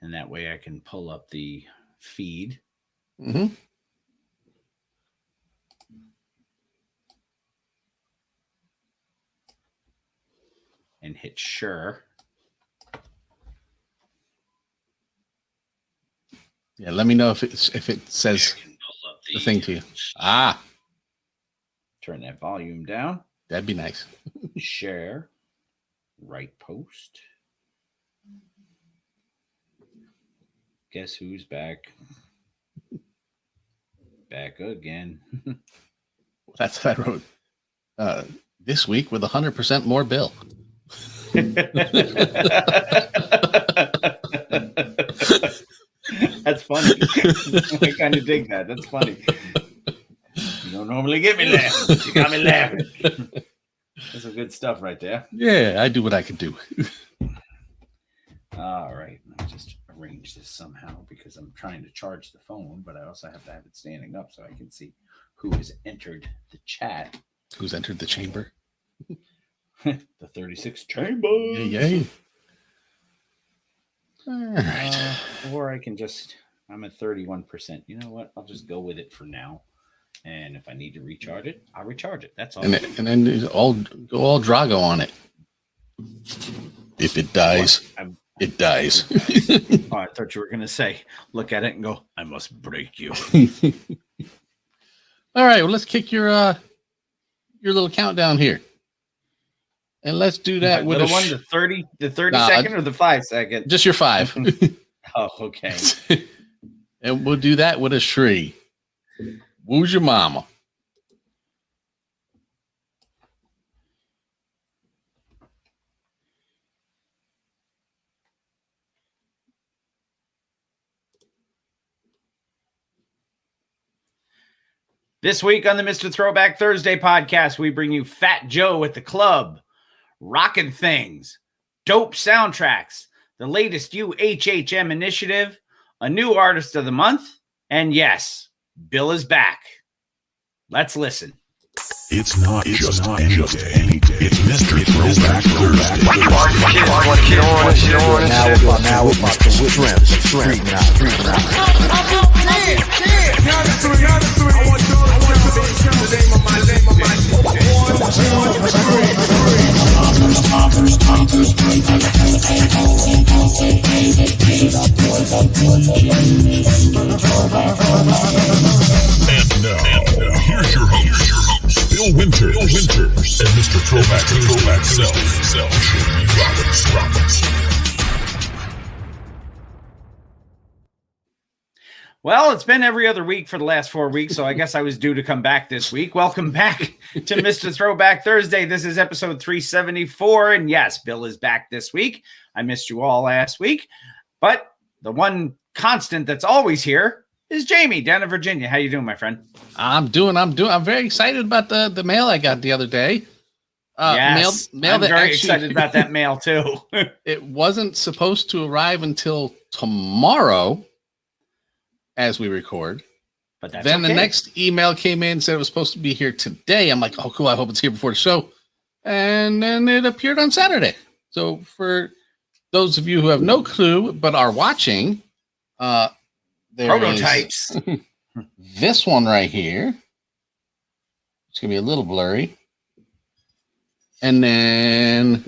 and that way I can pull up the feed. Mm-hmm. And hit sure. Yeah, let me know if it says the thing to you. Ah, turn that volume down. That'd be nice. Share. Right post. Guess who's back? Back again. That's what I wrote. This week with 100% more Bill. That's funny. I kind of dig that. That's funny. You don't normally get me laughing, but you got me laughing. That's some good stuff right there. Yeah, I do what I can do. All right. Let me just arrange this somehow because I'm trying to charge the phone, but I also have to have it standing up so I can see who has entered the chat. Who's entered the chamber? The 36 chamber. Yay. All right. Or I can I'm at 31%. You know what? I'll just go with it for now. And if I need to recharge it, I'll recharge it. That's all. And then go all Drago on it. If it dies, it dies. Oh, I thought you were going to say, look at it and go, I must break you. All right. Well, let's kick your little countdown here. And let's do that with the 30 second or the 5 second? Just your 5. Oh, okay. And we'll do that with a Shri. Woo's your mama? This week on the Mr. Throwback Thursday podcast, we bring you Fat Joe at the Club, Rockin' Things, Dope Soundtracks, the latest UHHM initiative, a new artist of the month, and yes, Bill is back. Let's listen. It's not just any day. It's Mr. Throwback Thursday. Now we're about to shrimp. And now, here's your host, Bill Winters, and Mr. Throwback himself, Jamie Roberts. Well, it's been every other week for the last 4 weeks, so I guess I was due to come back this week. Welcome back to Mr. Throwback Thursday. This is episode 374, and yes, Bill is back this week. I missed you all last week, but the one constant that's always here is Jamie down in Virginia. How you doing, my friend? I'm very excited about the mail I got the other day. Yes, mail I'm that very actually, excited about that mail too. It wasn't supposed to arrive until tomorrow, as we record. But that's then okay. The next email came in, said it was supposed to be here today. I'm like, oh, cool. I hope it's here before the show. And then it appeared on Saturday. So for those of you who have no clue but are watching, there prototypes. This one right here. It's gonna be a little blurry. And then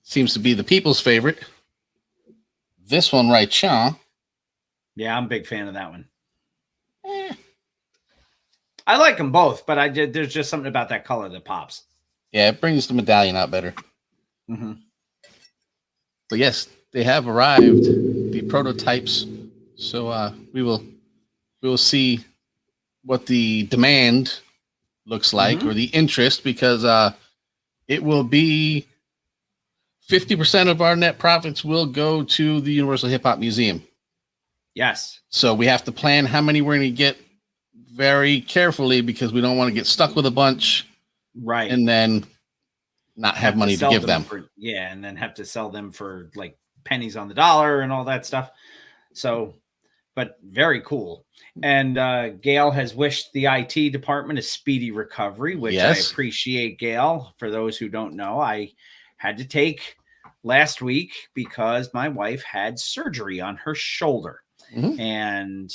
seems to be the people's favorite. This one right here. Yeah, I'm a big fan of that one. I like them both, but there's just something about that color that pops. Yeah, it brings the medallion out better. Mm-hmm. But yes, they have arrived, the prototypes. So we will see what the demand looks like, or the interest, because it will be 50% of our net profits will go to the Universal Hip Hop Museum. Yes. So we have to plan how many we're going to get very carefully, because we don't want to get stuck with a bunch. Right. And then not have money to give them. And then have to sell them for like pennies on the dollar and all that stuff. So, but very cool. And Gail has wished the IT department a speedy recovery, which I appreciate, Gail. For those who don't know, I had to take last week because my wife had surgery on her shoulder. Mhm. And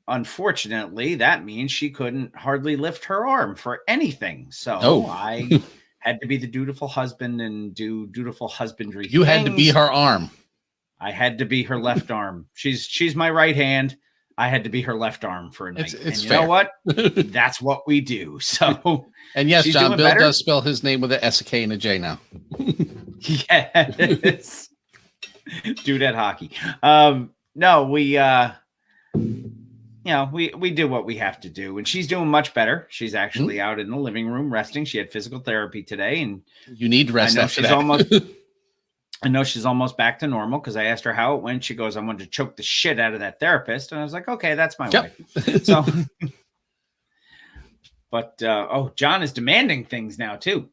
unfortunately, that means she couldn't hardly lift her arm for anything. So Oh. I had to be the dutiful husband and do dutiful husbandry. You had to be things. her arm. I had to be her left arm. She's my right hand. I had to be her left arm for a night. It's and you fair. know what? That's what we do. So And yes, She's John, doing Bill better? does spell his name with an S, a K, and a J now. yes. Do that hockey. No, we we do what we have to do, and she's doing much better. She's actually out in the living room resting. She had physical therapy today, and You need to rest I know after she's that. almost I know she's almost back to normal because I asked her how it went. She goes, I wanted to choke the shit out of that therapist. And I was like, okay, that's my Yep. wife. So, but, John is demanding things now too.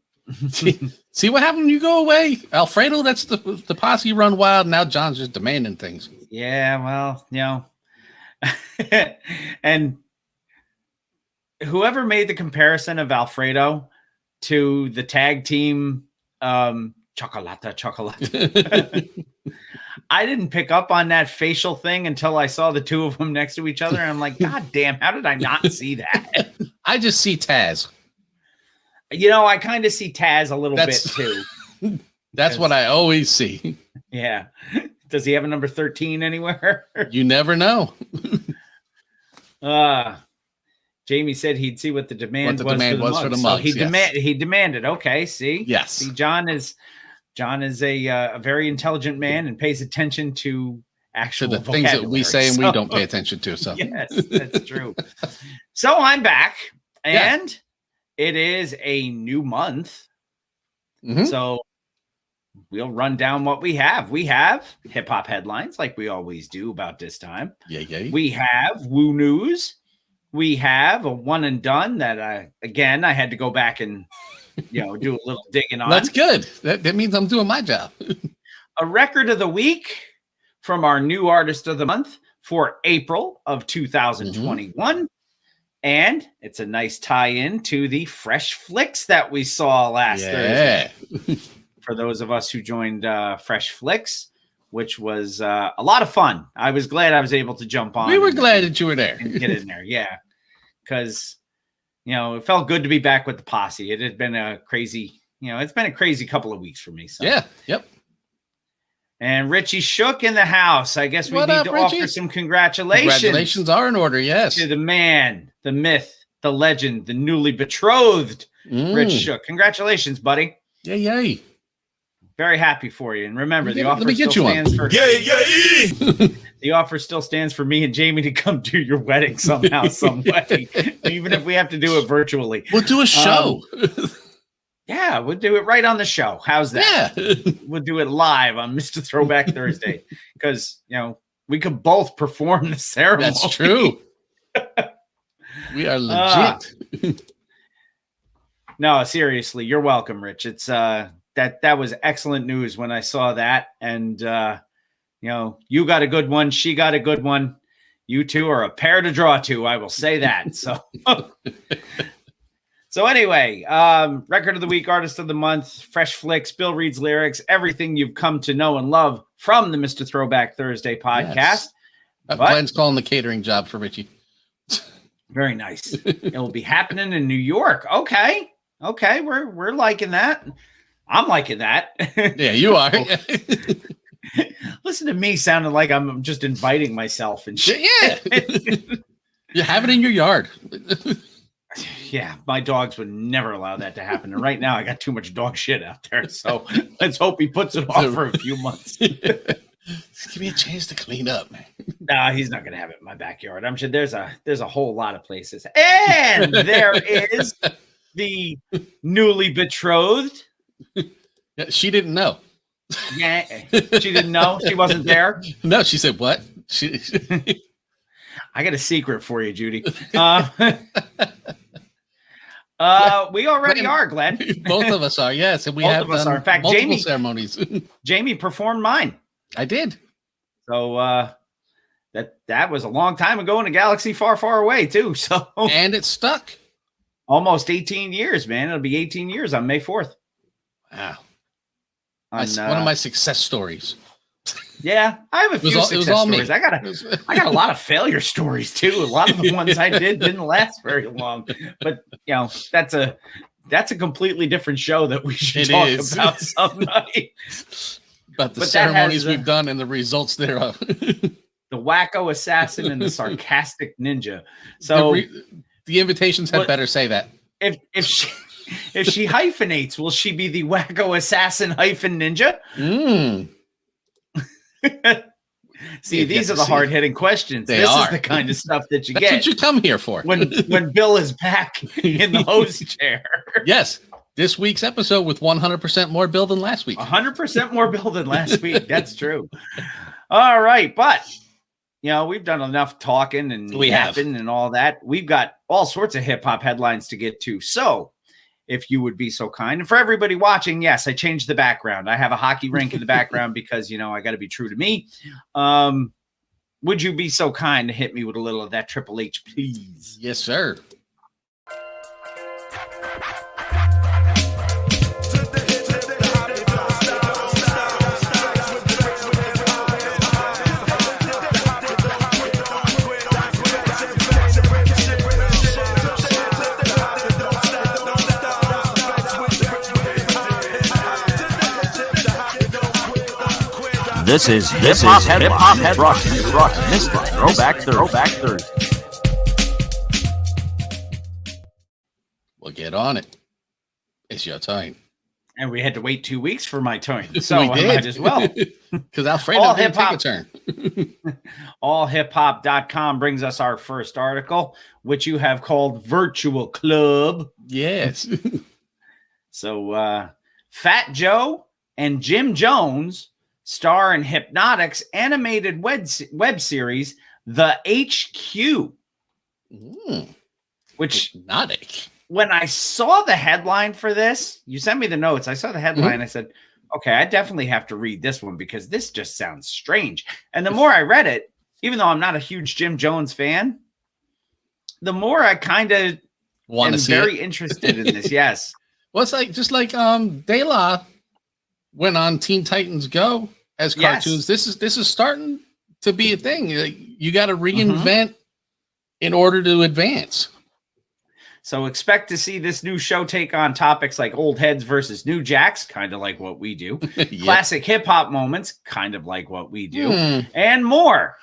See what happened when you go away? Alfredo, that's the posse run wild. Now John's just demanding things. Yeah, well, and whoever made the comparison of Alfredo to the tag team, Chocolata. I didn't pick up on that facial thing until I saw the two of them next to each other. And I'm like, God damn, how did I not see that? I just see Taz. I kind of see Taz a little bit That's- too. That's what I always see. Yeah. Does he have a number 13 anywhere? You never know. Jamie said he'd see what the demand What the demand was for the So mugs, yes. he demanded. Okay, see? Yes. See, John is a very intelligent man and pays attention to To actual the things that we vocabulary. say and we So- don't pay attention to. So Yes, that's true. So I'm back, Yeah. and it is a new month. Mhm. So we'll run down what we have. We have hip hop headlines, like we always do about this time. yeah. We have Woo News. We have a one and done that I had to go back and do a little digging on. That's good. That means I'm doing my job. A record of the week from our new artist of the month for April of 2021. And it's a nice tie-in to the Fresh Flicks that we saw last Thursday. Yeah. For those of us who joined Fresh Flicks, which was a lot of fun. I was glad I was able to jump on. We were glad that you were there. and get in there. Yeah. Because, it felt good to be back with the posse. It had been a crazy, it's been a crazy couple of weeks for me. So. Yeah. Yep. And Richie Shook in the house. I guess we What need up, to Richie? offer some congratulations. Congratulations are in order. Yes. To the man, the myth, the legend, the newly betrothed Rich Shook. Congratulations, buddy. Yay. Very happy for you. And remember, the Let offer me get still you one. stands for Yay! the offer still stands for me and Jamie to come do your wedding somehow, some way, even if we have to do it virtually. We'll do a show. Yeah, we'll do it right on the show. How's that? Yeah. We'll do it live on Mr. Throwback Thursday because we could both perform the ceremony. That's true. We are legit. No, seriously, you're welcome, Rich. It's that was excellent news when I saw that, and you got a good one, she got a good one. You two are a pair to draw to. I will say that. So, so anyway, record of the week, artist of the month, Fresh Flicks, Bill reads lyrics, everything you've come to know and love from the Mr. Throwback Thursday podcast. Yes. But- Glenn's calling the catering job for Richie. Very nice. It will be happening in New York. Okay, we're liking that. I'm liking that. Yeah, you are. Listen to me sounding like I'm just inviting myself and shit. Yeah. You have it in your yard. Yeah, my dogs would never allow that to happen. And right now I got too much dog shit out there. So let's hope he puts it off for a few months. Give me a chance to clean up, man. No, he's not gonna have it in my backyard. I'm sure there's a whole lot of places. And there is the newly betrothed. Yeah, she didn't know. Yeah, she didn't know. She wasn't there. No, she said, what? She, I got a secret for you, Judy. We already are, Glenn. both of us are, yes. And we Both have of us done are. In fact, multiple Jamie- ceremonies. Jamie performed mine. I did. So that was a long time ago in a galaxy far, far away, too. So And it stuck. almost 18 years, man. It'll be 18 years on May 4th. Wow. One of my success stories. Yeah, I have a few success stories. Me. I got a lot of failure stories too. A lot of the ones I didn't last very long. But that's a completely different show that we should talk about some night. About the ceremonies we've done and the results thereof. The wacko assassin and the sarcastic ninja. So the invitations had better say that. If she hyphenates, will she be the wacko assassin hyphen ninja? See, these are the hard-hitting questions. This is the kind of stuff that you get. That's what you come here for. when Bill is back in the host chair. Yes. This week's episode with 100% more Bill than last week. 100% more Bill than last week. That's true. All right. But, we've done enough talking and yapping and all that. We've got all sorts of hip-hop headlines to get to. So, if you would be so kind. And for everybody watching, yes, I changed the background. I have a hockey rink in the background because, I got to be true to me. Would you be so kind to hit me with a little of that Triple H, please? Yes, sir. This is hip hop brought to you Mr. Throwback Thursday. We'll get on it. It's your time. And we had to wait 2 weeks for my turn. So we did. I might as well. Because Alfredo didn't take a turn. Allhiphop.com brings us our first article, which you have called Virtual Club. Yes. So Fat Joe and Jim Jones star in Hypnotic's animated web series, The HQ. Which, Hypnotic. When I saw the headline for this, you sent me the notes. I saw the headline. I said, okay, I definitely have to read this one because this just sounds strange. And the more I read it, even though I'm not a huge Jim Jones fan, the more I kind of am very interested in this. Yes. Well, it's just like De La went on Teen Titans Go as cartoons. Yes. This is starting to be a thing. You got to reinvent in order to advance. So expect to see this new show take on topics like old heads versus new jacks, kind of like what we do. Yep. Classic hip hop moments, kind of like what we do, and more.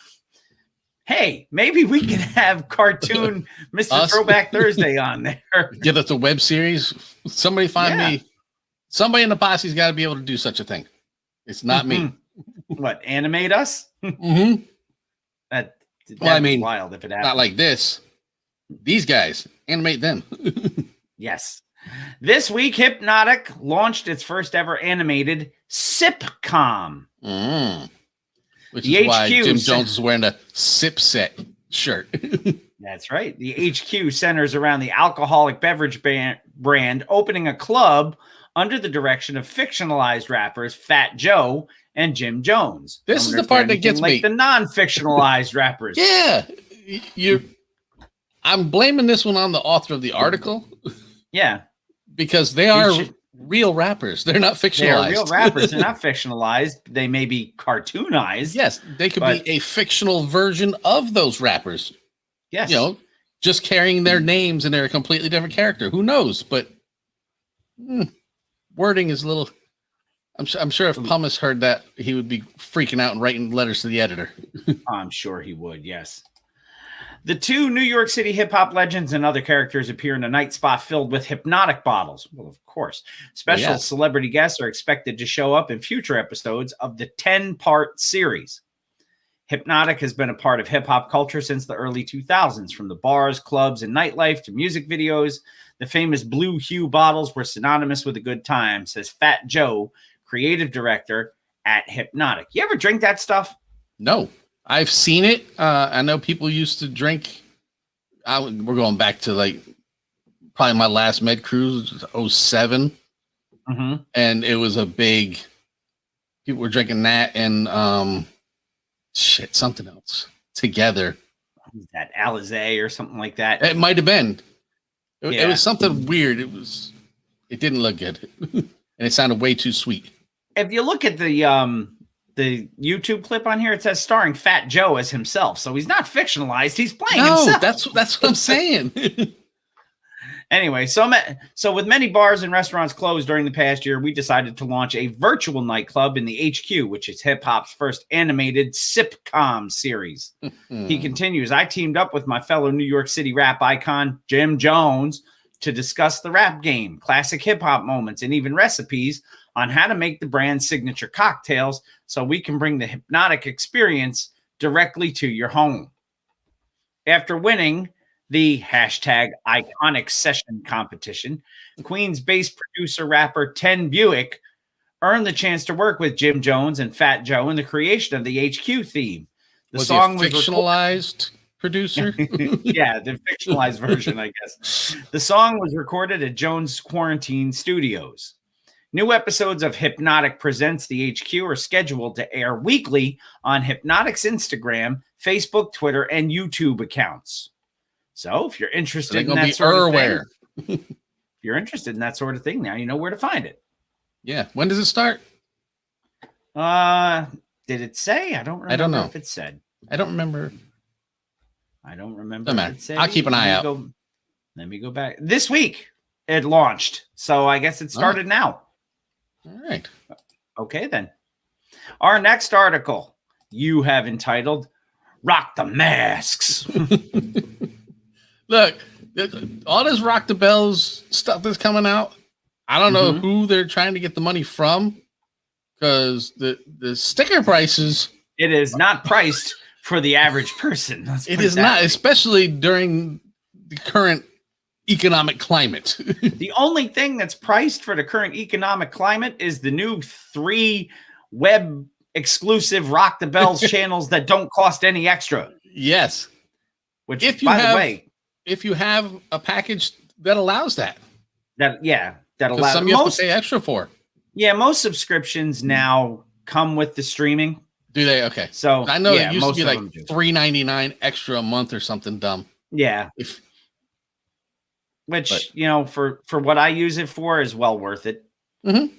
Hey, maybe we can have cartoon Mr. Throwback Thursday on there. Give us a web series. Somebody find me. Somebody in the posse's got to be able to do such a thing. It's not me. What, animate us? That'd be wild if it happened. Not like this. These guys, animate them. Yes. This week, Hypnotic launched its first ever animated Sipcom. Which is why Jim Jones is wearing a Sip Set shirt. That's right. The HQ centers around the alcoholic beverage brand opening a club under the direction of fictionalized rappers Fat Joe and Jim Jones. This is the part that gets me. The non-fictionalized rappers. Yeah. I'm blaming this one on the author of the article. Yeah. Because they are real rappers. They're not fictionalized. They are real rappers. They're not fictionalized. They may be cartoonized. Yes. They could be a fictional version of those rappers. Yes. Just carrying their names and they're a completely different character. Who knows? But wording is a little... I'm sure if Pumice heard that, he would be freaking out and writing letters to the editor. I'm sure he would, yes. The two New York City hip-hop legends and other characters appear in a night spot filled with hypnotic bottles. Well, of course. Special celebrity guests are expected to show up in future episodes of the 10-part series. Hypnotic has been a part of hip-hop culture since the early 2000s, from the bars, clubs, and nightlife to music videos. The famous blue hue bottles were synonymous with a good time, says Fat Joe, creative director at Hypnotic. You ever drink that stuff? No. I've seen it. I know people used to drink. We're going back to probably my last med cruise, 07. And it was a big, people were drinking that and something else together. That Alizé or something like that. It might have been. It was something weird. It didn't look good. And it sounded way too sweet. If you look at the YouTube clip on here, it says starring Fat Joe as himself. So he's not fictionalized. He's playing himself. That's what I'm saying. Anyway, so with many bars and restaurants closed during the past year, we decided to launch a virtual nightclub in the HQ, which is hip hop's first animated sitcom series. He continues, I teamed up with my fellow New York City rap icon, Jim Jones, to discuss the rap game, classic hip hop moments, and even recipes on how to make the brand's signature cocktails so we can bring the hypnotic experience directly to your home. After winning the hashtag iconic session competition, Queens-based producer rapper Ten Buick earned the chance to work with Jim Jones and Fat Joe in the creation of the HQ theme. The song was fictionalized producer. Yeah, the fictionalized version, I guess. The song was recorded at Jones Quarantine Studios. New episodes of Hypnotic Presents the HQ are scheduled to air weekly on Hypnotic's Instagram, Facebook, Twitter, and YouTube accounts. So if you're interested in that sort of thing, if you're interested in that sort of thing, now you know where to find it. Yeah. When does it start? Did it say? I don't remember. I don't know if it said. I don't remember. If it said. I'll keep an eye out. Let me go back. This week it launched, so I guess it started now. All right. Okay, then. Our next article you have entitled "Rock the Masks." Look, all this Rock the Bells stuff that's coming out, I don't know who they're trying to get the money from, because the sticker prices. It is not priced for the average person. It is not, especially during the current economic climate. The only thing that's priced for the current economic climate is the new 3 web exclusive Rock the Bells channels that don't cost any extra. Yes. Which, if you have a package that allows that allows some you have to pay extra for. Yeah, most subscriptions now come with the streaming. Do they? Okay. So I know it used to be like $3.99 extra a month or something dumb. Yeah. For what I use it for is well worth it. Mm-hmm.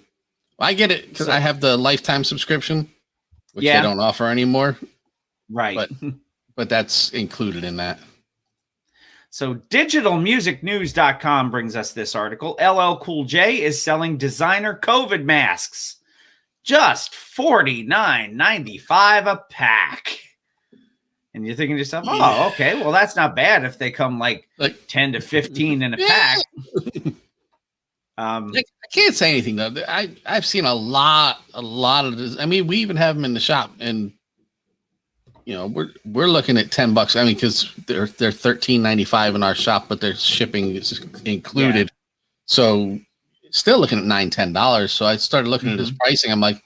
I get it because I have the lifetime subscription, which they don't offer anymore. Right. But that's included in that. So digitalmusicnews.com brings us this article. LL Cool J is selling designer COVID masks. Just $49.95 a pack. And you're thinking to yourself, oh, okay, well, that's not bad if they come like 10 to 15 in a pack. I can't say anything, though. I've seen a lot of this. I mean, we even have them in the shop, and we're looking at $10. I mean, because they're $13.95 in our shop, but their shipping is included. Yeah. So still looking at $9-10. So I started looking at his pricing. I'm like,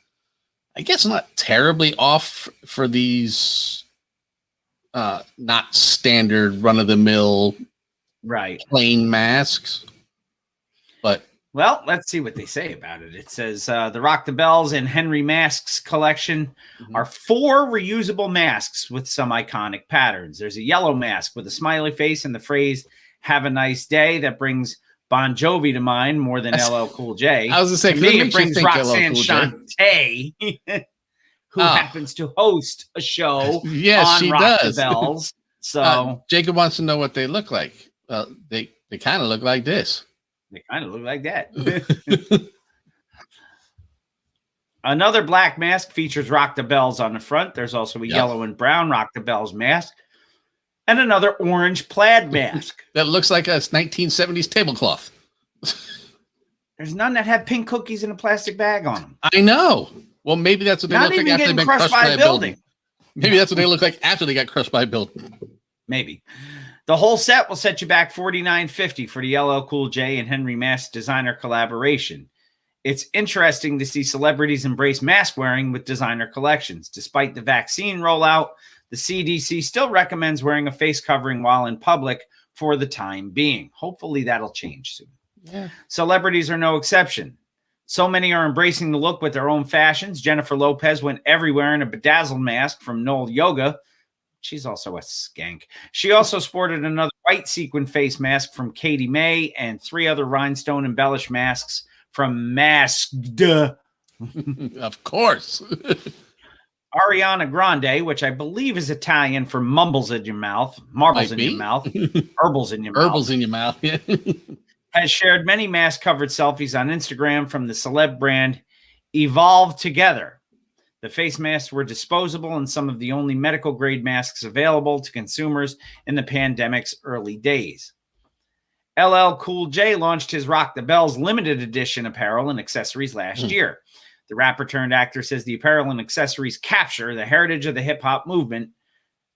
I guess not terribly off for these not standard run-of-the-mill plain masks. But well, let's see what they say about it. It says the Rock the Bells and Henry Masks collection are 4 reusable masks with some iconic patterns. There's a yellow mask with a smiley face and the phrase "Have a nice day" that brings Bon Jovi to mind more than LL Cool J. I was going to say, to me, it brings Roxanne Shante, who happens to host a show on Rock the Bells. So Jacob wants to know what they look like. They kind of look like this. They kind of look like that. Another black mask features Rock the Bells on the front. There's also a yellow and brown Rock the Bells mask. And another orange plaid mask. That looks like a 1970s tablecloth. There's none that have pink cookies in a plastic bag on them. I know. Well, maybe that's what they look like after they've been crushed by a building. Maybe that's what they look like after they got crushed by a building. Maybe. The whole set will set you back $49.50 for the LL Cool J and Henry Mask designer collaboration. It's interesting to see celebrities embrace mask wearing with designer collections. Despite the vaccine rollout, the CDC still recommends wearing a face covering while in public for the time being. Hopefully that'll change soon. Yeah. Celebrities are no exception. So many are embracing the look with their own fashions. Jennifer Lopez went everywhere in a bedazzled mask from Noel Yoga. She's also a skank. She also sported another white sequin face mask from Katie May and 3 other rhinestone embellished masks from Masked Of course. Ariana Grande, which I believe is Italian for mumbles in your mouth, marbles Might in your be. mouth, herbals in your mouth, Herbals in your mouth. Yeah. has shared many mask-covered selfies on Instagram from the celeb brand Evolve Together. The face masks were disposable and some of the only medical-grade masks available to consumers in the pandemic's early days. LL Cool J launched his Rock the Bells limited edition apparel and accessories last year. The rapper turned actor says the apparel and accessories capture the heritage of the hip-hop movement,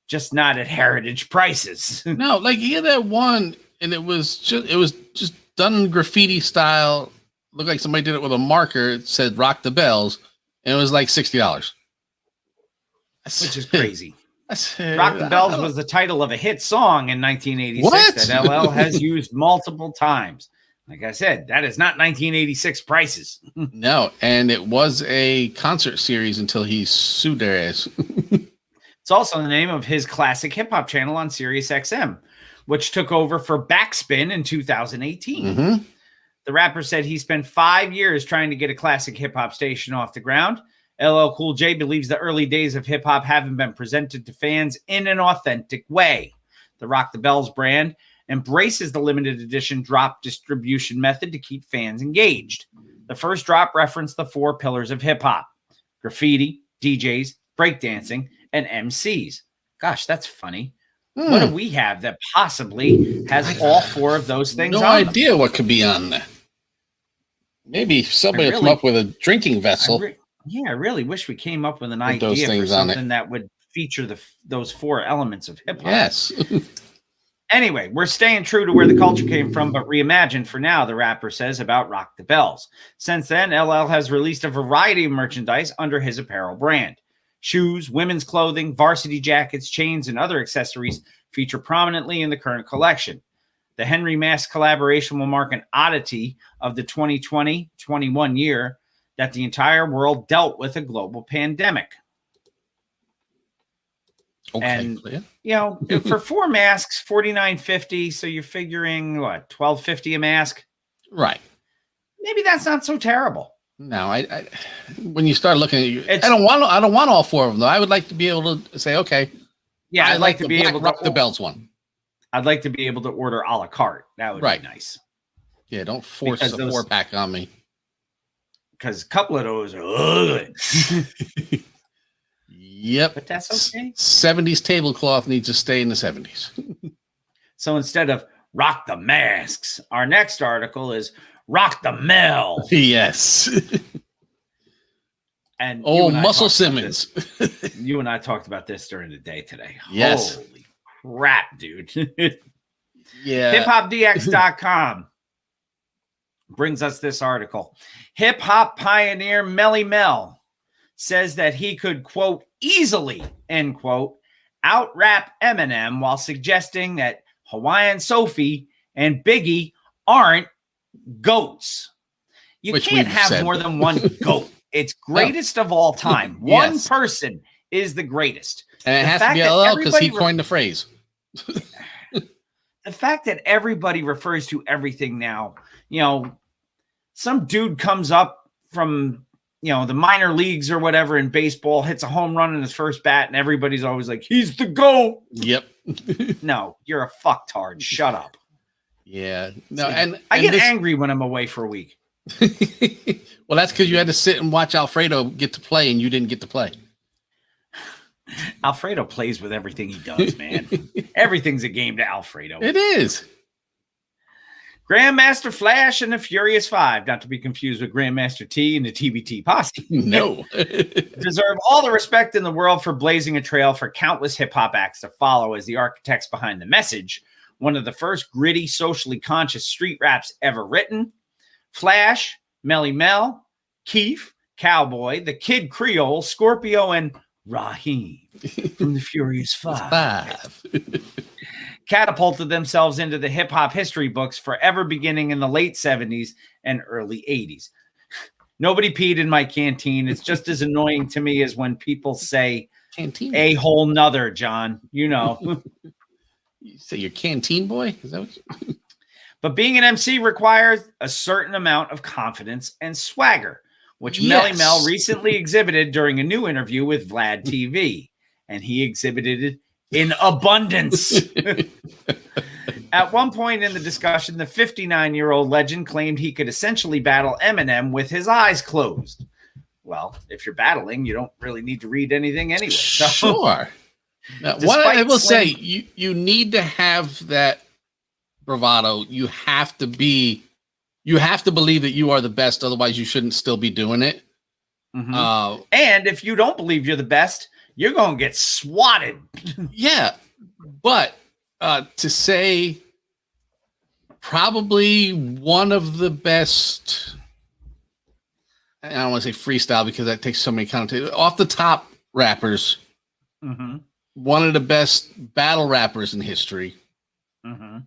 just not at heritage prices. No, like you had that one, and it was just done graffiti style. Looked like somebody did it with a marker. It said "Rock the Bells," and it was like $60. Which is crazy. Rock Rock the Bells was the title of a hit song in 1986 that LL has used multiple times. Like I said, that is not 1986 prices. No, and it was a concert series until he sued their ass. It's also the name of his classic hip hop channel on Sirius XM, which took over for Backspin in 2018. Mm-hmm. The rapper said he spent 5 years trying to get a classic hip hop station off the ground. LL Cool J believes the early days of hip hop haven't been presented to fans in an authentic way. The Rock the Bells brand embraces the limited edition drop distribution method to keep fans engaged. The first drop referenced the 4 pillars of hip hop: graffiti, DJs, breakdancing, and MCs. Gosh, that's funny. What do we have that possibly has all 4 of those things No on them? idea what could be on there. Maybe somebody will come up with a drinking vessel. I really wish we came up with an With those idea for things on it. something that would feature those 4 elements of hip hop. Yes. Anyway, we're staying true to where the culture came from, but reimagined for now, the rapper says about Rock the Bells. Since then, LL has released a variety of merchandise under his apparel brand. Shoes, women's clothing, varsity jackets, chains, and other accessories feature prominently in the current collection. The Henry Mask collaboration will mark an oddity of the 2020-21 year that the entire world dealt with a global pandemic. Okay. And clear. you know, for 4 masks, $49.50. So you're figuring what, $12.50 a mask? Right. Maybe that's not so terrible. No, I when you start looking at you, It's- I don't want all 4 of them though. I would like to be able to say, okay, Yeah, I I'd like to the be Black able Rock to the Bells one. I'd like to be able to order a la carte. That would Right. be nice. Yeah, don't force Because a those- 4-pack on me. Because a couple of those are ugly. Yep. But that's okay. 70s tablecloth needs to stay in the 70s. So instead of rock the masks, our next article is rock the Mel. Yes. And you Oh, and I Muscle talked about Simmons. this- You and I talked about this during the day today. Yes. Holy crap, dude. Yeah. HipHopDX.com brings us this article. Hip hop pioneer Melly Mel says that he could, quote, easily, end quote, out-rap Eminem while suggesting that Hawaiian Sophie and Biggie aren't goats. You Which can't we've have said. more than one goat. It's greatest of all time. One Yes. person is the greatest. And it The has to fact be that LL because he everybody coined the phrase. The fact that everybody refers to everything now, you know, some dude comes up from, you know, the minor leagues or whatever in baseball, hits a home run in his first bat, and everybody's always like, he's the GOAT. Yep. No, you're a fucktard. Shut up. Yeah. No, See, and I and get this- angry when I'm away for a week. well, that's because you had to sit and watch Alfredo get to play and you didn't get to play. Alfredo plays with everything he does, man. Everything's a game to Alfredo. It is. Grandmaster Flash and the Furious Five, not to be confused with Grandmaster T and the TBT Posse. No. Deserve all the respect in the world for blazing a trail for countless hip-hop acts to follow as the architects behind The Message, one of the first gritty, socially conscious street raps ever written. Flash, Melly Mel, Keef, Cowboy, the Kid Creole, Scorpio, and Raheem from the Furious Five catapulted themselves into the hip-hop history books forever, beginning in the late 70s and early 80s. Nobody peed in my canteen. It's just as annoying to me as when people say Canteen. a whole nother, John. You know. You say you're canteen boy? Is that what But being an MC requires a certain amount of confidence and swagger. which Yes. Melly Mel recently exhibited during a new interview with Vlad TV, and he exhibited it in abundance. At one point in the discussion, the 59-year-old legend claimed he could essentially battle Eminem with his eyes closed. Well, if you're battling, you don't really need to read anything anyway. So, Sure. Now, what Despite I will say, Slim- you need to have that bravado. You have to believe that you are the best. Otherwise, you shouldn't still be doing it. Mhm. And if you don't believe you're the best, you're going to get swatted. Yeah, but to say probably one of the best, I don't want to say freestyle because that takes so many connotations, off the top rappers, Mm-hmm. one of the best battle rappers in history, Mm-hmm.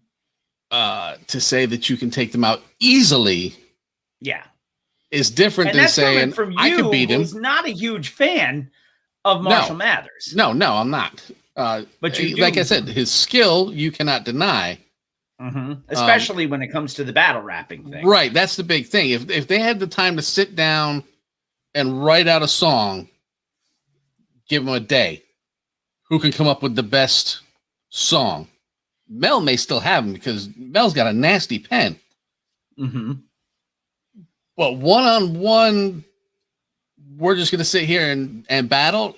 to say that you can take them out easily Yeah. is different And than that's coming saying from you, I could beat him. who's not a huge fan of Marshall Mathers. No, I'm not. But you like do. I said, his skill you cannot deny. Mm-hmm. Especially when it comes to the battle rapping thing. Right, that's the big thing. If they had the time to sit down and write out a song, give them a day. Who can come up with the best song? Mel may still have him because Mel's got a nasty pen. Mm-hmm. But one-on-one, we're just going to sit here and battle.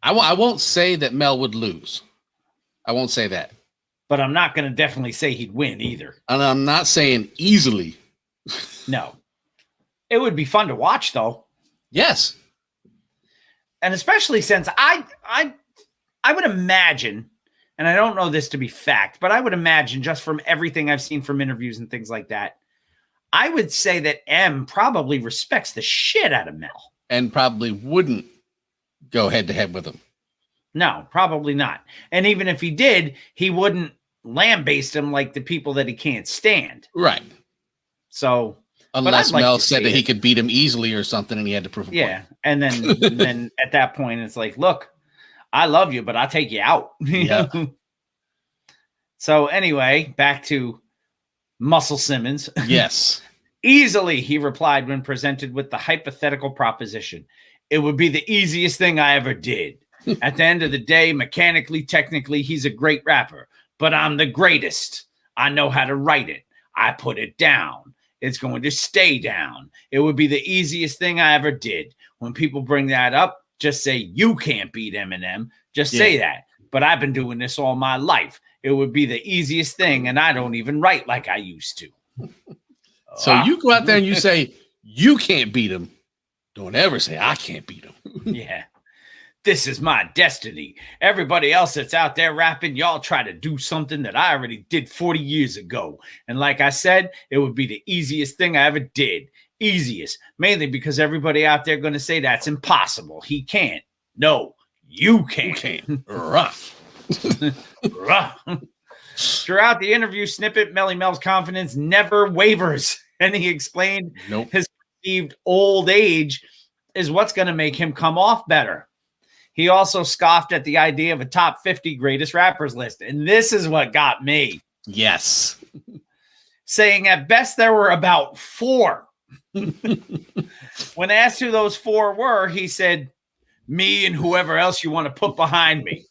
I won't say that Mel would lose. I won't say that. But I'm not going to definitely say he'd win either. And I'm not saying easily. No. It would be fun to watch, though. Yes. And especially since I would imagine, and I don't know this to be fact, but I would imagine just from everything I've seen from interviews and things like that, I would say that M probably respects the shit out of Mel. And probably wouldn't go head to head with him. No, probably not. And even if he did, he wouldn't lambaste him like the people that he can't stand. Right. So, Unless I'd like Mel to said see that he it. could beat him easily or something and he had to prove a yeah. point. And then at that point, it's like, look, I love you, but I'll take you out. Yeah. So anyway, back to Muscle Simmons. Yes. Easily, he replied when presented with the hypothetical proposition. It would be the easiest thing I ever did. At the end of the day, mechanically, technically, he's a great rapper, but I'm the greatest. I know how to write it. I put it down. It's going to stay down. It would be the easiest thing I ever did. When people bring that up, just say, you can't beat Eminem. Just say that. But I've been doing this all my life. It would be the easiest thing, and I don't even write like I used to. So you go out there and you say, you can't beat him. Don't ever say, I can't beat him. Yeah. This is my destiny. Everybody else that's out there rapping, y'all try to do something that I already did 40 years ago. And like I said, it would be the easiest thing I ever did. Easiest. Mainly because everybody out there going to say that's impossible. He can't. No, you can't. Rough. Throughout the interview snippet, Melly Mel's confidence never wavers. And he explained his perceived old age is what's going to make him come off better. He also scoffed at the idea of a top 50 greatest rappers list. And this is what got me. Yes. Saying at best there were about 4. When asked who those 4 were, he said, me and whoever else you want to put behind me.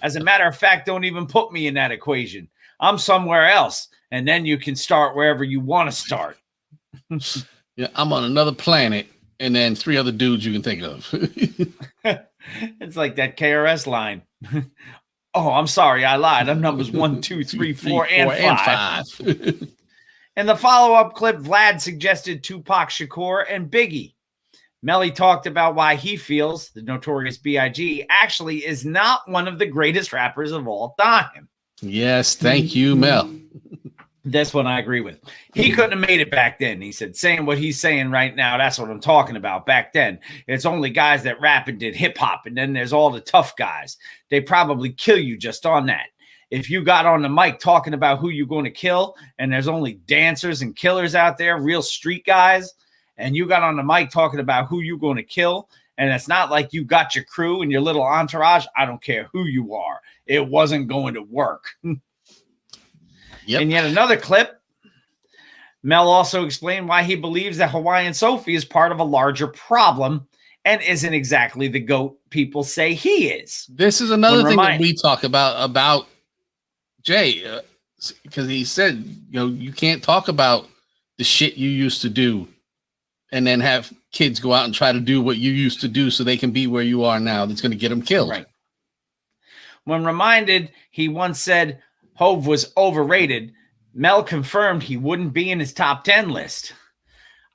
As a matter of fact, don't even put me in that equation. I'm somewhere else. And then you can start wherever you want to start. Yeah, I'm on another planet. And then 3 other dudes you can think of. It's like that KRS line. Oh, I'm sorry, I lied. I'm numbers 1, 2, 3, 4, and 5. In the follow-up clip, Vlad suggested Tupac Shakur and Biggie. Melly talked about why he feels the Notorious B.I.G. actually is not one of the greatest rappers of all time. Yes, thank you, Mel. That's what I agree with. He couldn't have made it back then. He said, saying what he's saying right now, that's what I'm talking about. Back then, it's only guys that rap and did hip hop, and then there's all the tough guys. They probably kill you just on that. If you got on the mic talking about who you're going to kill, and there's only dancers and killers out there, real street guys, and you got on the mic talking about who you're going to kill, and it's not like you got your crew and your little entourage, I don't care who you are. It wasn't going to work. Yep. In yet another clip, Mel also explained why he believes that Hawaiian Sophie is part of a larger problem and isn't exactly the GOAT people say he is. This is another thing that we talk about Jay, because he said, you can't talk about the shit you used to do and then have kids go out and try to do what you used to do so they can be where you are now. That's going to get them killed. Right. When reminded, he once said Hove was overrated. Mel confirmed he wouldn't be in his top 10 list.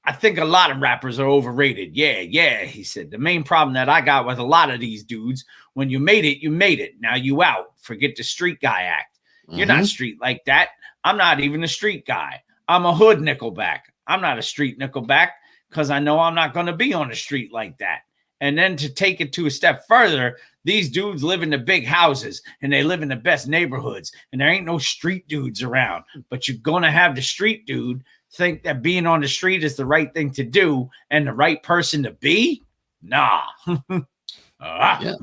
I think a lot of rappers are overrated. Yeah, he said. The main problem that I got with a lot of these dudes, when you made it, you made it. Now you out. Forget the street guy act. You're not street like that. I'm not even a street guy. I'm a hood Nickelback. I'm not a street Nickelback because I know I'm not going to be on the street like that. And then to take it to a step further, these dudes live in the big houses and they live in the best neighborhoods and there ain't no street dudes around. But you're going to have the street dude think that being on the street is the right thing to do and the right person to be? Nah. Yeah.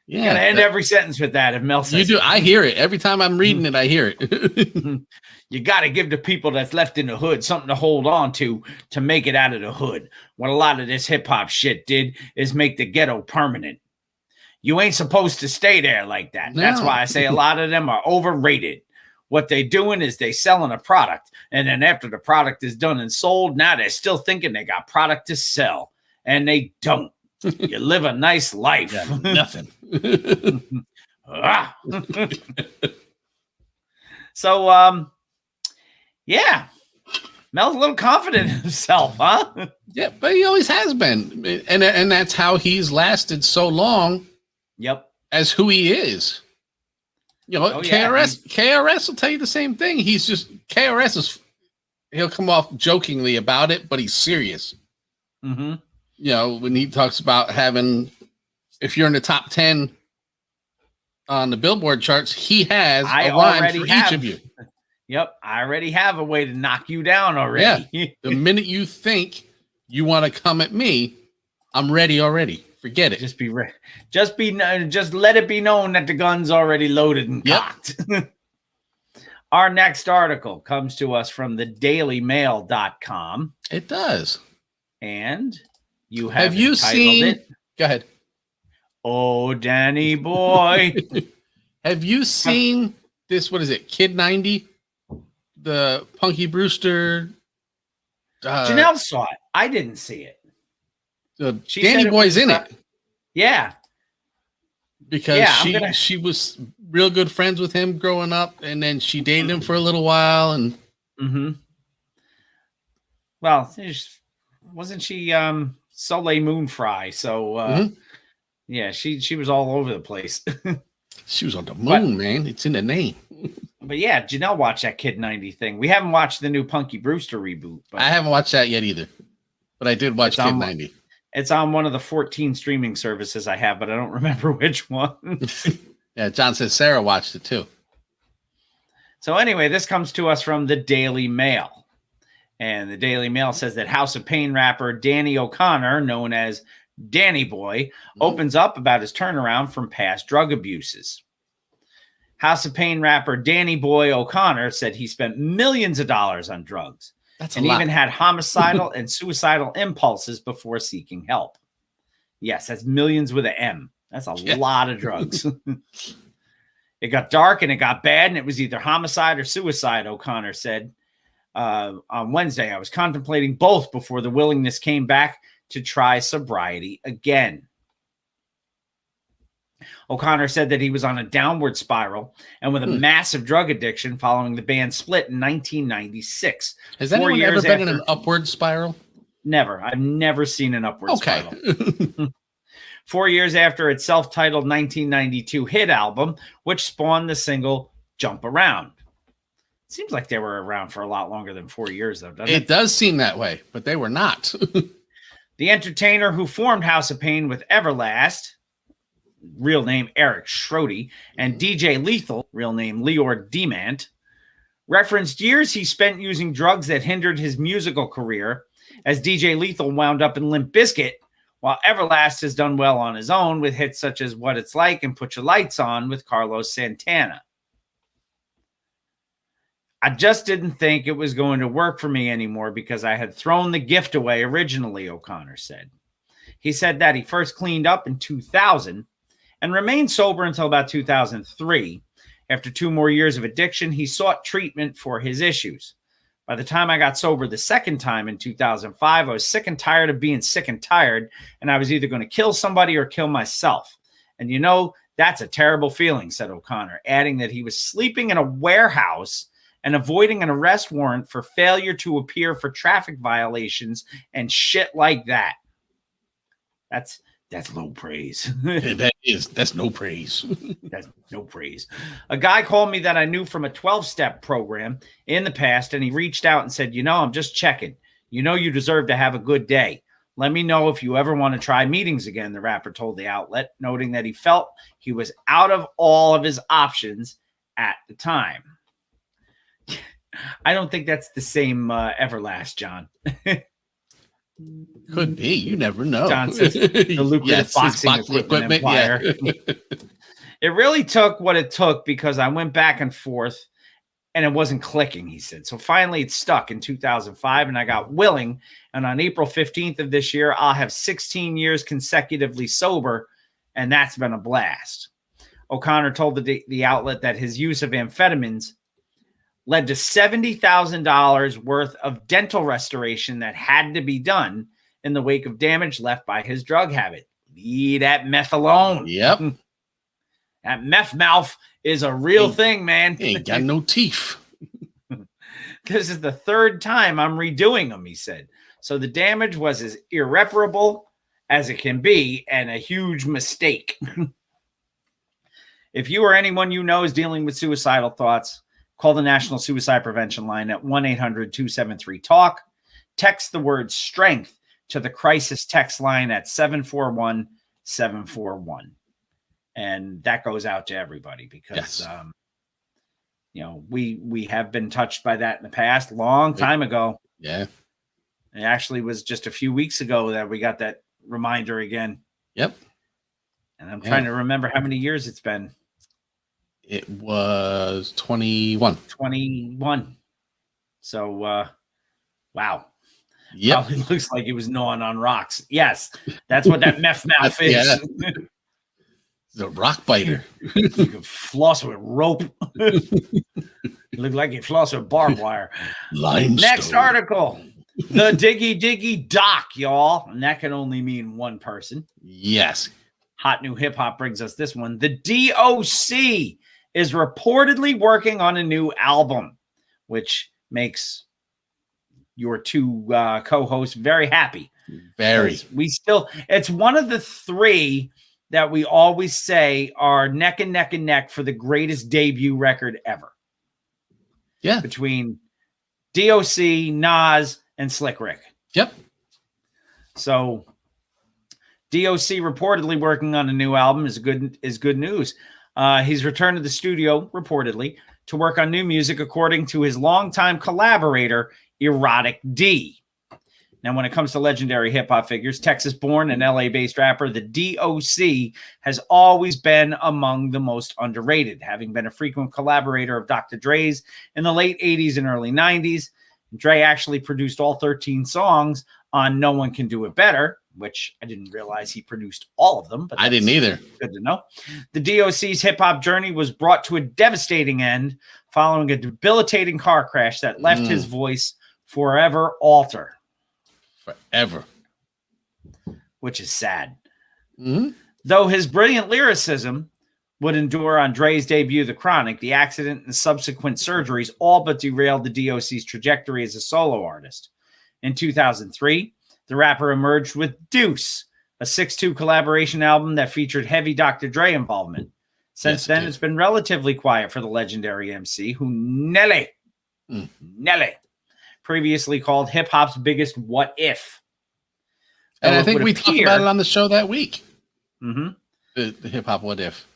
Yeah. Gotta end every sentence with that if Mel says you do. I hear it. Every time I'm reading it, I hear it. You got to give the people that's left in the hood something to hold on to make it out of the hood. What a lot of this hip hop shit did is make the ghetto permanent. You ain't supposed to stay there like that. No. That's why I say a lot of them are overrated. What they doing is they selling a product. And then after the product is done and sold, now they're still thinking they got product to sell. And they don't. You live a nice life. Yeah, nothing. So, yeah. Mel's a little confident in himself, huh? Yeah, but he always has been. And that's how he's lasted so long. Yep. As who he is. KRS will tell you the same thing. He's just he'll come off jokingly about it, but he's serious. Mm-hmm. When he talks about having, if you're in the top 10 on the Billboard charts, he has a rhyme for each of you. Yep. I already have a way to knock you down already. Yeah. The minute you think you want to come at me, I'm ready already. Forget it. Just be ready. Just let it be known that the gun's already loaded and cocked. Our next article comes to us from the dailymail.com. It does. And you have you seen it? Go ahead. Oh, Danny boy. Have you seen this? What is it? Kid 90? The Punky Brewster. Janelle saw it. I didn't see it. Danny Boy's in it. Yeah. Because she was real good friends with him growing up, and then she dated him for a little while. And well, wasn't she Soleil Moon Fry? So yeah, she was all over the place. She was on the moon, man. It's in the name. But yeah, Janelle watched that Kid 90 thing. We haven't watched the new Punky Brewster reboot. But I haven't watched that yet either. But I did watch Kid 90. It's on one of the 14 streaming services I have, but I don't remember which one. Yeah, John says Sarah watched it too. So anyway, this comes to us from the Daily Mail. And the Daily Mail says that House of Pain rapper Danny O'Connor, known as Danny Boy, opens up about his turnaround from past drug abuses. House of Pain rapper Danny Boy O'Connor said he spent millions of dollars on drugs. That's and even had homicidal and suicidal impulses before seeking help. Yes, that's millions with an M. That's a lot of drugs. It got dark and it got bad, and it was either homicide or suicide, O'Connor said. On Wednesday, I was contemplating both before the willingness came back to try sobriety again. O'Connor said that he was on a downward spiral and with a massive drug addiction following the band's split in 1996. Has anyone ever been in an upward spiral? Never. I've never seen an upward spiral. 4 years after its self-titled 1992 hit album, which spawned the single Jump Around. Seems like they were around for a lot longer than 4 years, though, doesn't it? It does seem that way, but they were not. The entertainer who formed House of Pain with Everlast, real name Eric Schrody, and DJ Lethal, real name Leor Demant, referenced years he spent using drugs that hindered his musical career, as DJ Lethal wound up in Limp Bizkit, while Everlast has done well on his own with hits such as What It's Like and Put Your Lights On with Carlos Santana. I just didn't think it was going to work for me anymore because I had thrown the gift away originally, O'Connor said. He said that he first cleaned up in 2000 and remained sober until about 2003. After 2 more years of addiction, he sought treatment for his issues. By the time I got sober the second time in 2005, I was sick and tired of being sick and tired, and I was either going to kill somebody or kill myself. And you know, that's a terrible feeling, said O'Connor, adding that he was sleeping in a warehouse and avoiding an arrest warrant for failure to appear for traffic violations and shit like that. That's low praise. That's no praise. That's no praise. A guy called me that I knew from a 12-step program in the past, and he reached out and said, I'm just checking. You deserve to have a good day. Let me know if you ever want to try meetings again, the rapper told the outlet, noting that he felt he was out of all of his options at the time. I don't think that's the same Everlast, John. Could be. You never know. John says the lucrative boxing equipment empire. Yeah. It really took what it took because I went back and forth and it wasn't clicking, he said. So finally it stuck in 2005 and I got willing. And on April 15th of this year, I'll have 16 years consecutively sober. And that's been a blast. O'Connor told the outlet that his use of amphetamines led to $70,000 worth of dental restoration that had to be done in the wake of damage left by his drug habit. Leave that meth alone. Yep. That meth mouth is a real thing, man. He ain't got no teeth. This is the 3rd time I'm redoing them, he said. So the damage was as irreparable as it can be and a huge mistake. If you or anyone you know is dealing with suicidal thoughts, call the National Suicide Prevention Line at 1-800-273-TALK. Text the word strength to the crisis text line at 741-741. And that goes out to everybody because, we have been touched by that in the past, long time ago. Yeah. It actually was just a few weeks ago that we got that reminder again. Yep. And I'm trying to remember how many years it's been. It was 21. 21. So, wow. Yep. Probably looks like he was gnawing on rocks. Yes, that's what that meth mouth is. Yeah. The rock biter. You can floss with rope. Look like he floss with barbed wire. Limestone. Next article. The Diggy Diggy Doc, y'all. And that can only mean one person. Yes. Hot New Hip Hop brings us this one. The DOC is reportedly working on a new album, which makes your 2 co-hosts very happy. Very. It's one of the 3 that we always say are neck and neck and neck for the greatest debut record ever. Yeah. Between DOC, Nas, and Slick Rick. Yep. So DOC reportedly working on a new album is good news. He's returned to the studio, reportedly, to work on new music, according to his longtime collaborator, Erotic D. Now, when it comes to legendary hip-hop figures, Texas-born and LA-based rapper, the DOC has always been among the most underrated, having been a frequent collaborator of Dr. Dre's in the late 80s and early 90s. Dre actually produced all 13 songs on No One Can Do It Better, which I didn't realize he produced all of them. But I didn't either. Good to know. The DOC's hip-hop journey was brought to a devastating end following a debilitating car crash that left his voice forever altered. Forever. Which is sad. Mm-hmm. Though his brilliant lyricism would endure on Dre's debut, The Chronic, the accident and subsequent surgeries all but derailed the DOC's trajectory as a solo artist. In 2003, the rapper emerged with Deuce, a 6'2" collaboration album that featured heavy Dr. Dre involvement. Since then, it's been relatively quiet for the legendary MC, who Nelly, previously called hip-hop's biggest what if. And I think we talked about it on the show that week. Mm-hmm. The hip-hop what if.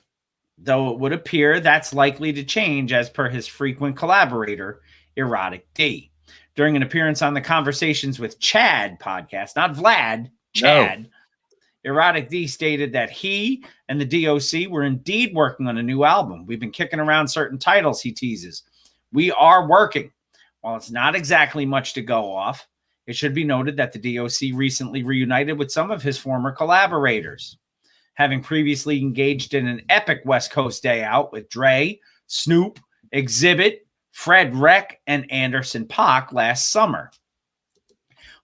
Though it would appear that's likely to change as per his frequent collaborator, Erotic D. During an appearance on the Conversations with Chad podcast, not Vlad, Chad, no. Erotic D stated that he and the DOC were indeed working on a new album. We've been kicking around certain titles, he teases. we are working. While it's not exactly much to go off, it should be noted that the DOC recently reunited with some of his former collaborators, having previously engaged in an epic West Coast day out with Dre, Snoop, Exhibit, Fred Wreck, and Anderson .Paak last summer.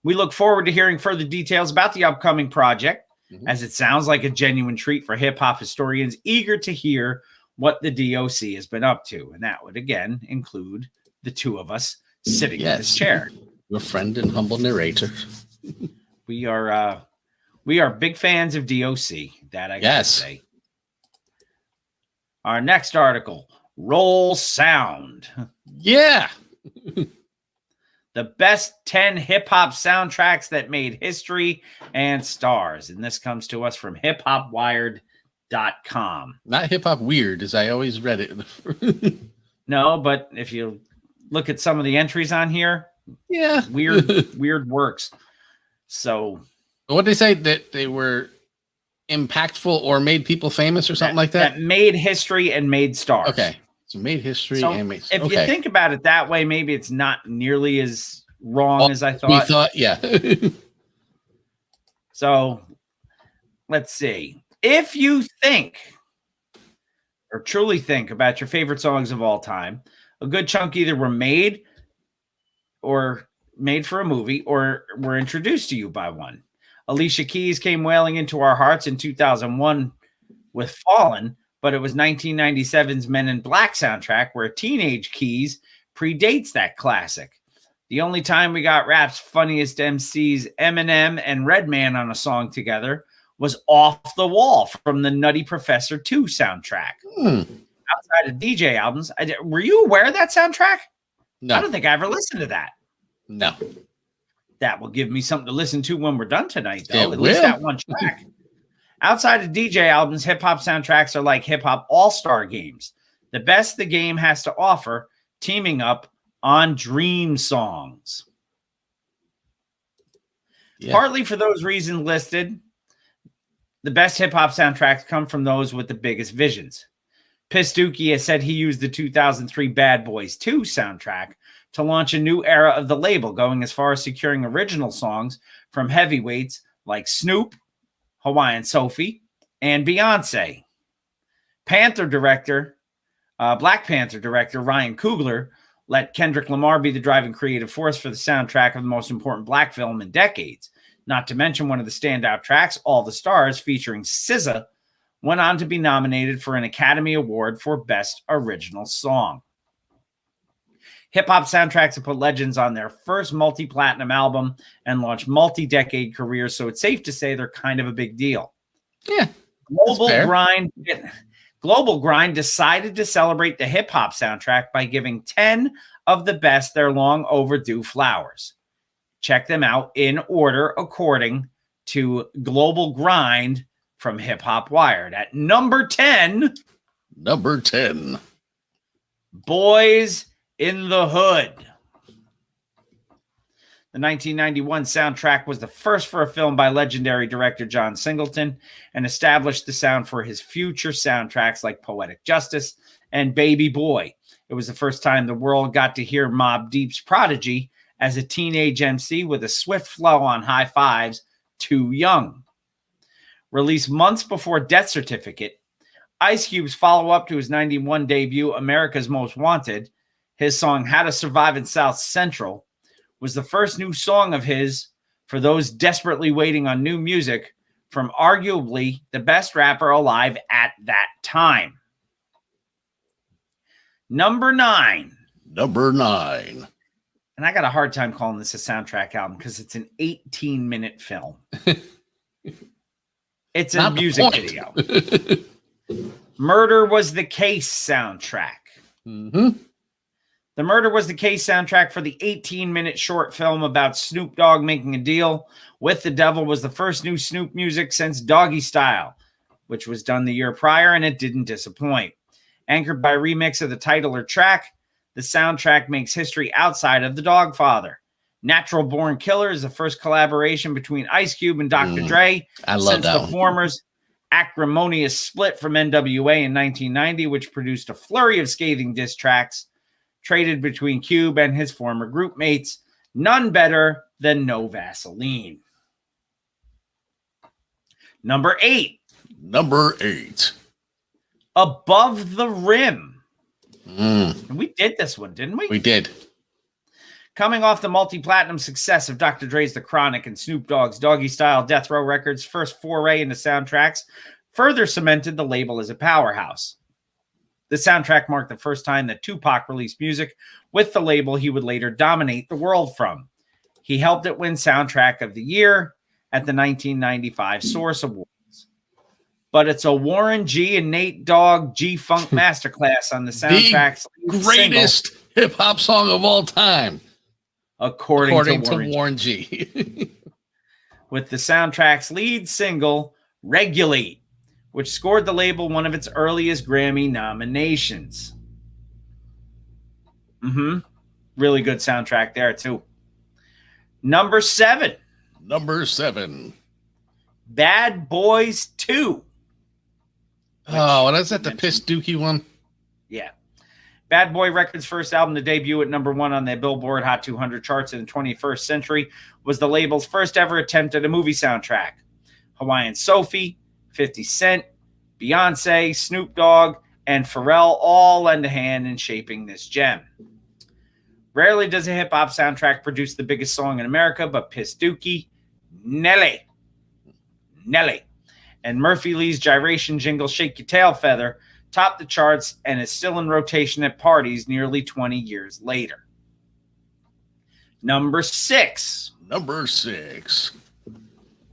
We look forward to hearing further details about the upcoming project, as it sounds like a genuine treat for hip-hop historians eager to hear what the DOC has been up to. And that would, again, include the two of us sitting in this chair. Your friend and humble narrator. We are big fans of DOC, that I gotta say. Our next article, Roll Sound. Yeah. The best 10 hip-hop soundtracks that made history and stars. And this comes to us from hiphopwired.com. Not hip-hop weird, as I always read it. No, but if you look at some of the entries on here, yeah, weird works. So what did they say? That they were impactful or made people famous or something like that? That made history and made stars. Okay. So made history and made If you think about it that way, maybe it's not nearly as wrong as I thought. We thought, yeah. So let's see. If you think or truly think about your favorite songs of all time, a good chunk either were made for a movie or were introduced to you by one. Alicia Keys came wailing into our hearts in 2001 with Fallen, but it was 1997's Men in Black soundtrack where Teenage Keys predates that classic. The only time we got rap's funniest MCs, Eminem and Redman, on a song together was Off the Wall from the Nutty Professor 2 soundtrack. Outside of DJ albums, were you aware of that soundtrack? No. I don't think I ever listened to that. No. That will give me something to listen to when we're done tonight, though. At least that one track. Outside of DJ albums, hip-hop soundtracks are like hip-hop all-star games. The best the game has to offer, teaming up on dream songs. Yeah. Partly for those reasons listed, the best hip-hop soundtracks come from those with the biggest visions. Piss Dookie has said he used the 2003 Bad Boys 2 soundtrack to launch a new era of the label, going as far as securing original songs from heavyweights like Snoop, Hawaiian Sophie, and Beyonce. Black Panther director Ryan Coogler let Kendrick Lamar be the driving creative force for the soundtrack of the most important black film in decades. Not to mention one of the standout tracks, All the Stars, featuring SZA, went on to be nominated for an Academy Award for Best Original Song. Hip-hop soundtracks have put legends on their first multi-platinum album and launched multi-decade careers, so it's safe to say they're kind of a big deal. Yeah. Global Grind decided to celebrate the hip-hop soundtrack by giving 10 of the best their long overdue flowers. Check them out in order according to Global Grind from Hip Hop Wired. At number 10. Boys in the Hood. The 1991 soundtrack was the first for a film by legendary director John Singleton and established the sound for his future soundtracks like Poetic Justice and Baby Boy. It was the first time the world got to hear Mobb Deep's Prodigy as a teenage MC with a swift flow on high fives, Too Young. Released months before Death Certificate, Ice Cube's follow-up to his 91 debut, America's Most Wanted, his song How to Survive in South Central, was the first new song of his for those desperately waiting on new music from arguably the best rapper alive at that time. Number 9. And I got a hard time calling this a soundtrack album because it's an 18-minute film. It's a music video. Murder Was the Case soundtrack. Mm-hmm. The Murder Was the Case soundtrack for the 18-minute short film about Snoop Dogg making a deal with the devil was the first new Snoop music since Doggy Style, which was done the year prior, and it didn't disappoint. Anchored by a remix of the title or track, the soundtrack makes history outside of The Dogfather. Natural Born Killer is the first collaboration between Ice Cube and Dr. Dre. I love since that the former's acrimonious split from NWA in 1990, which produced a flurry of scathing diss tracks. traded between Cube and his former group mates. None better than No Vaseline. Number 8. Number 8. Above the Rim. And we did this one, didn't we? We did. Coming off the multi-platinum success of Dr. Dre's The Chronic and Snoop Dogg's Doggy Style, Death Row Records' first foray into soundtracks further cemented the label as a powerhouse. The soundtrack marked the first time that Tupac released music with the label he would later dominate the world from. He helped it win Soundtrack of the Year at the 1995 Source Awards. But it's a Warren G and Nate Dogg G-Funk masterclass on the soundtrack's greatest hip-hop song of all time. According to Warren G. With the soundtrack's lead single, Regulate, which scored the label one of its earliest Grammy nominations. Really good soundtrack there, too. Number 7. Number 7. Bad Boys 2. Oh, that's that the Piss Dookie one? Yeah. Bad Boy Records' first album to debut at number 1 on the Billboard Hot 200 charts in the 21st century was the label's first ever attempt at a movie soundtrack. Hawaiian Sophie, 50 Cent, Beyonce, Snoop Dogg, and Pharrell all lend a hand in shaping this gem. Rarely does a hip-hop soundtrack produce the biggest song in America, but Piss Dookie, Nelly, and Murphy Lee's gyration jingle Shake Your Tail Feather topped the charts and is still in rotation at parties nearly 20 years later. Number 6. Number 6.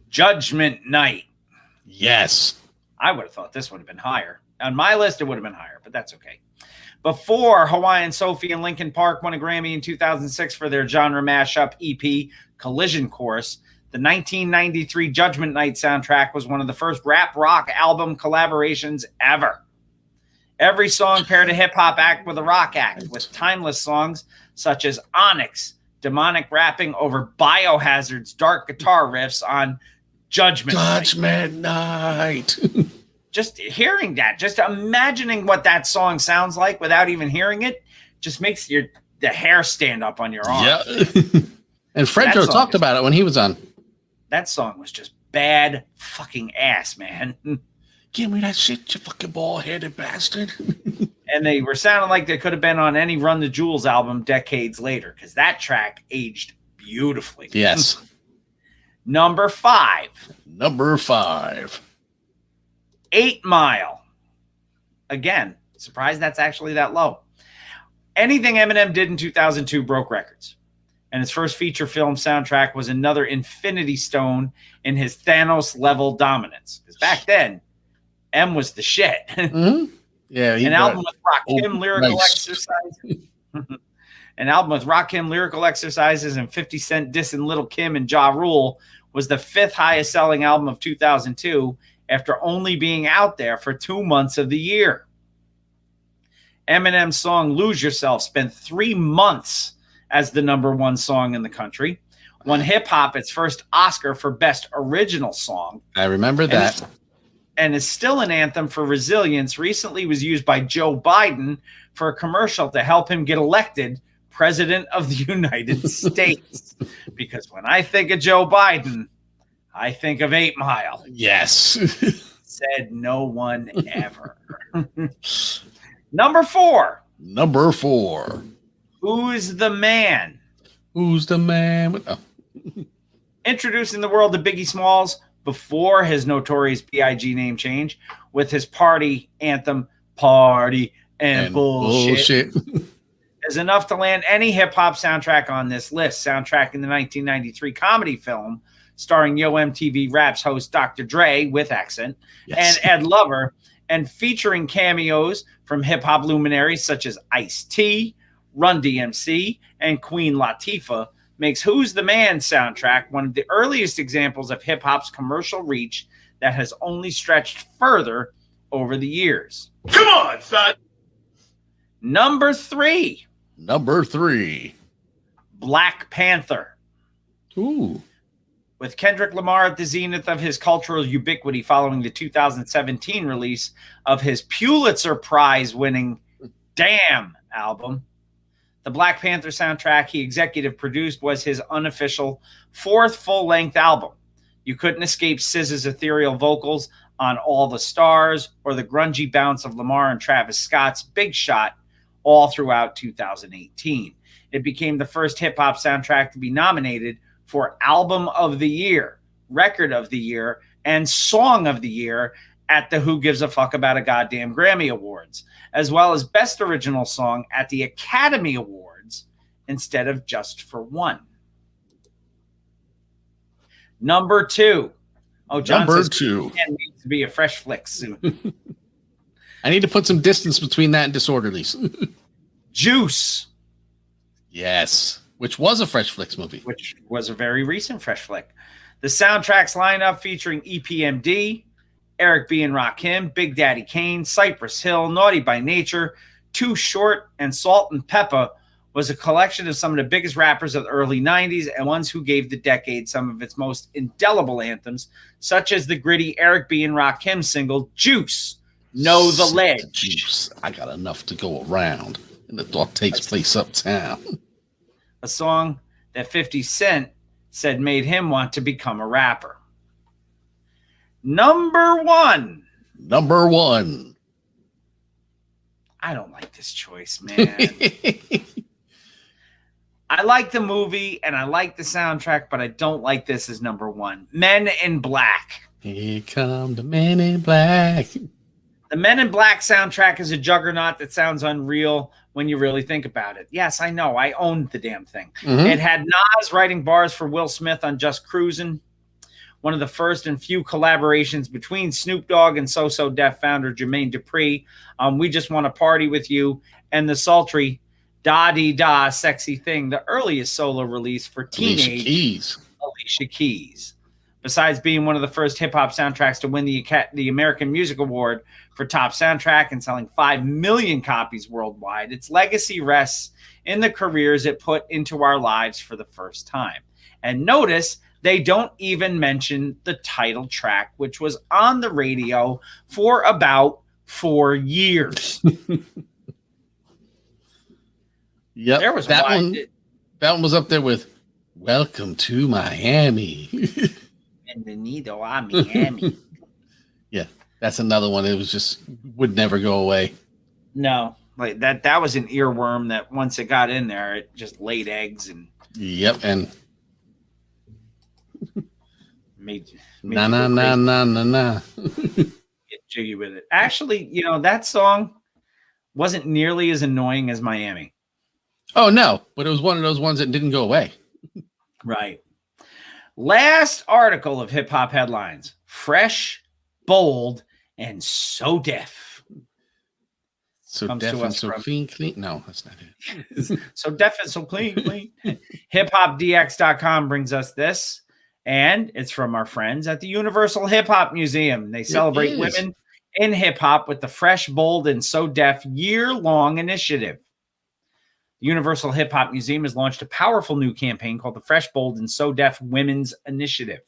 Judgment Night. Yes. I would have thought this would have been higher. On my list, it would have been higher, but that's okay. Before Hawaiian Sophie and Linkin Park won a Grammy in 2006 for their genre mashup EP, Collision Course, the 1993 Judgment Night soundtrack was one of the first rap rock album collaborations ever. Every song paired a hip-hop act with a rock act, with timeless songs such as Onyx, demonic rapping over Biohazard's dark guitar riffs on Judgment Night. Just hearing that, just imagining what that song sounds like without even hearing it, just makes the hair stand up on your arm. Yeah. And Fredro talked about it when he was on. That song was just bad fucking ass, man. Give me that shit, you fucking bald-headed bastard. And they were sounding like they could have been on any Run the Jewels album decades later, because that track aged beautifully. Yes. Number 5. Number 5. 8 Mile. Again, surprised that's actually that low. Anything Eminem did in 2002 broke records. And his first feature film soundtrack was another infinity stone in his Thanos-level dominance. Because back then, M was the shit. Mm-hmm. Yeah, An album with Rakim lyrical exercises. An album with Rakim lyrical exercises and 50 Cent dissing Lil' Kim and Ja Rule was the 5th highest selling album of 2002 after only being out there for 2 months of the year. Eminem's song Lose Yourself spent 3 months as the number 1 song in the country, won hip-hop its first Oscar for Best Original Song. I remember that. And is still an anthem for resilience. Recently was used by Joe Biden for a commercial to help him get elected President of the United States. Because when I think of Joe Biden, I think of 8 Mile. Yes. Said no one ever. Number 4. Number 4. Who's the Man? Who's the man? Oh. Introducing the world to Biggie Smalls before his notorious B.I.G. name change with his party anthem, Party and Bullshit. Is enough to land any hip-hop soundtrack on this list. Soundtrack in the 1993 comedy film starring Yo MTV Raps host Dr. Dre with accent and Ed Lover, and featuring cameos from hip-hop luminaries such as Ice-T, Run DMC, and Queen Latifah, makes Who's the Man soundtrack one of the earliest examples of hip-hop's commercial reach that has only stretched further over the years. Come on, son. Number 3. Number 3. Black Panther. Ooh. With Kendrick Lamar at the zenith of his cultural ubiquity following the 2017 release of his Pulitzer Prize-winning Damn album, The Black Panther soundtrack he executive produced was his unofficial 4th full-length album. You couldn't escape SZA's ethereal vocals on All the Stars or the grungy bounce of Lamar and Travis Scott's Big Shot all throughout 2018. It became the first hip-hop soundtrack to be nominated for Album of the Year, Record of the Year, and Song of the Year at the Who Gives a Fuck About a Goddamn Grammy Awards, as well as Best Original Song at the Academy Awards instead of just for one. Number 2. Oh, John Number says 2. it needs to be a fresh flick soon. I need to put some distance between that and Disorderlies. Juice, Yes. Which was a Fresh Flicks movie. which was a very recent fresh flick. The soundtrack's lineup featuring EPMD, Eric B. and Rakim, Big Daddy Kane, Cypress Hill, Naughty by Nature, Too Short, and Salt and Peppa was a collection of some of the biggest rappers of the early 90s and ones who gave the decade some of its most indelible anthems, such as the gritty Eric B. and Rakim single, Juice, Know the Ledge. Juice. I got enough to go around. And the thought takes place uptown. A song that 50 Cent said made him want to become a rapper. Number 1. Number 1. I don't like this choice, man. I like the movie and I like the soundtrack, but I don't like this as number 1. Men in Black. Here come the Men in Black. The Men in Black soundtrack is a juggernaut that sounds unreal when you really think about it. Yes, I know. I owned the damn thing. Mhm. It had Nas writing bars for Will Smith on Just Cruisin', one of the first and few collaborations between Snoop Dogg and So Def founder Jermaine Dupri. We Just Want to Party with You, and the sultry Da-Dee-Da Sexy Thing, the earliest solo release for teenage Alicia Keys. Besides being one of the first hip-hop soundtracks to win the American Music Award for Top Soundtrack and selling 5 million copies worldwide, its legacy rests in the careers it put into our lives for the first time. And notice they don't even mention the title track, which was on the radio for about 4 years. Yep. There was that one. That one was up there with Welcome to Miami. Bienvenido a Miami. Yeah, that's another one. It was just would never go away. No, like that was an earworm that once it got in there, it just laid eggs and Yep, and made na you na go na crazy, na na na. get jiggy with it. Actually, that song wasn't nearly as annoying as Miami. Oh no, but it was one of those ones that didn't go away. Right. Last article of Hip Hop Headlines: fresh, bold, and so deaf. So Comes deaf to and us so from- clean. No, that's not it. So deaf and so clean. HipHopDX.com brings us this, and it's from our friends at the Universal Hip Hop Museum. They celebrate is. women in hip hop with the Fresh, Bold, and So Deaf year-long initiative. The Universal Hip Hop Museum has launched a powerful new campaign called the Fresh, Bold, and So Deaf Women's Initiative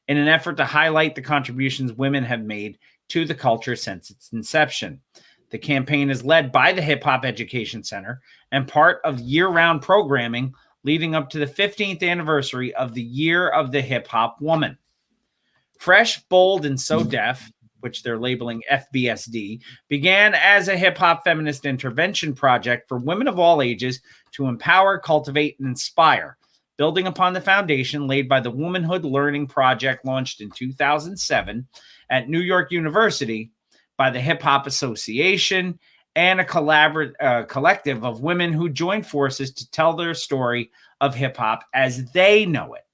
in an effort to highlight the contributions women have made to the culture since its inception. The campaign is led by the Hip Hop Education Center and part of year-round programming leading up to the 15th anniversary of the Year of the Hip Hop Woman. Fresh, Bold, and So Deaf, which they're labeling FBSD, began as a hip-hop feminist intervention project for women of all ages to empower, cultivate, and inspire, building upon the foundation laid by the Womanhood Learning Project launched in 2007 at New York University by the Hip Hop Association and a collective of women who joined forces to tell their story of hip-hop as they know it.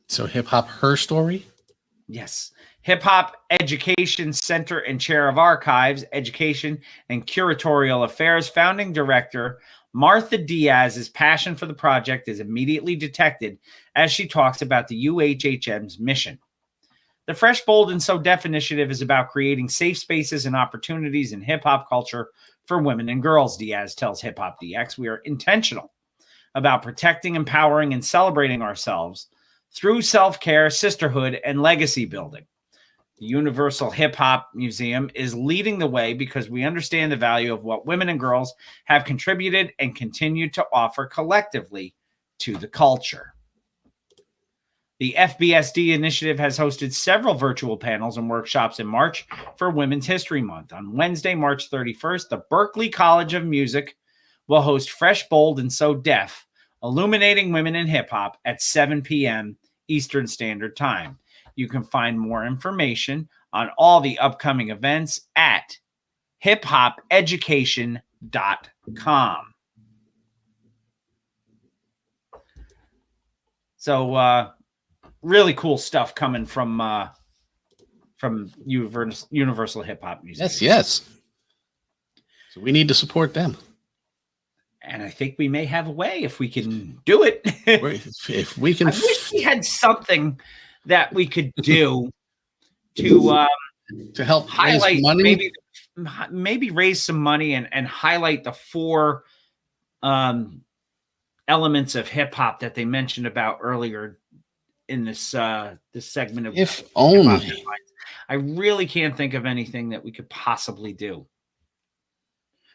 So hip hop, her story. Yes. Hip Hop Education Center and Chair of Archives, Education, and Curatorial Affairs founding director Martha Diaz's passion for the project is immediately detected as she talks about the UHHM's mission. The Fresh, Bold, and So Deaf initiative is about creating safe spaces and opportunities in hip-hop culture for women and girls, Diaz tells Hip Hop DX. We are intentional about protecting, empowering, and celebrating ourselves through self-care, sisterhood, and legacy building. The Universal Hip Hop Museum is leading the way because we understand the value of what women and girls have contributed and continue to offer collectively to the culture. The FBSD initiative has hosted several virtual panels and workshops in March for Women's History Month. On Wednesday, March 31st, the Berklee College of Music will host Fresh, Bold, and So Deaf, Illuminating Women in Hip Hop at 7 p.m. Eastern Standard Time. You can find more information on all the upcoming events at hiphopeducation.com. So, really cool stuff coming from Universal Hip Hop Museum. Yes. So we need to support them. And I think we may have a way if we can do it. If we can, I wish we had something that we could do to help highlight raise money. maybe raise some money and highlight the 4 elements of hip hop that they mentioned about earlier in this segment of If only. I really can't think of anything that we could possibly do.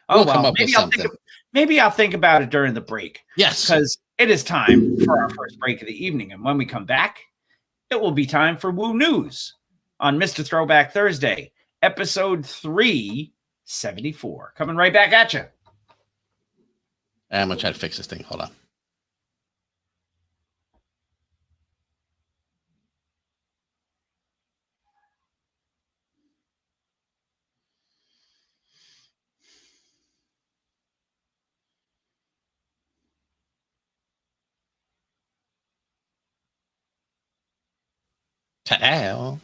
We'll come up with something. Maybe I'll think about it during the break. Yes. Because it is time for our first break of the evening. And when we come back, it will be time for Woo News on Mr. Throwback Thursday, episode 374. Coming right back at you. I'm going to try to fix this thing. Hold on. Ta-da. All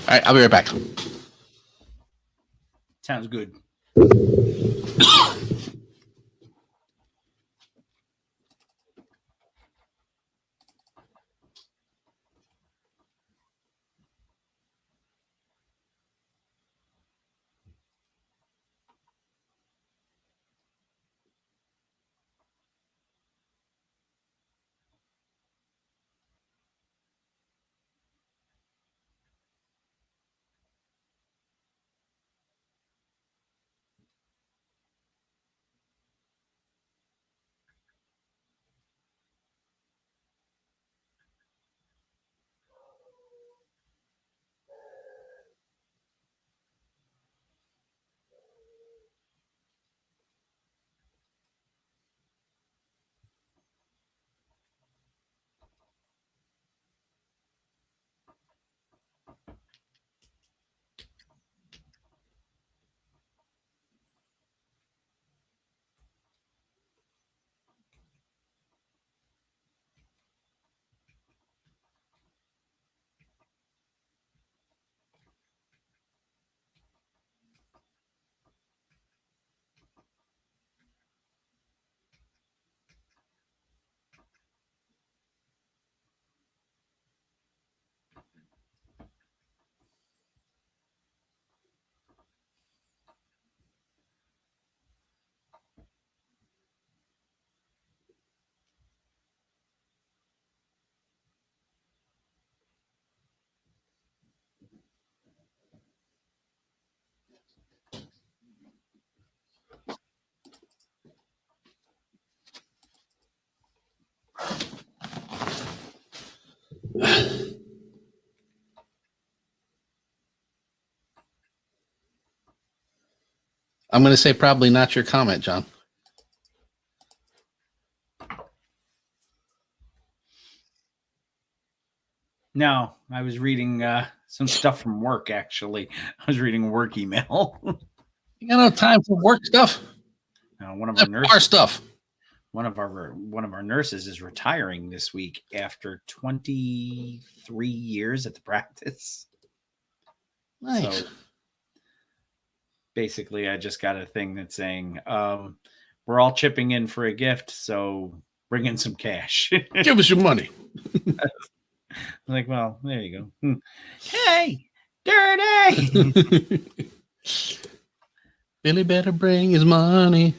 right, I'll be right back. Sounds good. I'm going to say probably not your comment, John. No, I was reading some stuff from work, actually. I was reading a work email. You got no time for work stuff. One of our nurses, our stuff. One of our nurses is retiring this week after 23 years at the practice. Nice. So basically, I just got a thing that's saying we're all chipping in for a gift, so bring in some cash. Give us your money. Like, well, there you go. Hey, dirty. Billy better bring his money.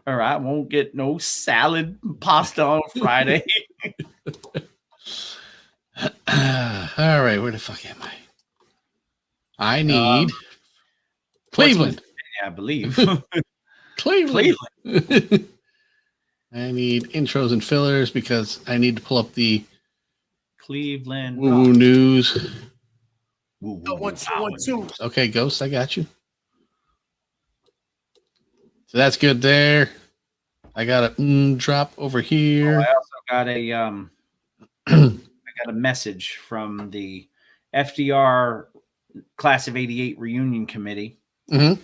Or I won't get no salad and pasta on Friday. All right, where the fuck am I? I need Cleveland. I believe. Cleveland. Cleveland. I need intros and fillers because I need to pull up the Cleveland. woo news. Woo, woo, Oh, 1 2 1 2. Okay, Ghost, I got you. So that's good there. I got a drop over Oh, here. I also got a I got a message from the FDR Class of '88 Reunion Committee. Mhm.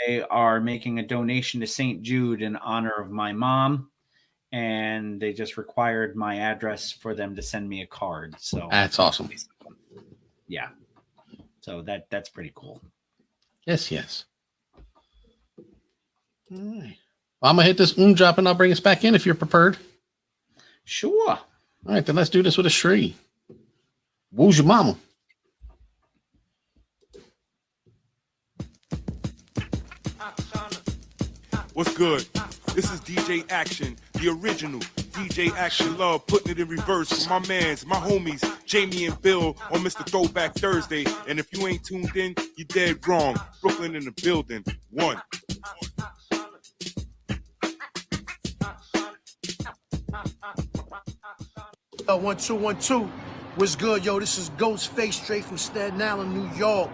They are making a donation to St. Jude in honor of my mom, and they just required my address for them to send me a card. So That's awesome. yeah, so that's pretty cool. Yes. All right. Well, I'm gonna hit this drop and I'll bring us back in if you're prepared. Sure. All right, then let's do this with a Shri. Woo's your mama? What's good? This is DJ Action, the original DJ Action Love, putting it in reverse for my mans, my homies, Jamie and Bill on Mr. Throwback Thursday. And if you ain't tuned in, you dead wrong. Brooklyn in the building. One. 1 2 1 2. What's good, yo? This is Ghostface straight from Staten Island, New York.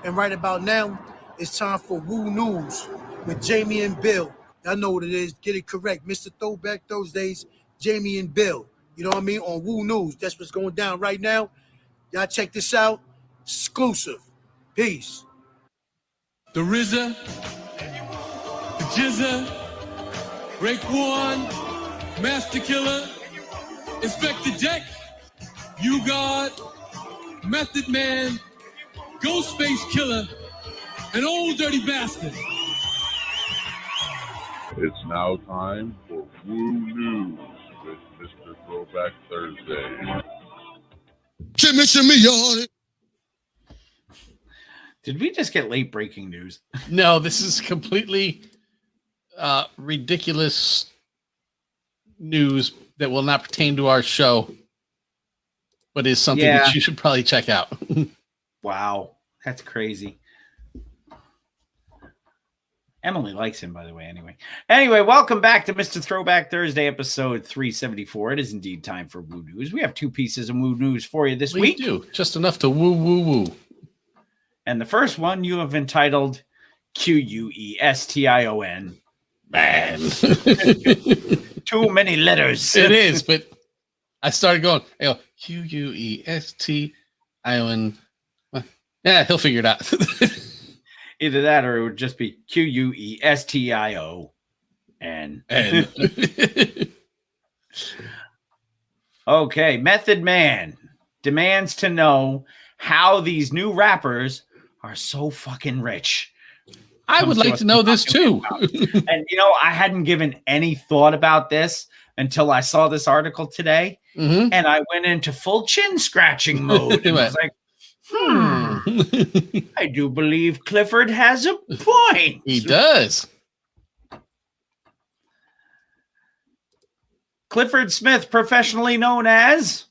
And right about now, it's time for Woo News with Jamie and Bill. Y'all know what it is. Get it correct. Mr. Throwback Thursdays, Jamie and Bill. You know what I mean? On Woo News. That's what's going down right now. Y'all check this out. Exclusive. Peace. The RZA, the Jizza, Raekwon, Master Killer, Inspector Deck, You God, Method Man, Ghostface Killer, and Old Dirty Bastard. It's now time for Woo News with Mr. Throwback Thursday. Shimmy, y'all. Did we just get late breaking news? No, this is completely ridiculous news that will not pertain to our show, but is something Yeah. that you should probably check out. Wow, that's crazy. Emily likes him, by the way. Anyway, welcome back to Mr. Throwback Thursday, episode 374. It is indeed time for Woo News. We have two pieces of Woo News for you this We week. do just enough to woo. And the first one you have entitled Question. Man. Too many letters. It is, but I started going, Question. Yeah, he'll figure it out. Either that or it would just be Question. And Okay, Method Man demands to know how these new rappers are so fucking rich. I would like to know this too. And I hadn't given any thought about this until I saw this article today, Mhm. and I went into full chin scratching mode. And I was like, I do believe Clifford has a point. He does. Clifford Smith, professionally known as,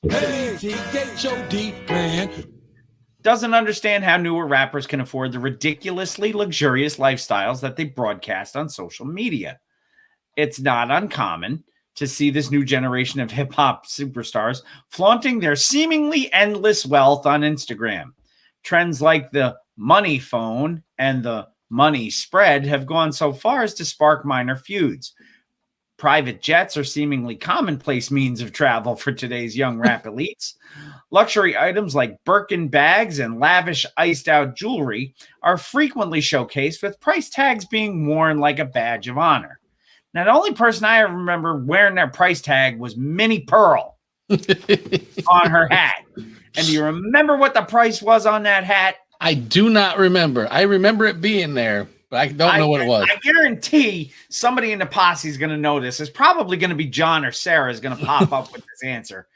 doesn't understand how newer rappers can afford the ridiculously luxurious lifestyles that they broadcast on social media. It's not uncommon to see this new generation of hip-hop superstars flaunting their seemingly endless wealth on Instagram. Trends like the money phone and the money spread have gone so far as to spark minor feuds. Private jets are seemingly commonplace means of travel for today's young rap elites. Luxury items like Birkin bags and lavish iced-out jewelry are frequently showcased, with price tags being worn like a badge of honor. Now, the only person I ever remember wearing their price tag was Minnie Pearl on her hat. And do you remember what the price was on that hat? I do not remember. I remember it being there, but I don't know what it was. I guarantee somebody in the posse is going to know this. It's probably going to be John or Sarah is going to pop up with this answer.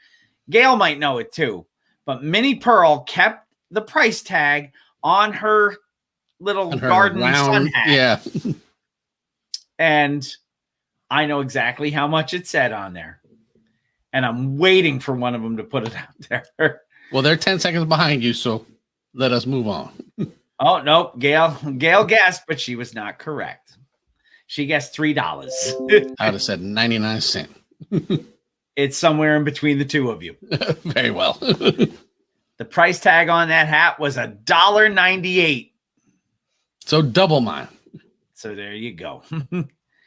Gail might know it too. But Minnie Pearl kept the price tag on her little On her garden sun round- hat. Yeah. And I know exactly how much it said on there. And I'm waiting for one of them to put it out there. Well, they're 10 seconds behind you, so let us move on. Oh, no. Gail guessed, but she was not correct. She guessed $3. I would have said 99 cents. It's somewhere in between the two of you. Very well. The price tag on that hat was $1.98. So double mine. So there you go.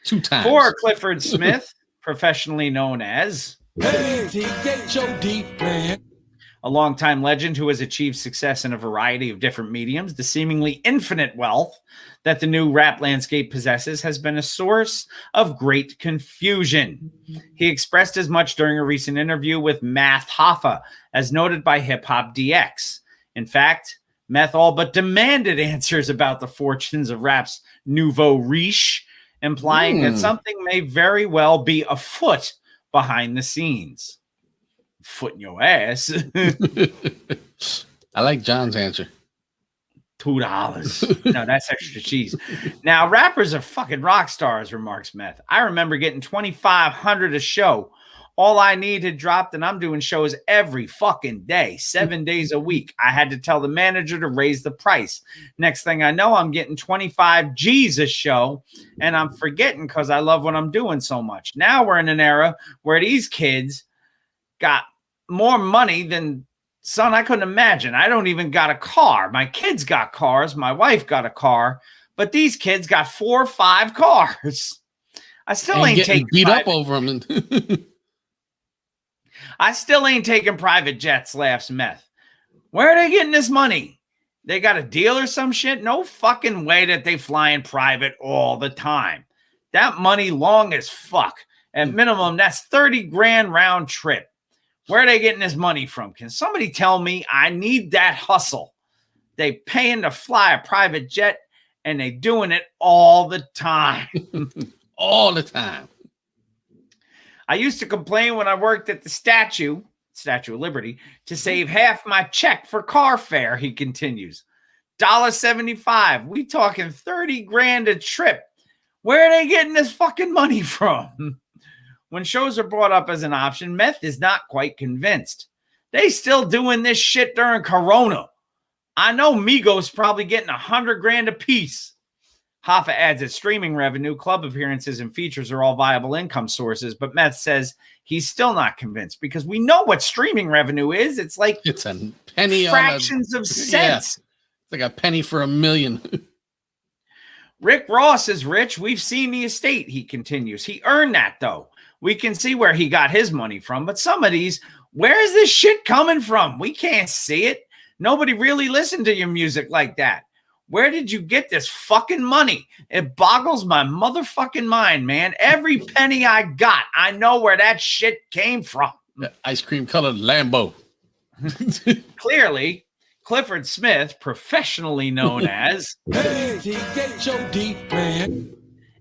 2 times. For Clifford Smith, professionally known as T-H-O-D, man. a longtime legend who has achieved success in a variety of different mediums, the seemingly infinite wealth that the new rap landscape possesses has been a source of great confusion. He expressed as much during a recent interview with Math Hoffa, as noted by Hip Hop DX. In fact, Meth all but demanded answers about the fortunes of rap's nouveau riche, implying that something may very well be afoot behind the scenes. Foot in your ass. I like John's answer. $2. No, that's extra cheese. Now, rappers are fucking rock stars, remarks Meth. I remember getting $2,500 a show. All I need had dropped, and I'm doing shows every fucking day, 7 days a week. I had to tell the manager to raise the price. Next thing I know, I'm getting 25 G's a show, and I'm forgetting because I love what I'm doing so much. Now we're in an era where these kids got more money than, son, I couldn't imagine. I don't even got a car. My kids got cars. My wife got a car, but these kids got 4 or 5 cars. I still ain't taking beat up over them. I still ain't taking private jets, laughs Meth. Where are they getting this money? They got a deal or some shit? No fucking way that they flying private all the time. That money long as fuck. At minimum, that's 30 grand round trip. Where are they getting this money from? Can somebody tell me? I need that hustle. They paying to fly a private jet, and they doing it all the time. All the time. I used to complain when I worked at the Statue of Liberty, to save half my check for car fare, he continues. $1.75. We talking 30 grand a trip. Where are they getting this fucking money from? When shows are brought up as an option, Meth is not quite convinced. They still doing this shit during Corona. I know Migos probably getting 100 grand a piece. Hoffa adds that streaming revenue, club appearances, and features are all viable income sources, but Meth says he's still not convinced because we know what streaming revenue is. It's like it's a penny, fractions of cents. Yeah, it's like a penny for a million. Rick Ross is rich. We've seen the estate, he continues. He earned that, though. We can see where he got his money from, but some of these, where is this shit coming from? We can't see it. Nobody really listened to your music like that. Where did you get this fucking money? It boggles my motherfucking mind, man. Every penny I got, I know where that shit came from. The ice cream colored Lambo. Clearly, Clifford Smith, professionally known as T-H-O-D, man,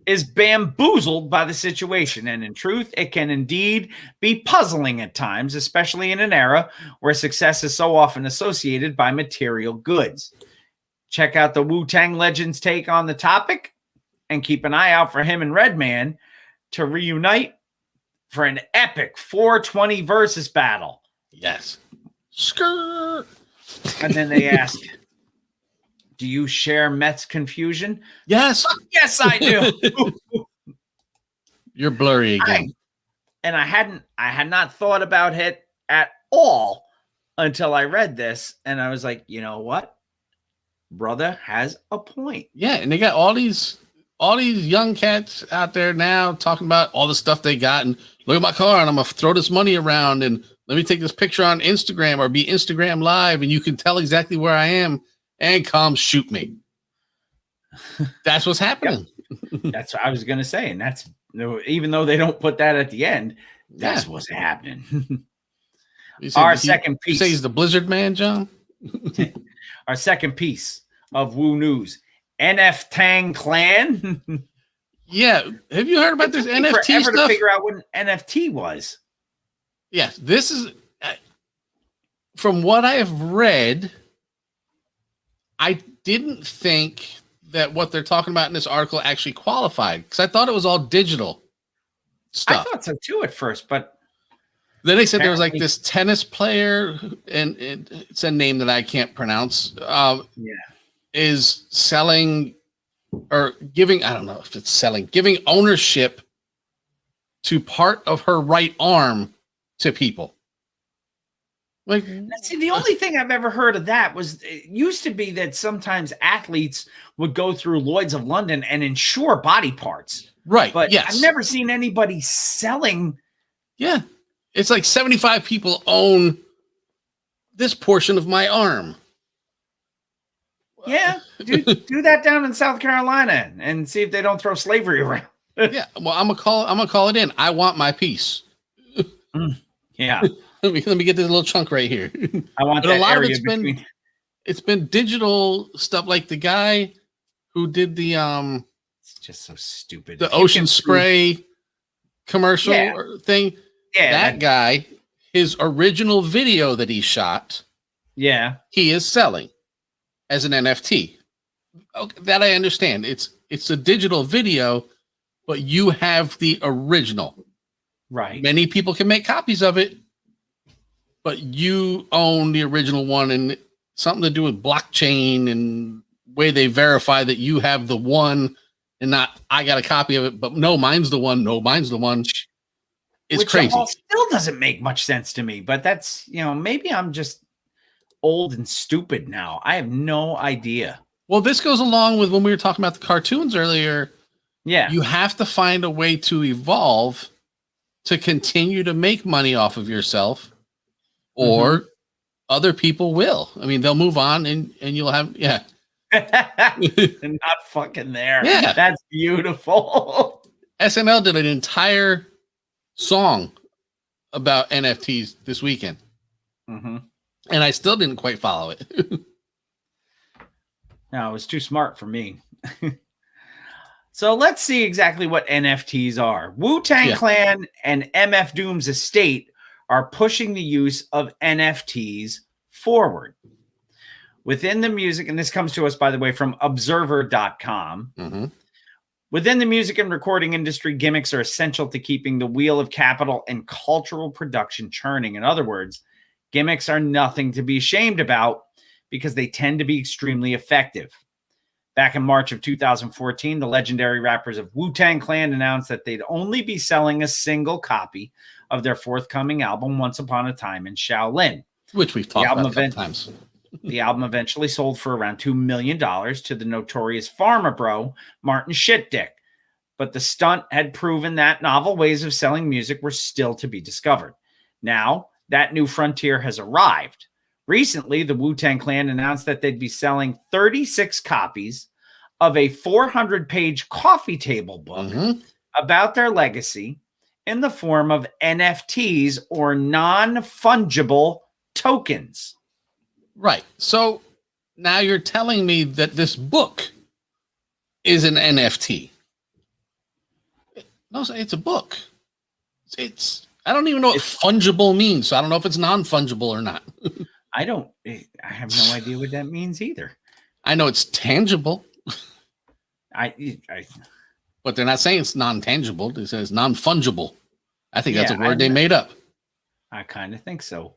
is bamboozled by the situation. And in truth, it can indeed be puzzling at times, especially in an era where success is so often associated by material goods. Check out the Wu-Tang Legend's take on the topic and keep an eye out for him and Redman to reunite for an epic 420 versus battle. Yes. Skirt. And then they ask, do you share Meth's confusion? Yes. Yes, I do. You're blurry again. I had not thought about it at all until I read this. And I was like, you know what? Brother has a point. Yeah, and they got all these young cats out there now talking about all the stuff they got, and look at my car, and I'm gonna throw this money around, and let me take this picture on Instagram or be Instagram live, and you can tell exactly where I am, and come shoot me. That's what's happening. Yep. That's what I was gonna say, and that's, even though they don't put that at the end, that's what's happening. Our second piece. You say he's the Blizzard man, John? Our second piece of Woo News, NF Tang Clan. Yeah, have you heard about this NFT forever stuff? To figure out what an NFT was. Yes, this is from what I have read. I didn't think that what they're talking about in this article actually qualified because I thought it was all digital. stuff. I thought so too at first, but Then they said there was like apparently- this tennis player, and it's a name that I can't pronounce. Is selling or giving, I don't know if it's selling, giving ownership to part of her right arm to people. Like, see, the only thing I've ever heard of that was it used to be that sometimes athletes would go through Lloyd's of London and insure body parts. right. But yes. I've never seen anybody selling. Yeah. It's like 75 people own this portion of my arm. Yeah, do that down in South Carolina and see if they don't throw slavery around. Yeah. Well, I'm gonna call it in. I want my piece. Yeah, Let me get this little chunk right here. I want But that a lot of area it's been between. it's been digital stuff, like the guy who did the It's just so stupid. the If you ocean can spray commercial Yeah. or thing. Yeah, That guy, his original video that he shot, yeah, he is selling as an NFT. Okay, that I understand. It's a digital video, but you have the original. right. Many people can make copies of it, but you own the original one, and something to do with blockchain and way they verify that you have the one and not I got a copy of it, but no, mine's the one. No, mine's the one. It's Which crazy. all still doesn't make much sense to me, but that's, maybe I'm just old and stupid now. I have no idea. Well, this goes along with when we were talking about the cartoons earlier. Yeah. You have to find a way to evolve to continue to make money off of yourself, or other people will. I mean, they'll move on and you'll have, yeah. And not fucking there. Yeah. That's beautiful. SNL did an entire song about NFTs this weekend, Mm-hmm. and I still didn't quite follow it. No, it was too smart for me. So let's see exactly what NFTs are. Wu-Tang Yeah. Clan and MF Doom's estate are pushing the use of NFTs forward. Within the music, and this comes to us, by the way, from observer.com. Mm-hmm. Within the music and recording industry, gimmicks are essential to keeping the wheel of capital and cultural production churning. In other words, gimmicks are nothing to be ashamed about because they tend to be extremely effective. Back in March of 2014, the legendary rappers of Wu-Tang Clan announced that they'd only be selling a single copy of their forthcoming album, Once Upon a Time in Shaolin. Which we've talked album about a event- couple times. The album eventually sold for around $2 million to the notorious pharma bro, Martin Shitdick. But the stunt had proven that novel ways of selling music were still to be discovered. Now, that new frontier has arrived. Recently, the Wu-Tang Clan announced that they'd be selling 36 copies of a 400-page coffee table book Mhm. about their legacy in the form of NFTs, or non-fungible tokens. Right. So now you're telling me that this book is an NFT. No, it's a book. I don't even know what fungible means. So I don't know if it's non-fungible or not. I have no idea what that means either. I know it's tangible, I but they're not saying it's non-tangible. They say it's non-fungible. I think that's a Yeah, word they made up. kind of think so.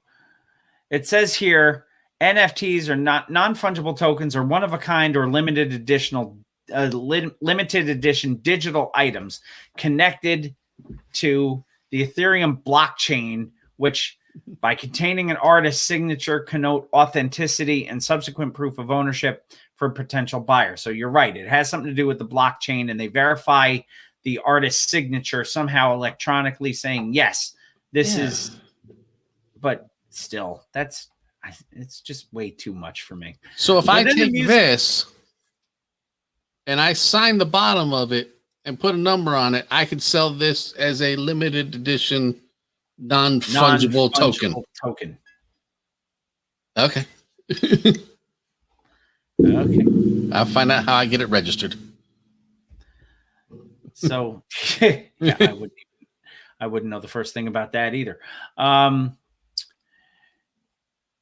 It says here, NFTs are not non-fungible tokens, or one of a kind or limited edition digital items connected to the Ethereum blockchain, which by containing an artist's signature connote authenticity and subsequent proof of ownership for potential buyers. So you're right. It has something to do with the blockchain, and they verify the artist's signature somehow electronically, saying, yes, this is, but still, it's just way too much for me. So if I Within the take music- this and I sign the bottom of it and put a number on it, I could sell this as a limited edition non-fungible token. Token. Okay. Okay. I'll find out how I get it registered. So yeah, I wouldn't know the first thing about that either.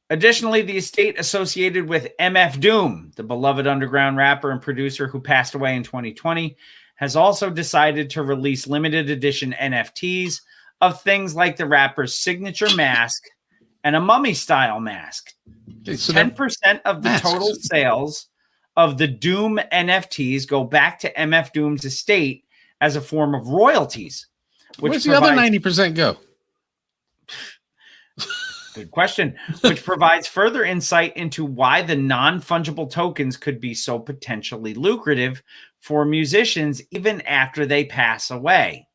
Additionally, the estate associated with MF Doom, the beloved underground rapper and producer who passed away in 2020, has also decided to release limited edition NFTs of things like the rapper's signature mask and a mummy-style mask. Okay, so 10% of the masks. total sales of the Doom NFTs go back to MF Doom's estate as a form of royalties. Where's the other 90% go? Good question. Which provides further insight into why the non-fungible tokens could be so potentially lucrative for musicians even after they pass away.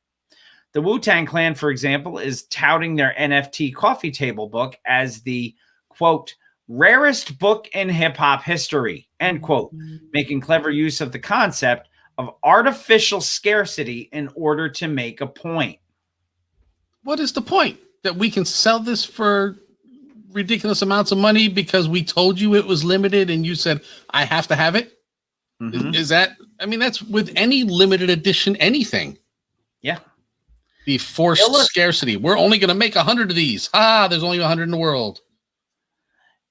The Wu-Tang Clan, for example, is touting their NFT coffee table book as the, quote, rarest book in hip-hop history, end quote, making clever use of the concept of artificial scarcity in order to make a point. What is the point? That we can sell this for ridiculous amounts of money because we told you it was limited and you said, I have to have it? Mhm. Is that, I mean, that's with any limited edition, anything. Yeah. The forced scarcity. We're only going to make 100 of these. There's only 100 in the world.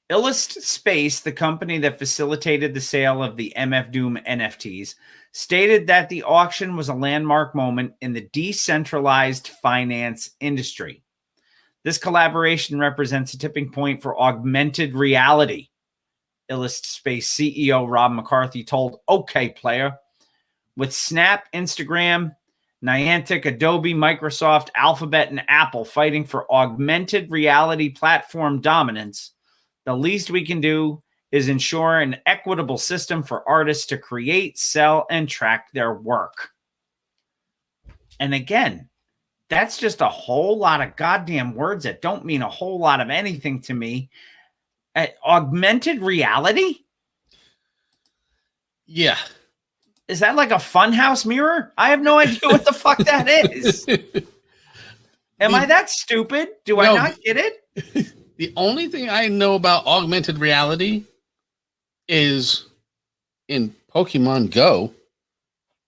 Illust Space, the company that facilitated the sale of the MF Doom NFTs, stated that the auction was a landmark moment in the decentralized finance industry. This collaboration represents a tipping point for augmented reality, Illust Space CEO Rob McCarthy told OK Player. With Snap, Instagram, Niantic, Adobe, Microsoft, Alphabet, and Apple fighting for augmented reality platform dominance, the least we can do is ensure an equitable system for artists to create, sell, and track their work. And again, that's just a whole lot of goddamn words that don't mean a whole lot of anything to me. Augmented reality? Yeah. Is that like a funhouse mirror? I have no idea what the fuck that is. Am I that stupid? Do I not get it? The only thing I know about augmented reality is in Pokemon Go,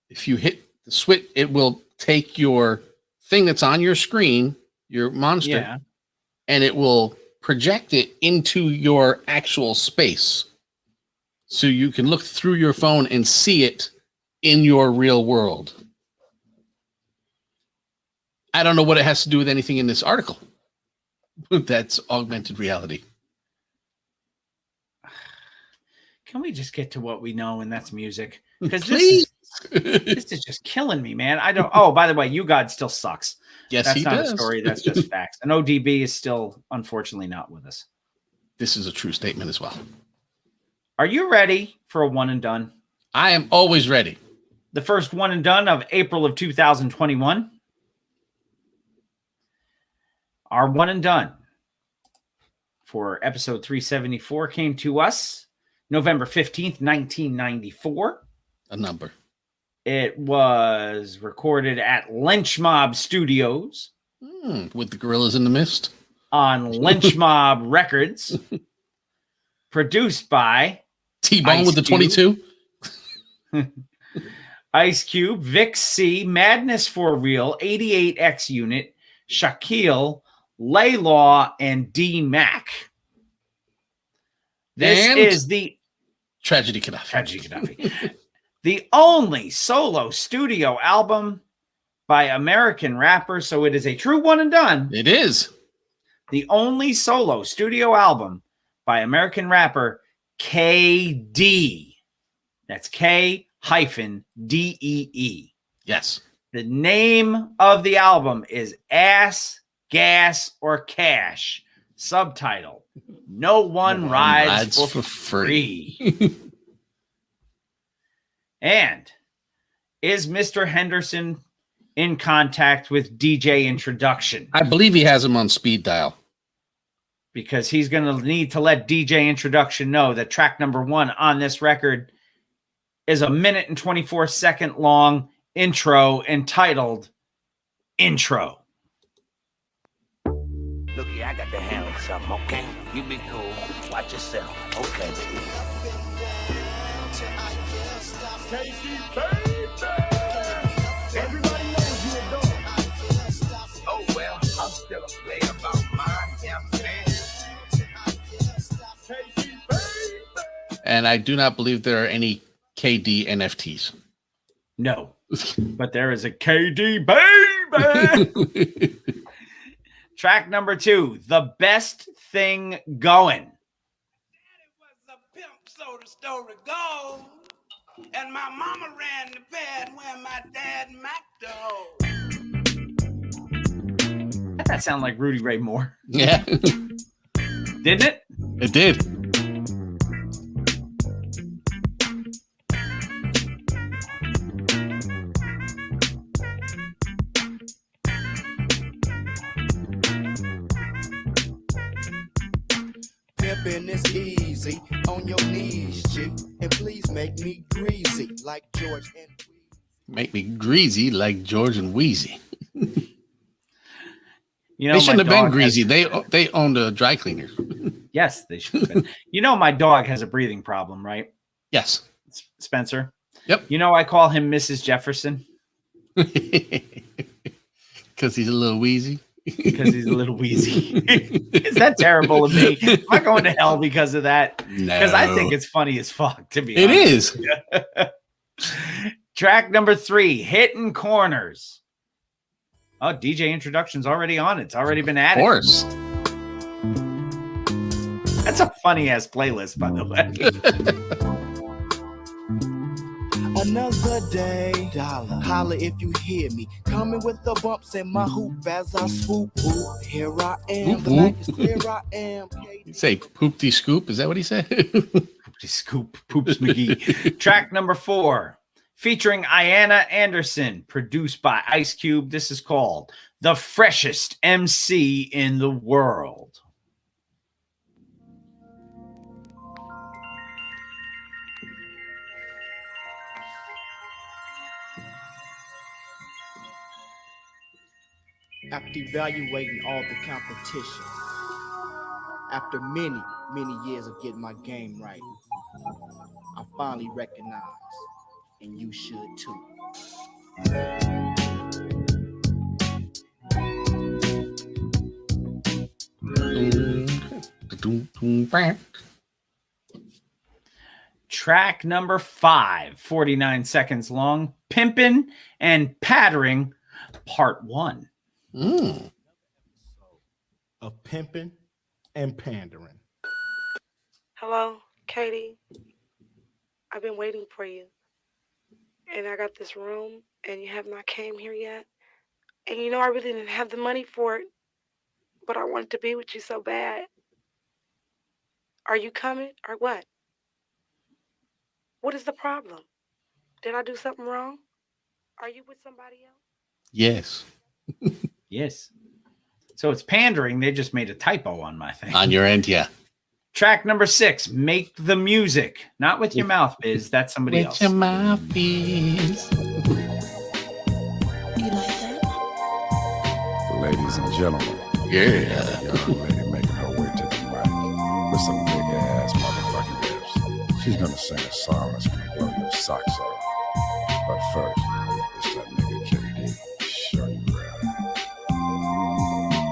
if you hit the switch, it will take your thing that's on your screen, your monster, and it will project it into your actual space. So you can look through your phone and see it in your real world. I don't know what it has to do with anything in this article. That's augmented reality. Can we just get to what we know, and that's music? Because this is just killing me, man. I don't. Oh, by the way, YouGod still sucks. Yes, that's he not does. a story. That's just facts. And ODB is still, unfortunately, not with us. This is a true statement as well. Are you ready for a one and done? I am always ready. The first one and done of April of 2021. Our one and done for episode 374 came to us November 15th, 1994. A number. It was recorded at Lynch Mob Studios. With the Gorillas in the Mist. On Lynch Mob Records. Produced by T-Bone with the 22. Ice Cube, Vic C, Madness for Real, 88X Unit, Shaquille, Laylaw, and D-Mac. This is the Tragedy Gaddafi. Tragedy Gaddafi. The only solo studio album by American rapper, so it is a true one and done. It is. The only solo studio album by American rapper KD. That's K-DEE. Yes. The name of the album is Ass, Gas, or Cash. Subtitle: No One Rides for Free. And is Mr. Henderson in contact with DJ Introduction? I believe he has him on speed dial. Because he's going to need to let DJ Introduction know that track number 1 on this record is a minute and 24-second long intro entitled Intro. Looky, I got to handle something, okay? You be cool. Watch yourself, okay? Everybody knows you a dog. Oh, well, I'm still a player about mine, yeah, man. And I do not believe there are any KD NFTs. No. But there is a KD baby. Track number 2, The Best Thing Going. So the story goes, and my mama ran the pad when my dad macked the hoe. That sound like Rudy Ray Moore. Yeah. Didn't it? It did. Pimpin' is easy on your knees, G, and please make me greasy like George and Make me greasy like George and Wheezy. You know, They shouldn't have my been dog greasy. has- They owned a dry cleaner. Yes, they should have been. You know, my dog has a breathing problem, right? Yes. Spencer. Yep. You know, I call him Mrs. Jefferson Because he's a little wheezy. because he's a little wheezy. Is that terrible of me? Am I going to hell because of that? Because I think it's funny as fuck, to be It honest. is. Track number 3, Hitting Corners. Oh, DJ introduction's already on. It's already been Of added. course. That's a funny ass playlist, by the way. another day. Dollar, holla if you hear me. Coming with the bumps in my hoop as I swoop. Ooh, here I am. The night is clear. I am. You say poopty scoop? Is that what he said? Poopty Scoop, Poops McGee. Track number 4, featuring Iana Anderson, produced by Ice Cube. This is called The Freshest MC in the World. After evaluating all the competition, after many, many years of getting my game right, I finally recognize, and you should too. Track number 5, 49 seconds long, Pimpin' and Pattering, Part 1. Of pimping and pandering. Hello, Katie. I've been waiting for you. And I got this room, and you have not came here yet. And you know I really didn't have the money for it, but I wanted to be with you so bad. Are you coming or what? What is the problem? Did I do something wrong? Are you with somebody else? Yes. Yes. So it's pandering. They just made a typo on my thing. On your end, yeah. Track number 6, Make the Music. Not with your mouth, Biz. That's somebody else. With your mouth, Biz. Ladies and gentlemen. Yeah. Young lady making her way to the mic with some big ass motherfucking lips. She's gonna sing a song that's gonna blow your socks off. But first, it's that nigga KD. Show you real.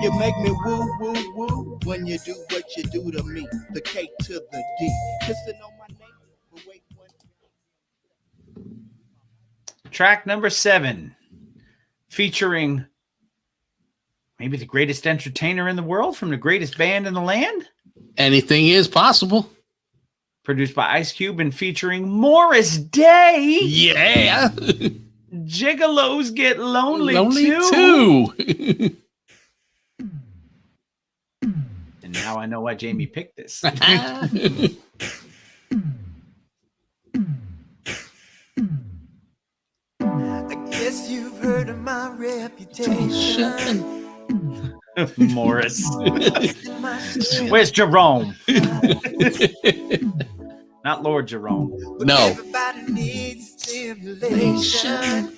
You make me woo, woo, woo when you do what you do to me. The K to the D. Kissing on my name. But wait one. Track number 7, featuring maybe the greatest entertainer in the world from the greatest band in the land. Anything is possible. Produced by Ice Cube and featuring Morris Day. Yeah. Gigolos Get Lonely, too. And now I know why Jamie picked this. I guess you've heard of my reputation. Morris. Where's Jerome? Not Lord Jerome. No. Everybody needs stimulation.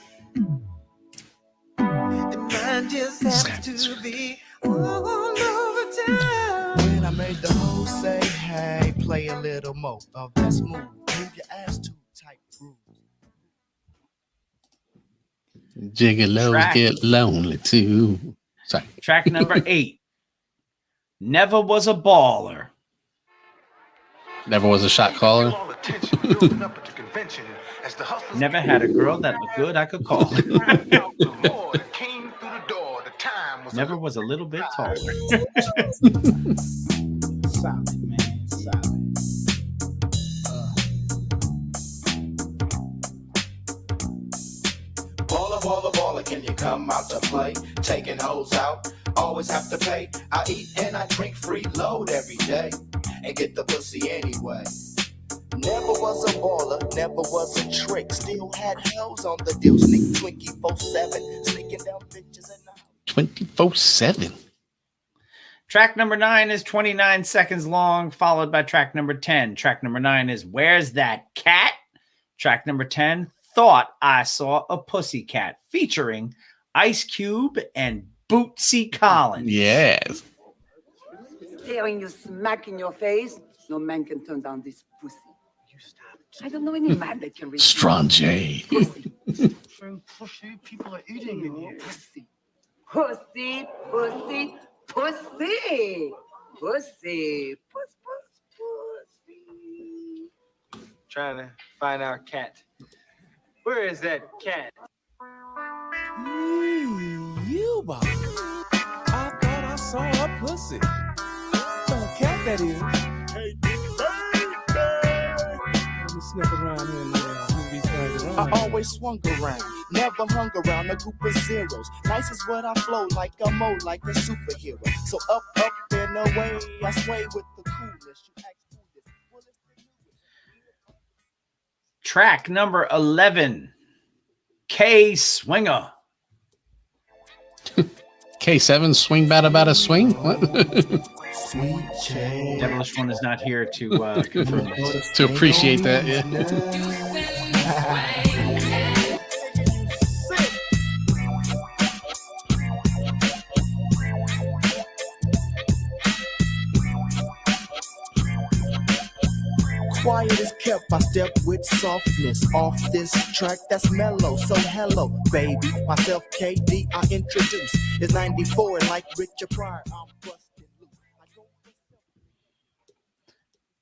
And mine just has to be all over town. When I made the whole say, hey, play a little more of that smooth. Move your ass to tight groove. Gigolos Track. get lonely too. Sorry. Track number 8. Never Was a Baller. Never was a shot caller. Never had a girl that looked good I could call. Never was a little bit taller. Solid, man. Solid. Baller, can you come out to play? Taking hoes out, always have to pay. I eat and I drink free load every day and get the pussy anyway. Never was a baller, never was a trick. Still had hoes on the deal. Sneak Twinkie 4-7, sneaking down bitches and 24/7. Track number 9 is 29 seconds long, followed by track number 10. Track number 9 is Where's That Cat? Track number 10, Thought I Saw a Pussycat, featuring Ice Cube and Bootsy Collins. Yes. Staring you smack in your face, no man can turn down this pussy. You stop. I don't know any man that can reach Strange. pussy. People are eating in here. Pussy. Pussy, pussy, pussy. Pussy. Pussy. Trying to find our cat. Where is that cat? You, Bob. I thought I saw a pussy. Some cat, that is. Hey, let me sniff around here and move these things around. I always swung around, never hung around a group of zeros. Nice is what I flow like a mo, like a superhero. So up and away, I sway with the coolest. You act Track number 11, K Swinger. K7 swing about a swing. What? Sweet change. Devilish One is not here to confirm this. To appreciate that, yeah. Quiet is kept, I step with softness off this track that's mellow. So hello, baby, myself KD, I introduce. It's 94 and like Richard Pryor, I'm busted loose.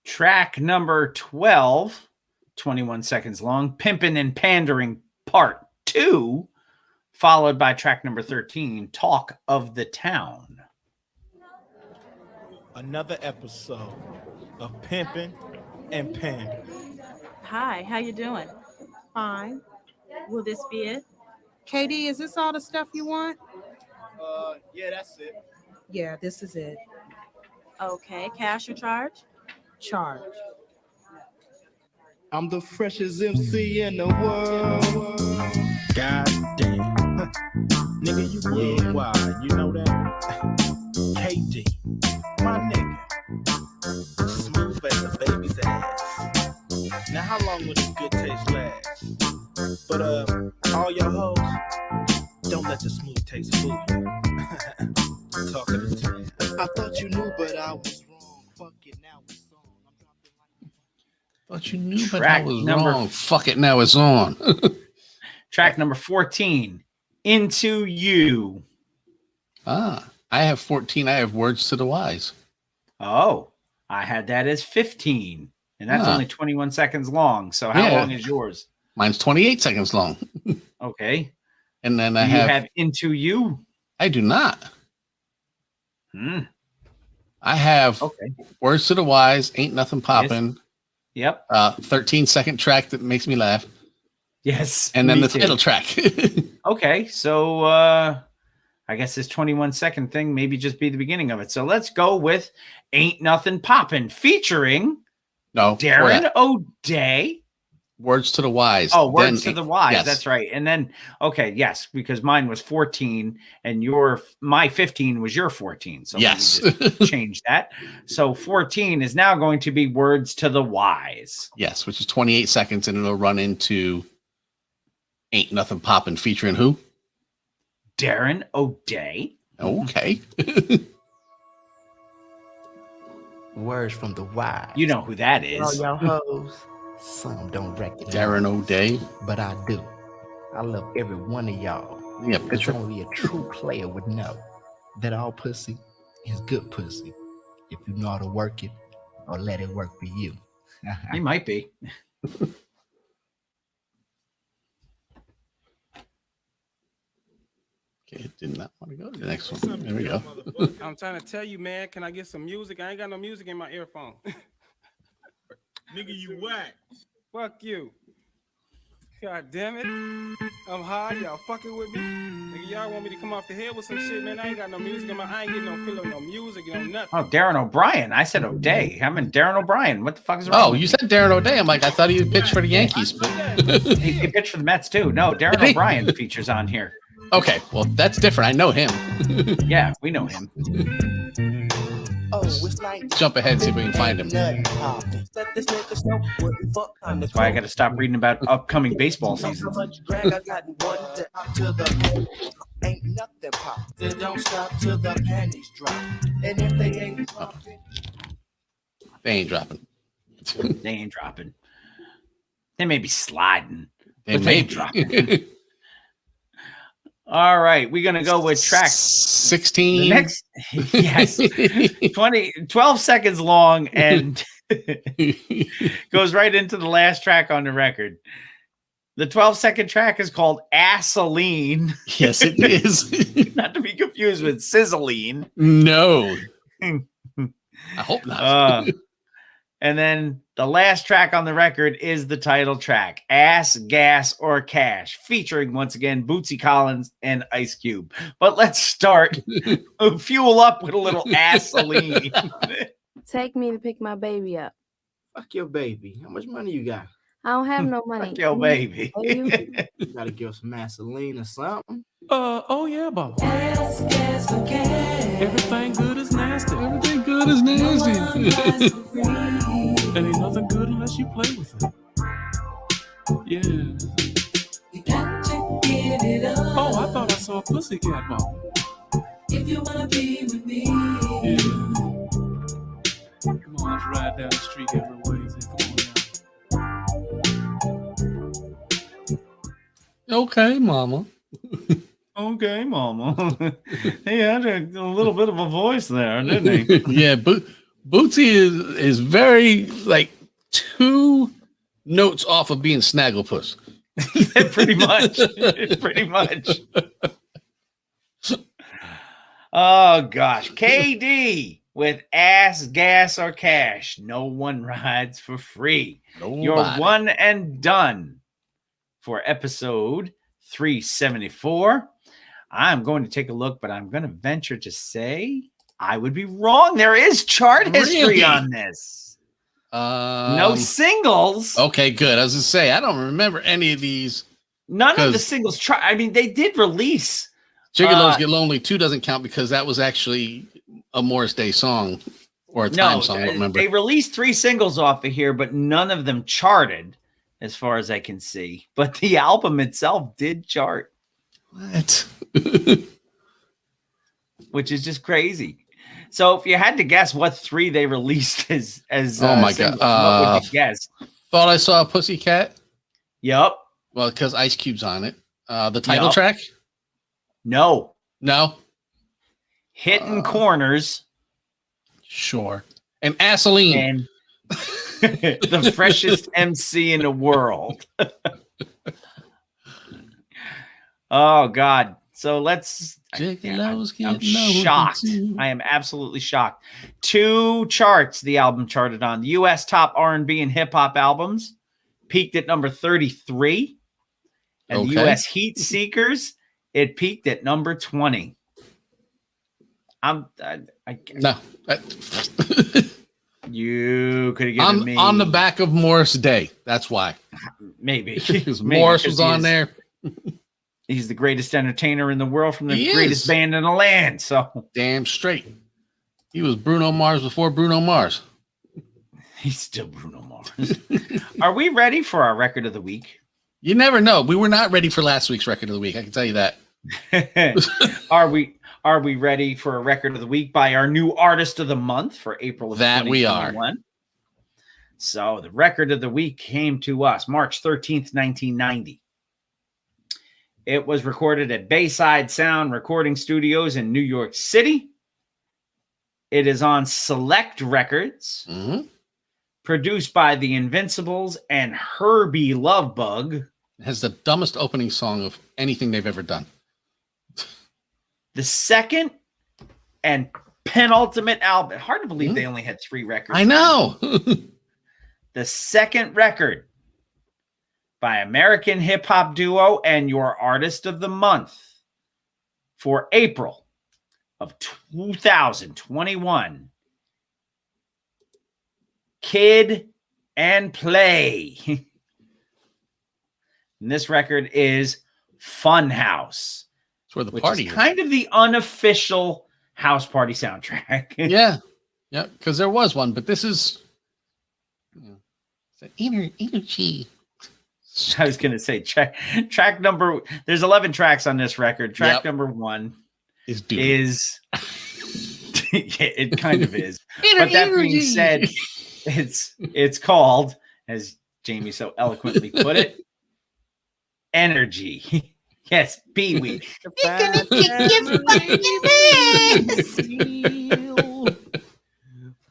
Track number 12, 21 seconds long, Pimpin' and Pandering Part 2, followed by track number 13, Talk of the Town. Another episode of Pimpin' and Pandering. Hi, how you doing? Fine. Will this be it? KD, is this all the stuff you want? Yeah, that's it. Yeah, this is it. Okay, cash or charge? Charge. I'm the freshest MC in the world. God damn. Nigga, you worldwide, you know that? KD, my nigga. Smooth as a baby's ass. Now, how long will this good taste last? But, all your hoes, don't let the smooth taste fool you. Talking to you. I thought you knew, but I was wrong. Fuck it, now it's on. Thought you knew, but Track I was number- wrong. Fuck it, now it's on. Track number 14, Into You. I have 14. I have Words to the Wise. Oh, I had that as 15, and that's Huh. only 21 seconds long. So how Yeah. long is yours? Mine's 28 seconds long. Okay. And then Do I you have, have Into You? I do not. Hmm. I have Okay. Words to the Wise, Ain't Nothing Poppin'. Yep. 13-second track that makes me laugh. Yes. And then me the too. title track. Okay, so I guess this 21-second thing maybe just be the beginning of it. So let's go with Ain't Nothing Poppin', featuring No. before Darren that. O'Day. Words to the Wise. Oh, Words then to the Wise. yes. That's right. And then, okay, yes, because mine was 14 and my 15 was your 14. So Yes. let me just change that. So 14 is now going to be Words to the Wise. Yes, which is 28 seconds, and it'll run into Ain't Nothing Poppin', featuring who? Darren O'Day. Okay. Words from the wise. You know who that is. All y'all hoes. Some don't recognize. Darren O'Day. But I do. I love every one of y'all. Yeah, Because picture. only a true player would know that all pussy is good pussy if you know how to work it or let it work for you. He might be. Okay, it did not want to go to the next one. There we go. I'm trying to tell you, man. Can I get some music? I ain't got no music in my earphone. Nigga, you whack. Fuck you. God damn it. I'm high. Y'all fucking with me. Nigga, y'all want me to come off the head with some shit, man. I ain't got no music in my. I ain't getting no feel of no music, nothing. Oh, Darren O'Brien. I said O'Day. I'm in Darren O'Brien. What the fuck is wrong? Oh, you said Darren O'Day. I'm like, I thought he would pitch for the Yankees, but he pitched for the Mets too. No, Darren O'Brien features on here. Okay, well, that's different. I know him. Yeah, we know him. Jump ahead and see if we can find him. That's why I got to stop reading about upcoming baseball seasons. Ain't nothing pop. They don't stop till the panties drop. And if they ain't popping, They ain't dropping. They ain't dropping. They may be sliding. They but may ain't be. dropping. All right, we're gonna go with track 16. The next, yes, 12 seconds long, and goes right into the last track on the record. The 12-second track is called Assaline. Yes, it is. Not to be confused with Sizzling. No. I hope not. And then the last track on the record is the title track, Ass, Gas, or Cash, featuring once again Bootsy Collins and Ice Cube. But let's start. Fuel up with a little Assaline. Take me to pick my baby up. fuck your baby. How much money you got? I don't have no money. Fuck your baby. You gotta give some Vaseline or something. Oh yeah, Baba. Everything good is nasty. Everything good is nasty. And ain't nothing good unless you play with it. Yeah. You got to give it up. Oh, I thought I saw a pussycat ball. If you wanna be with me. Yeah. Come on, let's ride down the street every ways. Okay, mama. Okay, mama. He had a little bit of a voice there, didn't he? Yeah, Bootsy is very like 2 notes off of being Snagglepuss. Pretty much. Pretty much. Oh gosh. KD with Ass, Gas, or Cash. No one rides for free. Nobody. You're one and done for episode 374. I'm going to take a look, but I'm going to venture to say I would be wrong. There is chart history Really? on this. No singles. Okay, good. I was going to say, I don't remember any of these. None of the singles chart. I mean, they did release. Gigolos Get Lonely 2 doesn't count because that was actually a Morris Day song or a time song. I don't remember. They released 3 singles off of here, but none of them charted as far as I can see. But the album itself did chart. What? Which is just crazy. So if you had to guess what 3 they released as oh my singles, God. what would you guess? Thought I Saw a Pussycat. Yep. Well, because Ice Cube's on it. The title track? No. No. Hitting Corners. Sure. And Assaline. And the freshest MC in the world. Oh God. So let's I'm shocked. I am absolutely shocked. 2 charts the album charted on. The US top R&B and hip hop albums peaked at number 33. And the US Heat Seekers, it peaked at number 20. You could have given me on the back of Morris Day. That's why. Maybe. Because Morris was on there. He's the greatest entertainer in the world from the He greatest is. band in the land. So damn straight. He was Bruno Mars before Bruno Mars. He's still Bruno Mars. Are we ready for our record of the week? You never know. We were not ready for last week's record of the week. I can tell you that. Are we ready for a record of the week by our new artist of the month for April of That we are. 2021? So the record of the week came to us March 13th, 1990. It was recorded at Bayside Sound Recording Studios in New York City. It is on Select Records, produced by the Invincibles and Herbie Lovebug. It has the dumbest opening song of anything they've ever done. the second and penultimate album. Hard to believe they only had 3 records. I know. The second record by American hip hop duo and your artist of the month for April of 2021. Kid and Play. And this record is Funhouse. It's where the which party is is. kind of the unofficial house party soundtrack. Yeah. Yeah. Because there was one, but this is energy. I was going to say track number. There's 11 tracks on this record. Track Yep. number 1 is yeah, it kind of is. But that being said, it's called, as Jamie so eloquently put it, Energy. Yes, Pee Wee. You're gonna kick your fucking ass.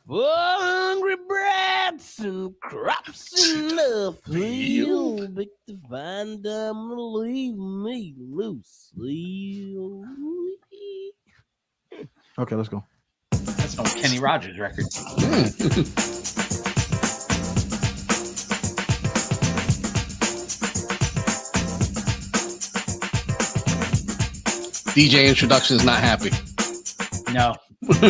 Hungry brats and crops in the field. Big to find them, leave me loose. Okay, let's go. That's on Kenny Rogers record. DJ introduction is not happy. No. What's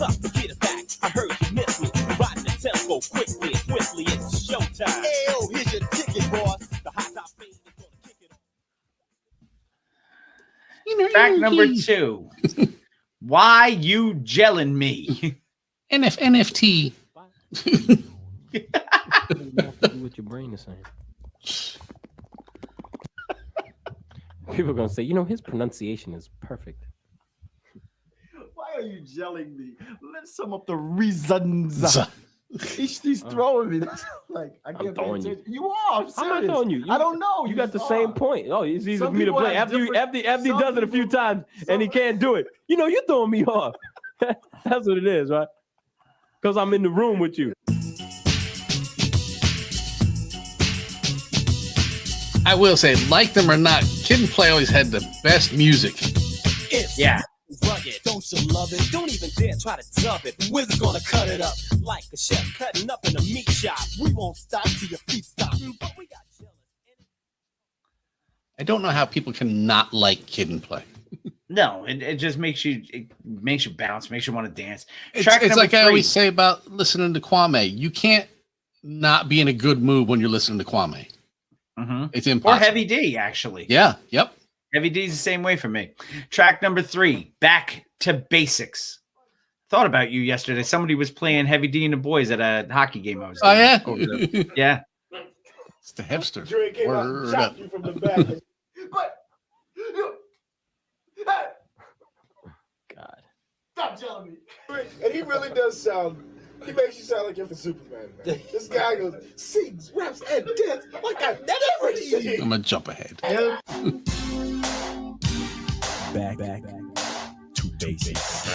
up? Get it back. I heard you missed me. Riding the tempo quickly and swiftly. It's showtime. Hey, here's your ticket, boss. The hot top fade is gonna kick it off. Track number 2. Why You Gelling Me? NFT. What your brain is saying. People are gonna say, his pronunciation is perfect. Why are you gelling me? Let's sum up the reasons. He's throwing me. That's like I I'm can't pay throwing you. attention. You are. I'm I'm serious. not throwing you. I don't know. You got the same point. Oh, it's easy for Some me to people play. have After he different- does it a few times and he can't do it. You're throwing me off. That's what it is, right? Because I'm in the room with you. I will say, like them or not, Kid and Play always had the best music. It's Yeah. rugged. Don't you love it? Don't even dare try to dub it. Wizard's gonna cut it up like a chef cutting up in a meat shop. We won't stop till your feet stop. But we got I don't know how people can not like Kid and Play. No, it just makes you bounce, makes you want to dance. It's Track number like 3. I always say about listening to Kwame. You can't not be in a good mood when you're listening to Kwame. Mm-hmm. It's Or impossible. Heavy D, actually. Yeah. Yep. Heavy D's the same way for me. Track number 3, Back to Basics. Thought about you yesterday. Somebody was playing Heavy D and the Boys at a hockey game I was Oh, doing yeah? over there. Yeah. It's the hipster. Dre came out and Word shot up. you from the back. But hey, God. stop telling me. And he really does sound. He makes you sound like you're for Superman, man. This guy goes sings, raps, and dances like I've never seen. I'm gonna jump ahead. Back to basics.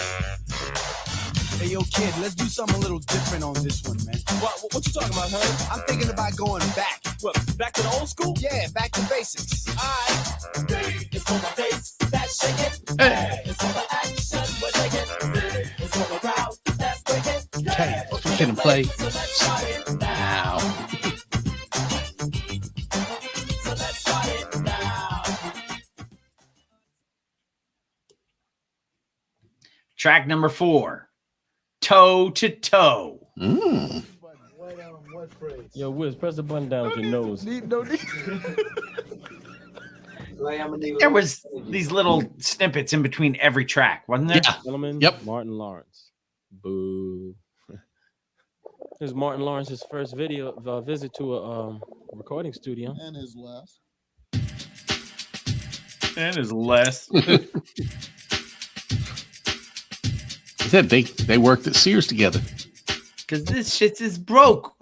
Hey, yo, kid, let's do something a little different on this one, man. What you talking about, huh? I'm thinking about going back. What, back to the old school? Yeah, back to basics. It's for my face, that's shaking. Hey. It's for the action, we're taking. It's for the crowd, that's breaking. Okay. Kid and Play. So let's start it Now. So let's start it now. Track number 4, Toe to Toe. Mm. Yo, Wiz, press the button down with your nose. There was these little snippets in between every track, wasn't there? Yeah. Gentlemen, Yep. Martin Lawrence. Boo. This is Martin Lawrence's first visit to a recording studio. And his last. And his less. He said they worked at Sears together. Because this shit is broke.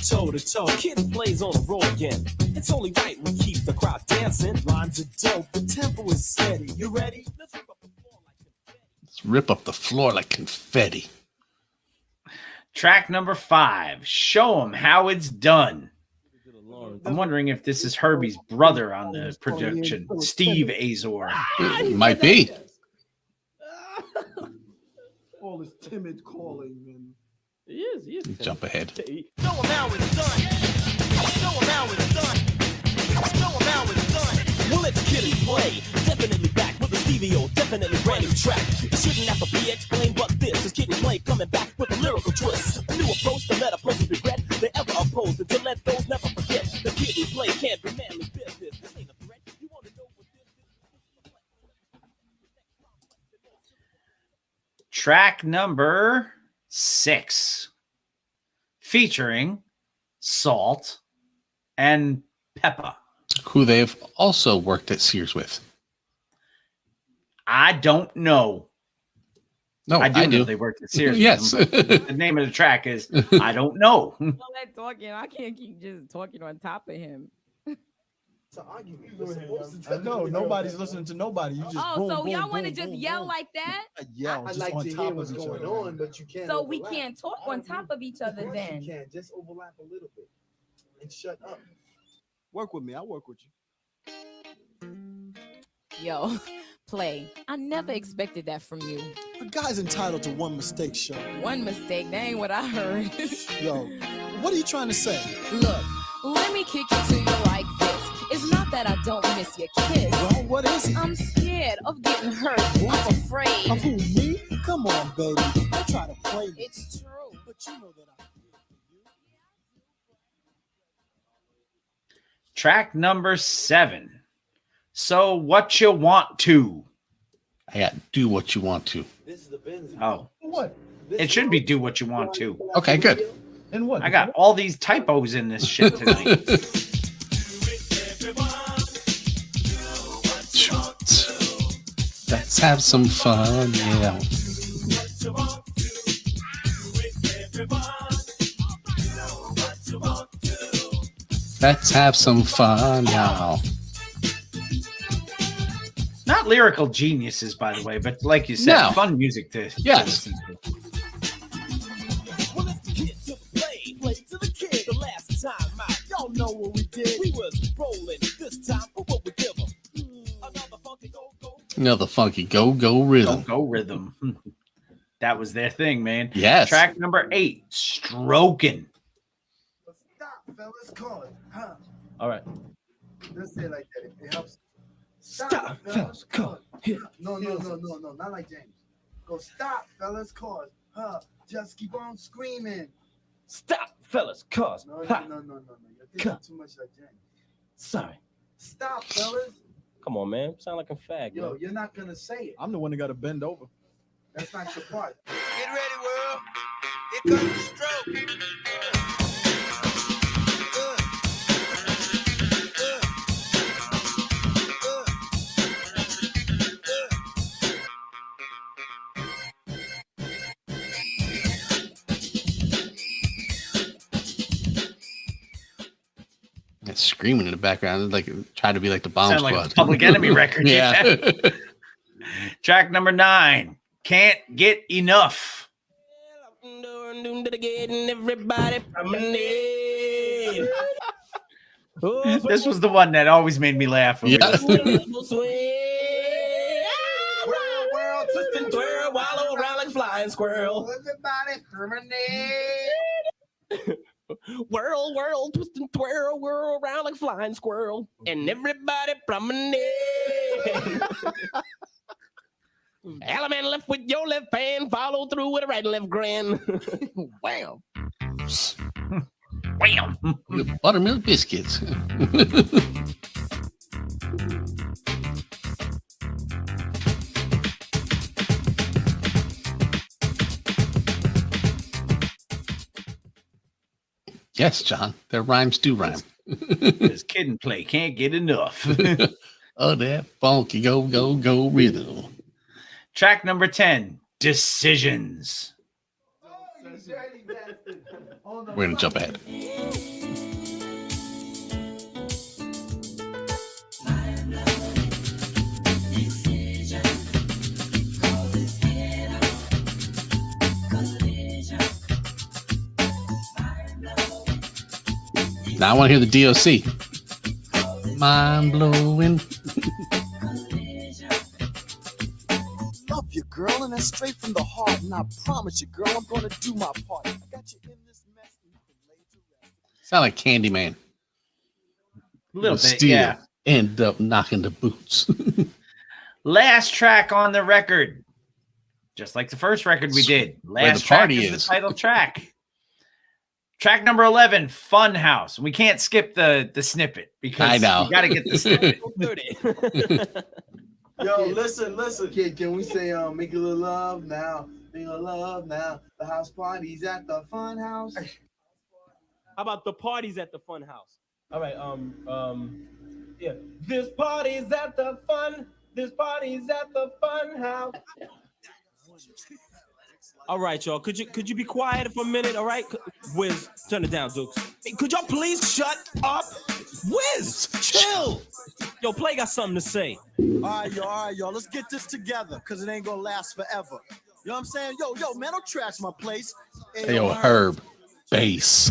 Toe to toe, Kid Plays on the roll again. It's only right we keep the crowd dancing. Rhymes are dope, the tempo is steady. You ready? Let's rip up the floor like confetti. Let's rip up the floor like confetti. Track number 5, Show 'em How It's Done. I'm wondering if this is Herbie's brother on the production, Steve Azor. Might be. All this timid calling, man. He is. Jump ahead. Show 'em how it's done. Show 'em how it's done. Show 'em how it's done. Well, it's Kid and Play. Definitely back with a Stevie O. Definitely brand new track. It shouldn't have to be explained, but this is Kid and Play coming back with a lyrical twist. A new approach to let a person regret they ever opposed, and to let those never forget. The Kid and Play can't be manly business. This ain't a threat. You want to know what this is? Track number 6, featuring Salt and Peppa. Who they've also worked at Sears with. I don't know. No, I do know do. they worked at Sears. Yes. with them, but the name of the track is I don't know. All that talking, I can't keep just talking on top of him. No, nobody's listening to nobody. You just boom, so boom, y'all want to boom, just boom, yell boom. like that? Yell I just like on to hear top what's of each going other. on, but you can't. So we overlap. can't talk on top of each other Of course then. You can just overlap a little bit and shut up. Work with me. I'll work with you. Yo, Play. I never expected that from you. A guy's entitled to one mistake, show. One mistake, that ain't what I heard. Yo, what are you trying to say? Look, let me kick it to you like this. It's not that I don't miss your kiss. Well, what is it? I'm scared of getting hurt. I'm afraid. Of who, me? Come on, baby. Don't try to play me. It's true. But you know that I... Track number 7, So What You Want To. I got Do What You Want To. Oh, What? it should be Do What You Want To. Okay, good. And what? I got all these typos in this shit tonight. Let's have some fun, yeah. Let's have some fun now. Not lyrical geniuses, by the way, but like you said, No. fun music to Yes. listen to. Well, it's the Kid to play. Play to the Kid. The last time out, y'all know what we did. We was rolling. This time, what we give 'em? Another funky go-go. Another funky go rhythm. Go rhythm. That was their thing, man. Yes. Track number 8, Stroking. Stop, fellas. Call it. Huh? All right. Just say it like that. It helps. Stop, fellas. Call it. No, not like James. Go stop, fellas. Cause, just keep on screaming. Stop, fellas, cause. No. Ha. You're thinking too much like James. Sorry. Stop, fellas. Come on, man. Sound like a fag. Yo, man. you're not gonna say it. I'm the one that got to bend over. That's not your part. Get ready, world. Here comes the stroke. It's screaming in the background, like try to be like the Bomb Sound Squad. like a Public Enemy record. Yeah. Track number 9, Can't Get Enough. Getting everybody promenade. This was the one that always made me laugh. when we Yeah. listened. World, twist and twirl, wallow around like a flying squirrel. Everybody promenade. Whirl, twist and twirl, whirl around like a flying squirrel. And everybody promenade. Element left with your left hand, follow through with a right and left grin. Wham. Wham. Buttermilk biscuits. Yes, John. Their rhymes do rhyme. This Kid and Play can't get enough. Oh, that funky go rhythm. Track number 10, Decisions. We're gonna jump ahead. Now I want to hear the DOC. Mind blowing. Love you, girl, and that's straight from the heart. And I promise you, girl, I'm gonna do my part. I got you in this mess. Sound like Candyman. A little bit, Steal, yeah. End up knocking the boots. Last track on the record. Just like the first record we did. Where Last the track party is is. the title track. Track number 11, Fun House. We can't skip the snippet because I know. you got to get the snippet. Yo, listen. Can we say make a little love now? Make a little love now. The house party's at the fun house. How about the parties at the fun house? All right, yeah. This party's at the fun house. All right, y'all. Could you be quiet for a minute? All right, Wiz, turn it down, Dukes. Hey, could y'all please shut up? Wiz, chill. Yo, Play got something to say. All right, y'all. Let's get this together, because it ain't gonna last forever. You know what I'm saying? Yo, man, don't trash my place. Hey, yo, Herb. Bass.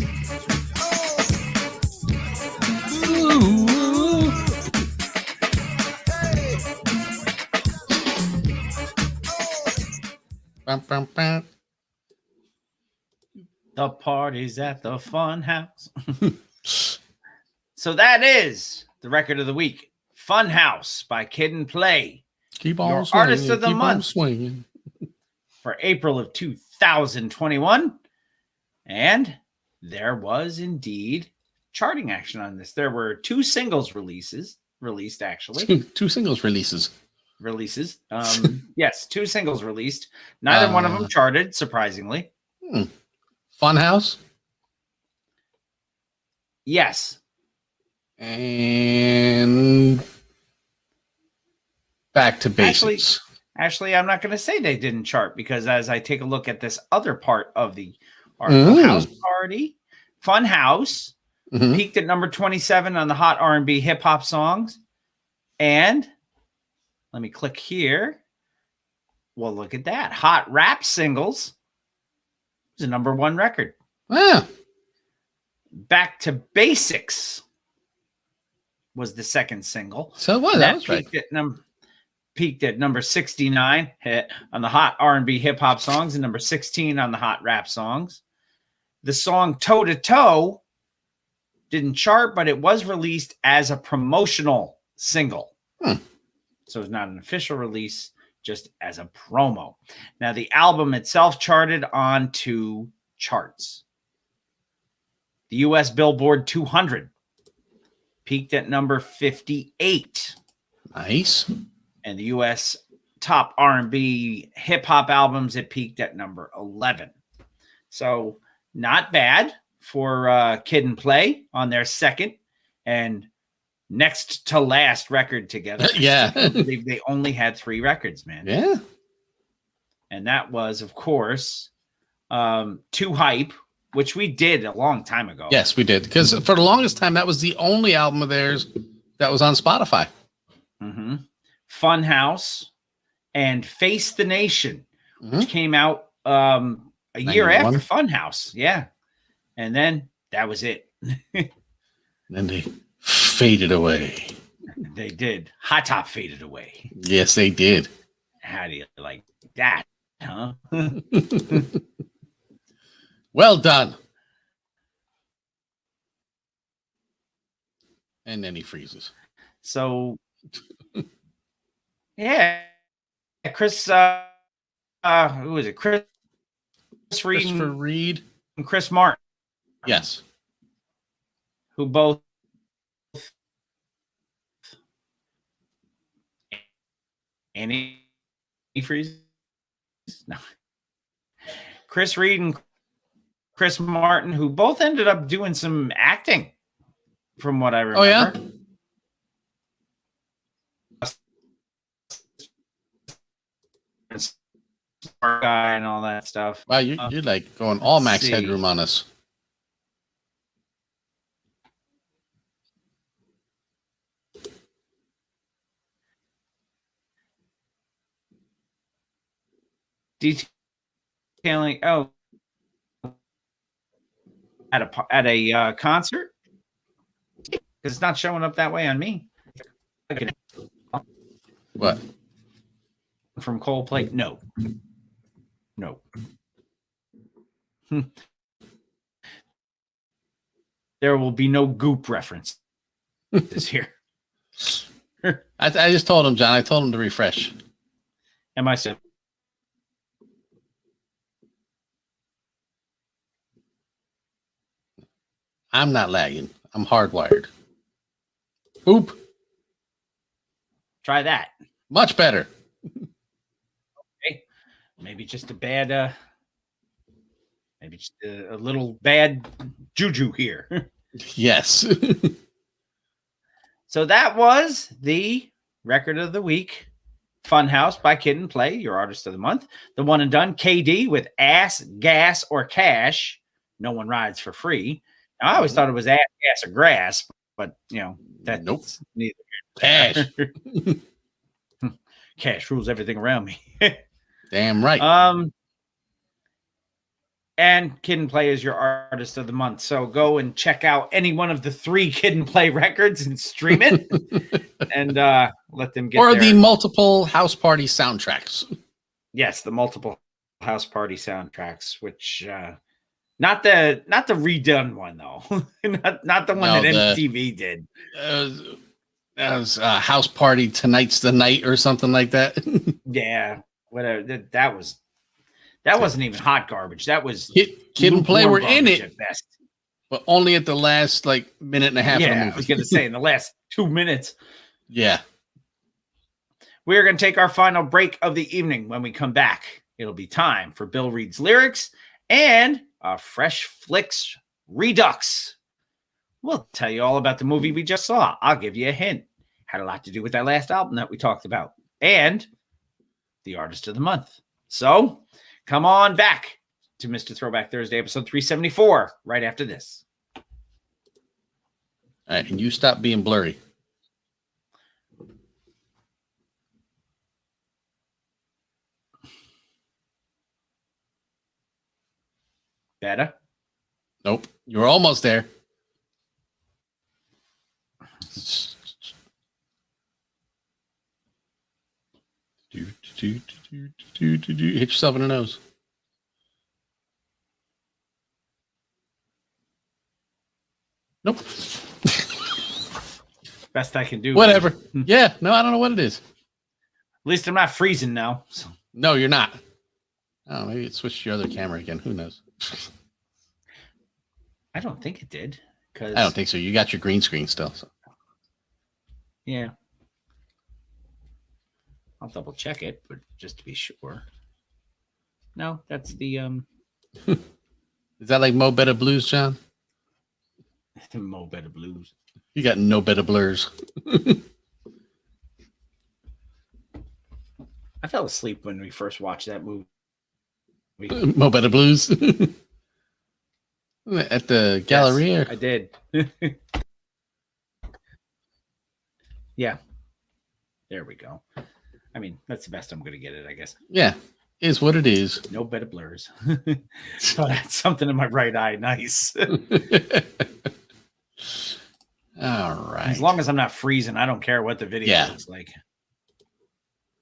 Bum, bum, bum. The party's at the Fun House. So that is the record of the week. Fun House by Kid and Play. Keep on Your swinging. artist of the keep month on swinging. for April of 2021. And there was indeed charting action on this. There were two singles released actually. Two singles releases. Yes, two singles released. Neither one of them charted, surprisingly. Funhouse. Yes. And Back to Basics. Actually, I'm not going to say they didn't chart because as I take a look at this other part of the article, House Party, Fun House, peaked at number 27 on the Hot R&B Hip Hop Songs. And let me click here. Well, look at that. Hot Rap Singles was a number one record. Yeah. Back to Basics was the second single. So what? That was right. Peaked at number 69 on the Hot R&B Hip Hop Songs and number 16 on the Hot Rap Songs. The song Toe to Toe didn't chart, but it was released as a promotional single. So it's not an official release, just as a promo. Now, the album itself charted on two charts. The U.S. Billboard 200 peaked at number 58. Nice. And the U.S. top R&B hip-hop albums, it peaked at number 11. So not bad for Kid and Play on their second and next to last record together. Yeah. I believe they only had 3 records, man. Yeah. And that was, of course, Too Hype, which we did a long time ago. Yes, we did. Because for the longest time, that was the only album of theirs that was on Spotify. Fun House and Face the Nation, which came out a year 91. after Fun House. Yeah. And then that was it. Then they faded away. They did. Hot Top faded away. Yes, they did. How do you like that, huh? Well done. And then he freezes. So, yeah. Chris, who is it? Chris Reed. Christopher Reed. And Chris Martin. Yes. Who both Annie freezes? No. Chris Reed and Chris Martin, who both ended up doing some acting, from what I remember. Oh, yeah? Guy and all that stuff. Wow, you're like going all max headroom on us. Detailing at a concert. Because it's not showing up that way on me. What? From Coldplay? No. No. There will be no Goop reference this here. I just told him, John. I told him to refresh. Am I said? I'm not lagging. I'm hardwired. Boop. Try that. Much better. Okay. Maybe just a bad, maybe just a little bad juju here. Yes. So that was the record of the week. Funhouse by Kid and Play, your artist of the month. The one and done, KD with Ass, Gas, or Cash. No one rides for free. Now, I always thought it was ass, gas, or grass, but that's neither. Cash. Cash rules everything around me. Damn right. And Kid and Play is your artist of the month. So go and check out any one of the 3 Kid and Play records and stream it, and let them get. Or the multiple house party soundtracks. Yes, the multiple house party soundtracks, which not the redone one though, not the one that MTV did. That was House Party Tonight's the Night or something like that. Yeah, whatever. That wasn't even hot garbage. That was Kid and Play were in it at best, but only at the last minute and a half of the Yeah, movie. I was going to say in the last 2 minutes. Yeah. We're going to take our final break of the evening. When we come back, it'll be time for Bill Reed's lyrics and a Fresh Flicks Redux. We'll tell you all about the movie we just saw. I'll give you a hint. Had a lot to do with that last album that we talked about. And the artist of the month. So come on back to Mr. Throwback Thursday, episode 374, right after this. All right, and you stop being blurry. Better? Nope. You were almost there. Hit yourself in the nose. Nope. Best I can do. Whatever. Yeah. No, I don't know what it is. At least I'm not freezing now. So. No, you're not. Oh, maybe it switched your other camera again. Who knows? I don't think it did. I don't think so. You got your green screen still. So. Yeah. I'll double check it, but just to be sure. No, that's the Is that like Mo Better Blues, John? Mo Better Blues. You got no better blurs. I fell asleep when we first watched that movie. Mo Better Blues. At the Galleria. Yes, I did. Yeah. There we go. I mean, that's the best I'm going to get it, I guess. Yeah. Is what it is. No better blurs. So that's something in my right eye. Nice. All right. As long as I'm not freezing, I don't care what the video looks like.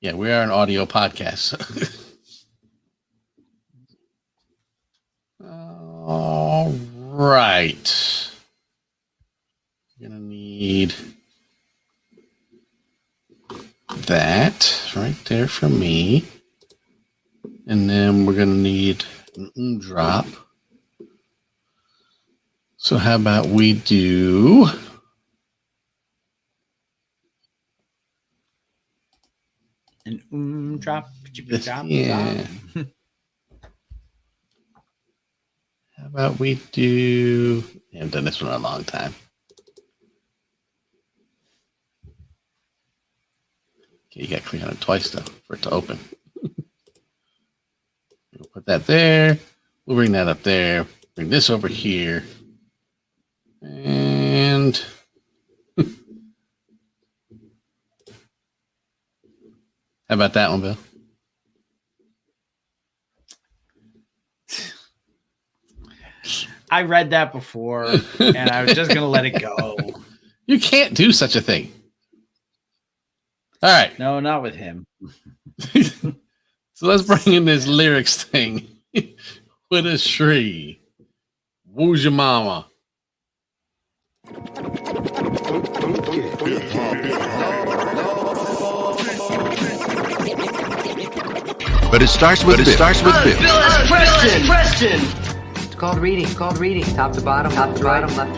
Yeah, we are an audio podcast. All right. You're going to need that right there for me. And then we're going to need an drop. So how about we do... An drop. Drop. Yeah. How about we do... I haven't done this one in a long time. Okay, you got to click on it twice, though, for it to open. We'll put that there. We'll bring that up there. Bring this over here. And... How about that one, Bill? I read that before, and I was just going to let it go. You can't do such a thing. All right. No, not with him. So let's bring in this lyrics thing with a Shri. Woo's your mama? But it starts with Bill. Preston. It's called reading. Top to bottom, left to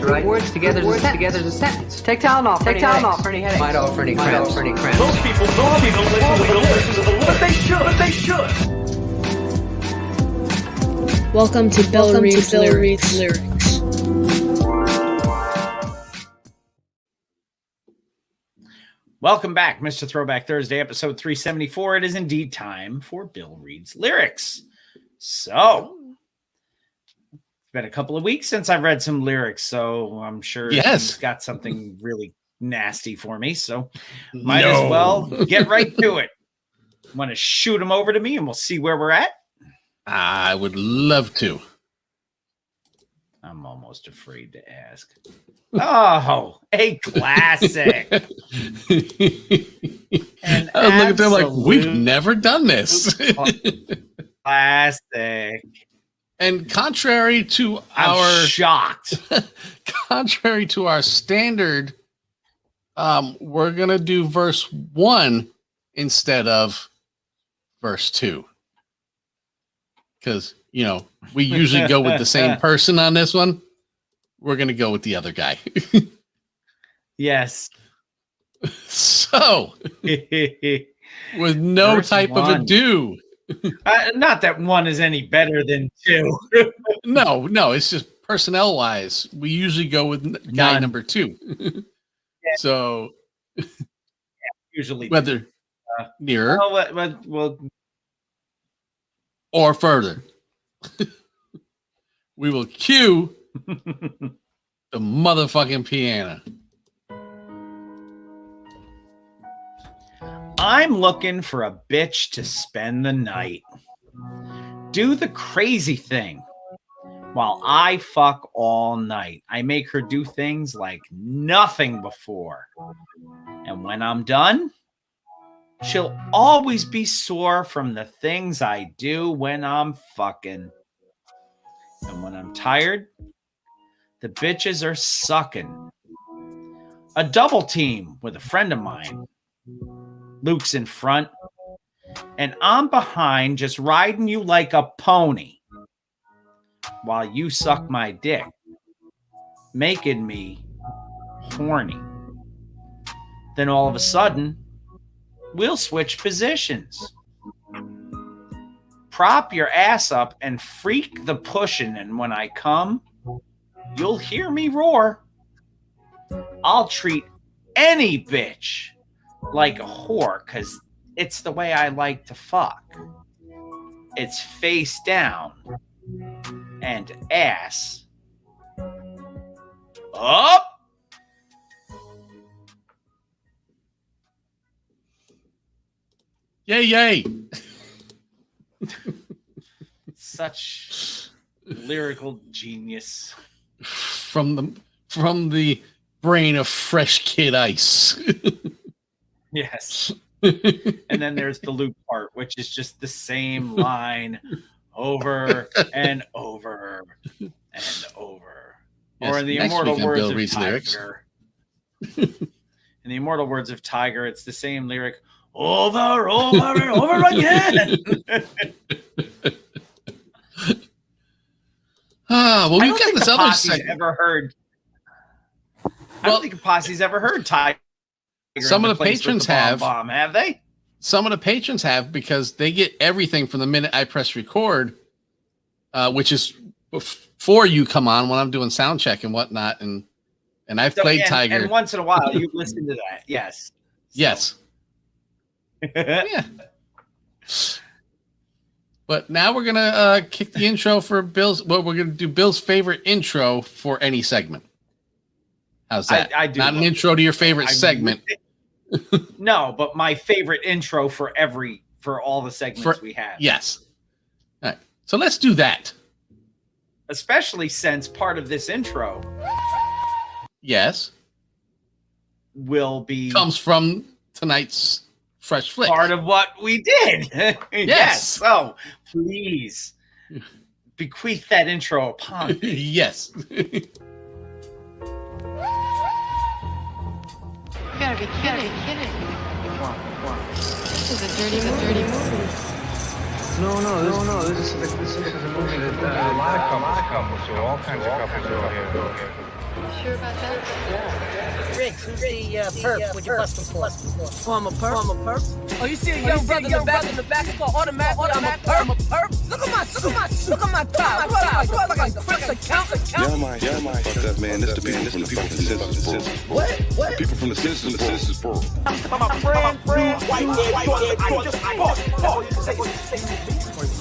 right. Words together is a sentence. Take Tylenol for any headaches. Midol for any cramps. Most people don't listen to the Lord. But they should. Welcome to Bill Reed's Lyrics. Welcome back, Mr. Throwback Thursday, episode 374. It is indeed time for Bill Reed's Lyrics. So, it's been a couple of weeks since I've read some lyrics, so I'm sure he's got something really nasty for me. So, might as well get right to it. Want to shoot him over to me, and we'll see where we're at? I would love to. I'm almost afraid to ask. Oh, a classic. I was looking at them like, we've never done this. Classic. And contrary to I'm shocked. Contrary to our standard, we're going to do verse 1 instead of verse 2. Because, we usually go with the same person on this one. We're going to go with the other guy. Yes. So, with no Verse type of 1. ado. Not that 1 is any better than 2. No, it's just personnel wise. We usually go with guy number 2. So, usually whether nearer well, or further, we will cue the motherfucking piano. I'm looking for a bitch to spend the night. Do the crazy thing while I fuck all night. I make her do things like nothing before. And when I'm done, she'll always be sore from the things I do when I'm fucking. And when I'm tired, the bitches are sucking. A double team with a friend of mine. Luke's in front, and I'm behind just riding you like a pony while you suck my dick, making me horny. Then all of a sudden, we'll switch positions. Prop your ass up and freak the pushing, and when I come, you'll hear me roar. I'll treat any bitch like a whore, because it's the way I like to fuck. It's face down and ass up. Yay. Such lyrical genius from the brain of Fresh Kid Ice. Yes. And then there's the Luke part, which is just the same line over and over and over. Yes, Or in the next immortal week on words Bill of Reed's lyrics. Tiger. In the immortal words of Tiger, it's the same lyric over and over again. Well, we've got this other segment. I don't think a posse's ever heard Tiger. Some of the patrons have. Have they? Some of the patrons have, because they get everything from the minute I press record, which is before you come on when I'm doing sound check and whatnot. And I've played Tiger. And once in a while, you listen to that. Yes. Yes. Yeah. But now we're gonna kick the intro for Bill's. Well, we're gonna do Bill's favorite intro for any segment. How's that? I do. Not an intro to your favorite segment. No, but my favorite intro for all the segments we have. Yes. All right. So let's do that. Especially since part of this intro. Yes. will be comes from tonight's Fresh Flick. part of what we did. Yes. So please bequeath that intro upon me. Yes. You gotta be kidding. This is a dirty movie. No. This is a movie that a lot of couples, so all kinds of couples are here. Sure about that? Riggs, who's the perp? Would you bust him for? Oh, I'm a perp? Oh, you see a young brother in the back? So automatically, I'm a perp. Look at my tie. What am I, fucking Crips accountant? Yeah, man. Fuck that, man. This the people from the Citizens Bureau. What? People from the Citizens Bureau. My friend, white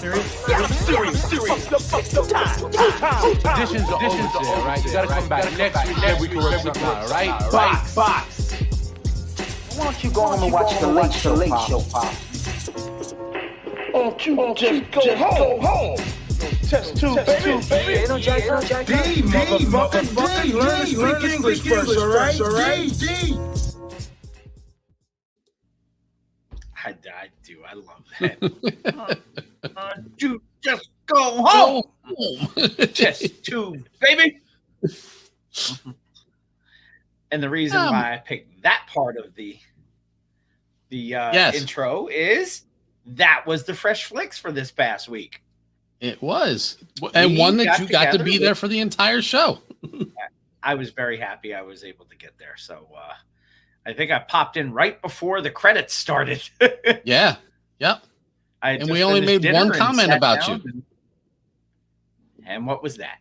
serious? Yeah, I'm serious. Conditions are always there, right? You gotta come back next week, then we can work something out, right? Box. Why don't you go home and watch the Late Show, Pop? Oh, you just go home. Test two, baby. Ain't no Jack. D, motherfucker. Learn to speak English first, all right? D. I do. I love that. You just go home. Test two, baby. And the reason why I picked that part of the intro is that was the Fresh Flicks for this past week. It was. And one that you got to be there for the entire show. I was very happy I was able to get there. So I think I popped in right before the credits started. Yeah. Yep. And we only made one comment about you. And what was that?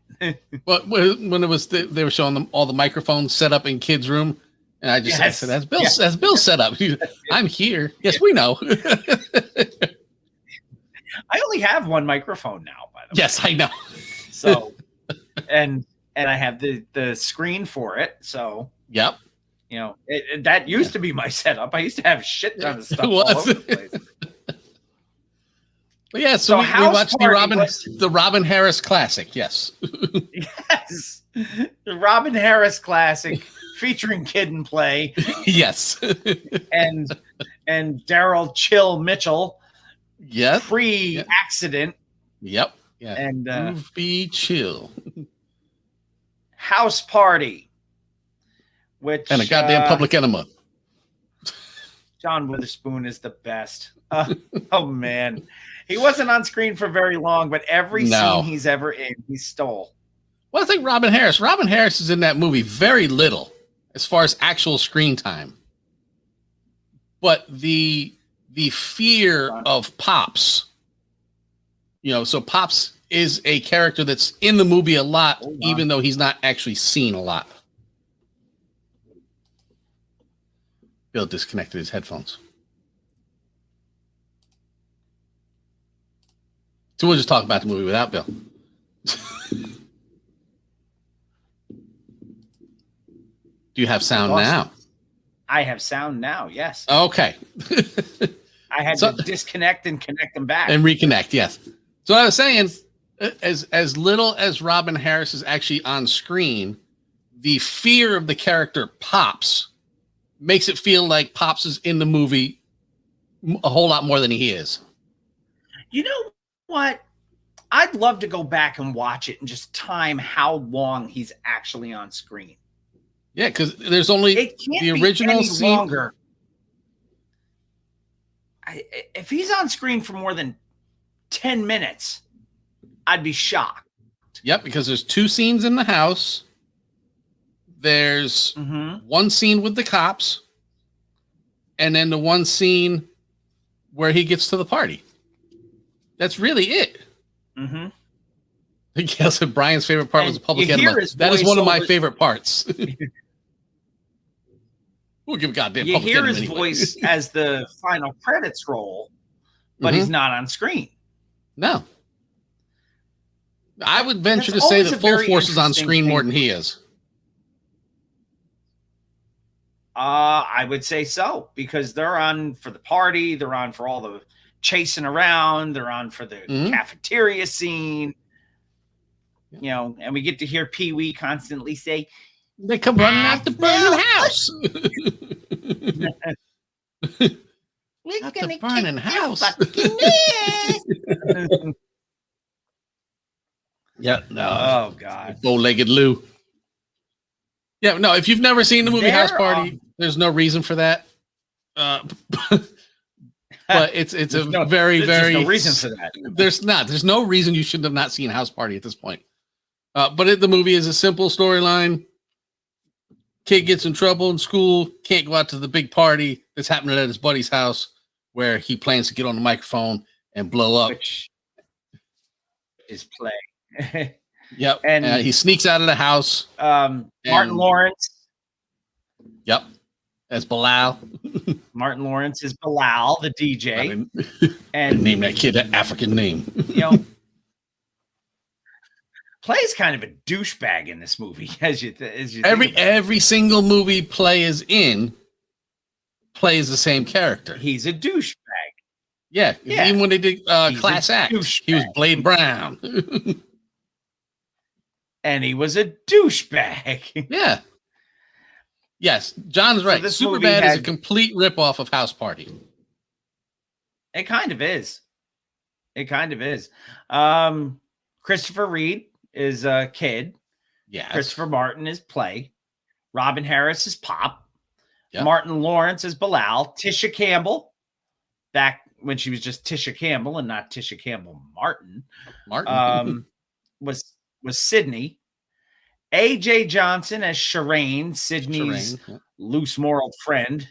But when it was they were showing them all the microphones set up in kids' room, and I said, "That's Bill. That's Bill set up. I'm here. Yes, we know." I only have one microphone now, by the way. Yes, I know. So, and I have the screen for it. So, yep. You know, that used to be my setup. I used to have shit ton of stuff all over the place. But yeah, so we watched the Robin Harris Classic. Yes. Yes. The Robin Harris Classic featuring Kid and Play. Yes. and Daryl Chill Mitchell. Yep. Pre-accident. Yep. Yeah. And Goofy Chill. House Party. And a goddamn Public Enema. John Witherspoon is the best. Oh man. He wasn't on screen for very long, but every scene he's ever in, he stole. Well, I think Robin Harris is in that movie very little as far as actual screen time. But the fear of Pops, so Pops is a character that's in the movie a lot, even though he's not actually seen a lot. Bill disconnected his headphones. So we'll just talk about the movie without Bill. Do you have sound now? I have sound now, yes. Okay. I had to disconnect and connect them back. And reconnect, yes. So I was saying, as little as Robin Harris is actually on screen, the fear of the character Pops makes it feel like Pops is in the movie a whole lot more than he is. You know what? I'd love to go back and watch it and just time how long he's actually on screen. Yeah, because there's only the original scene. Longer. If he's on screen for more than 10 minutes, I'd be shocked. Yep, because there's 2 scenes in the house. There's one scene with the cops, and then the one scene where he gets to the party. That's really it. Mm-hmm. I guess Brian's favorite part was the Public Enema. That is one of my favorite parts. We'll give goddamn. You hear his voice as the final credits roll, but he's not on screen. No. I would venture to say that Full Force is on screen more than he is. I would say so, because they're on for the party, they're on for all the chasing around, they're on for the cafeteria scene, and we get to hear Pee Wee constantly say, "They come running out the burning house." Not the burning house. Yeah, no. Oh God. Bow-legged Lou. Yeah, no. If you've never seen the movie House Party, there's no reason for that. But it's a very there's no reason for that. There's no reason you should have not seen House Party at this point. But the movie is a simple storyline. Kid gets in trouble in school, can't go out to the big party that's happening at his buddy's house, where he plans to get on the microphone and blow up. Which is play. Yep. And he sneaks out of the house. Martin Lawrence. Yep. As Bilal. Martin Lawrence is Bilal, the DJ. And name that kid an African name. You know, Play's kind of a douchebag in this movie, as you every single movie Play is in plays the same character. He's a douchebag. Yeah. Even when they did Class Act, he was Blade Brown. And he was a douchebag. Yeah. Yes, John's right. Superbad is a complete ripoff of House Party. It kind of is. It kind of is. Christopher Reed is a Kid. Yeah. Christopher Martin is Play. Robin Harris is Pop. Yep. Martin Lawrence is Bilal. Tisha Campbell, back when she was just Tisha Campbell and not Tisha Campbell Martin. Was Sydney. AJ Johnson as Shireen, Sydney's loose moral friend.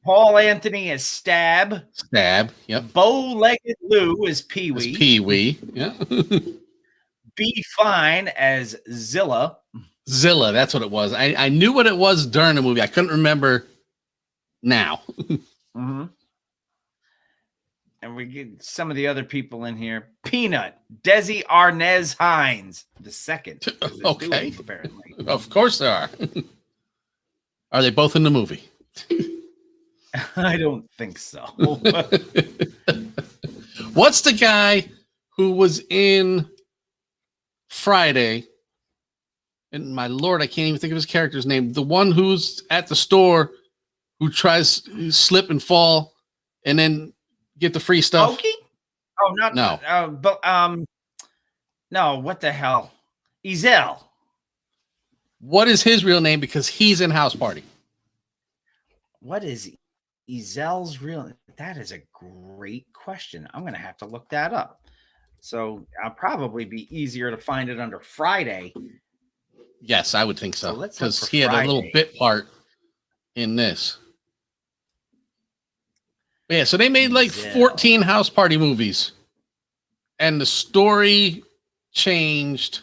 Paul Anthony as Stab. Yep. Bow-legged Lou as Pee-wee. Pee-wee. Yeah. B. Fine as Zilla. Zilla, that's what it was. I knew what it was during the movie. I couldn't remember now. Mm-hmm. And we get some of the other people in here. Peanut, Desi Arnaz Hines, the second. Okay. Apparently. Of course there are. Are they both in the movie? I don't think so. What's the guy who was in Friday? And my Lord, I can't even think of his character's name. The one who's at the store who tries to slip and fall and then get the free stuff. Okie? Oh, not no. No, what the hell? Ezel. What is his real name? Because he's in House Party. What is Ezel's real? That is a great question. I'm going to have to look that up. So I'll probably be easier to find it under Friday. Yes, I would think so. Let's because he had a little bit part in this. But yeah, so they made like 14 House Party movies. And the story changed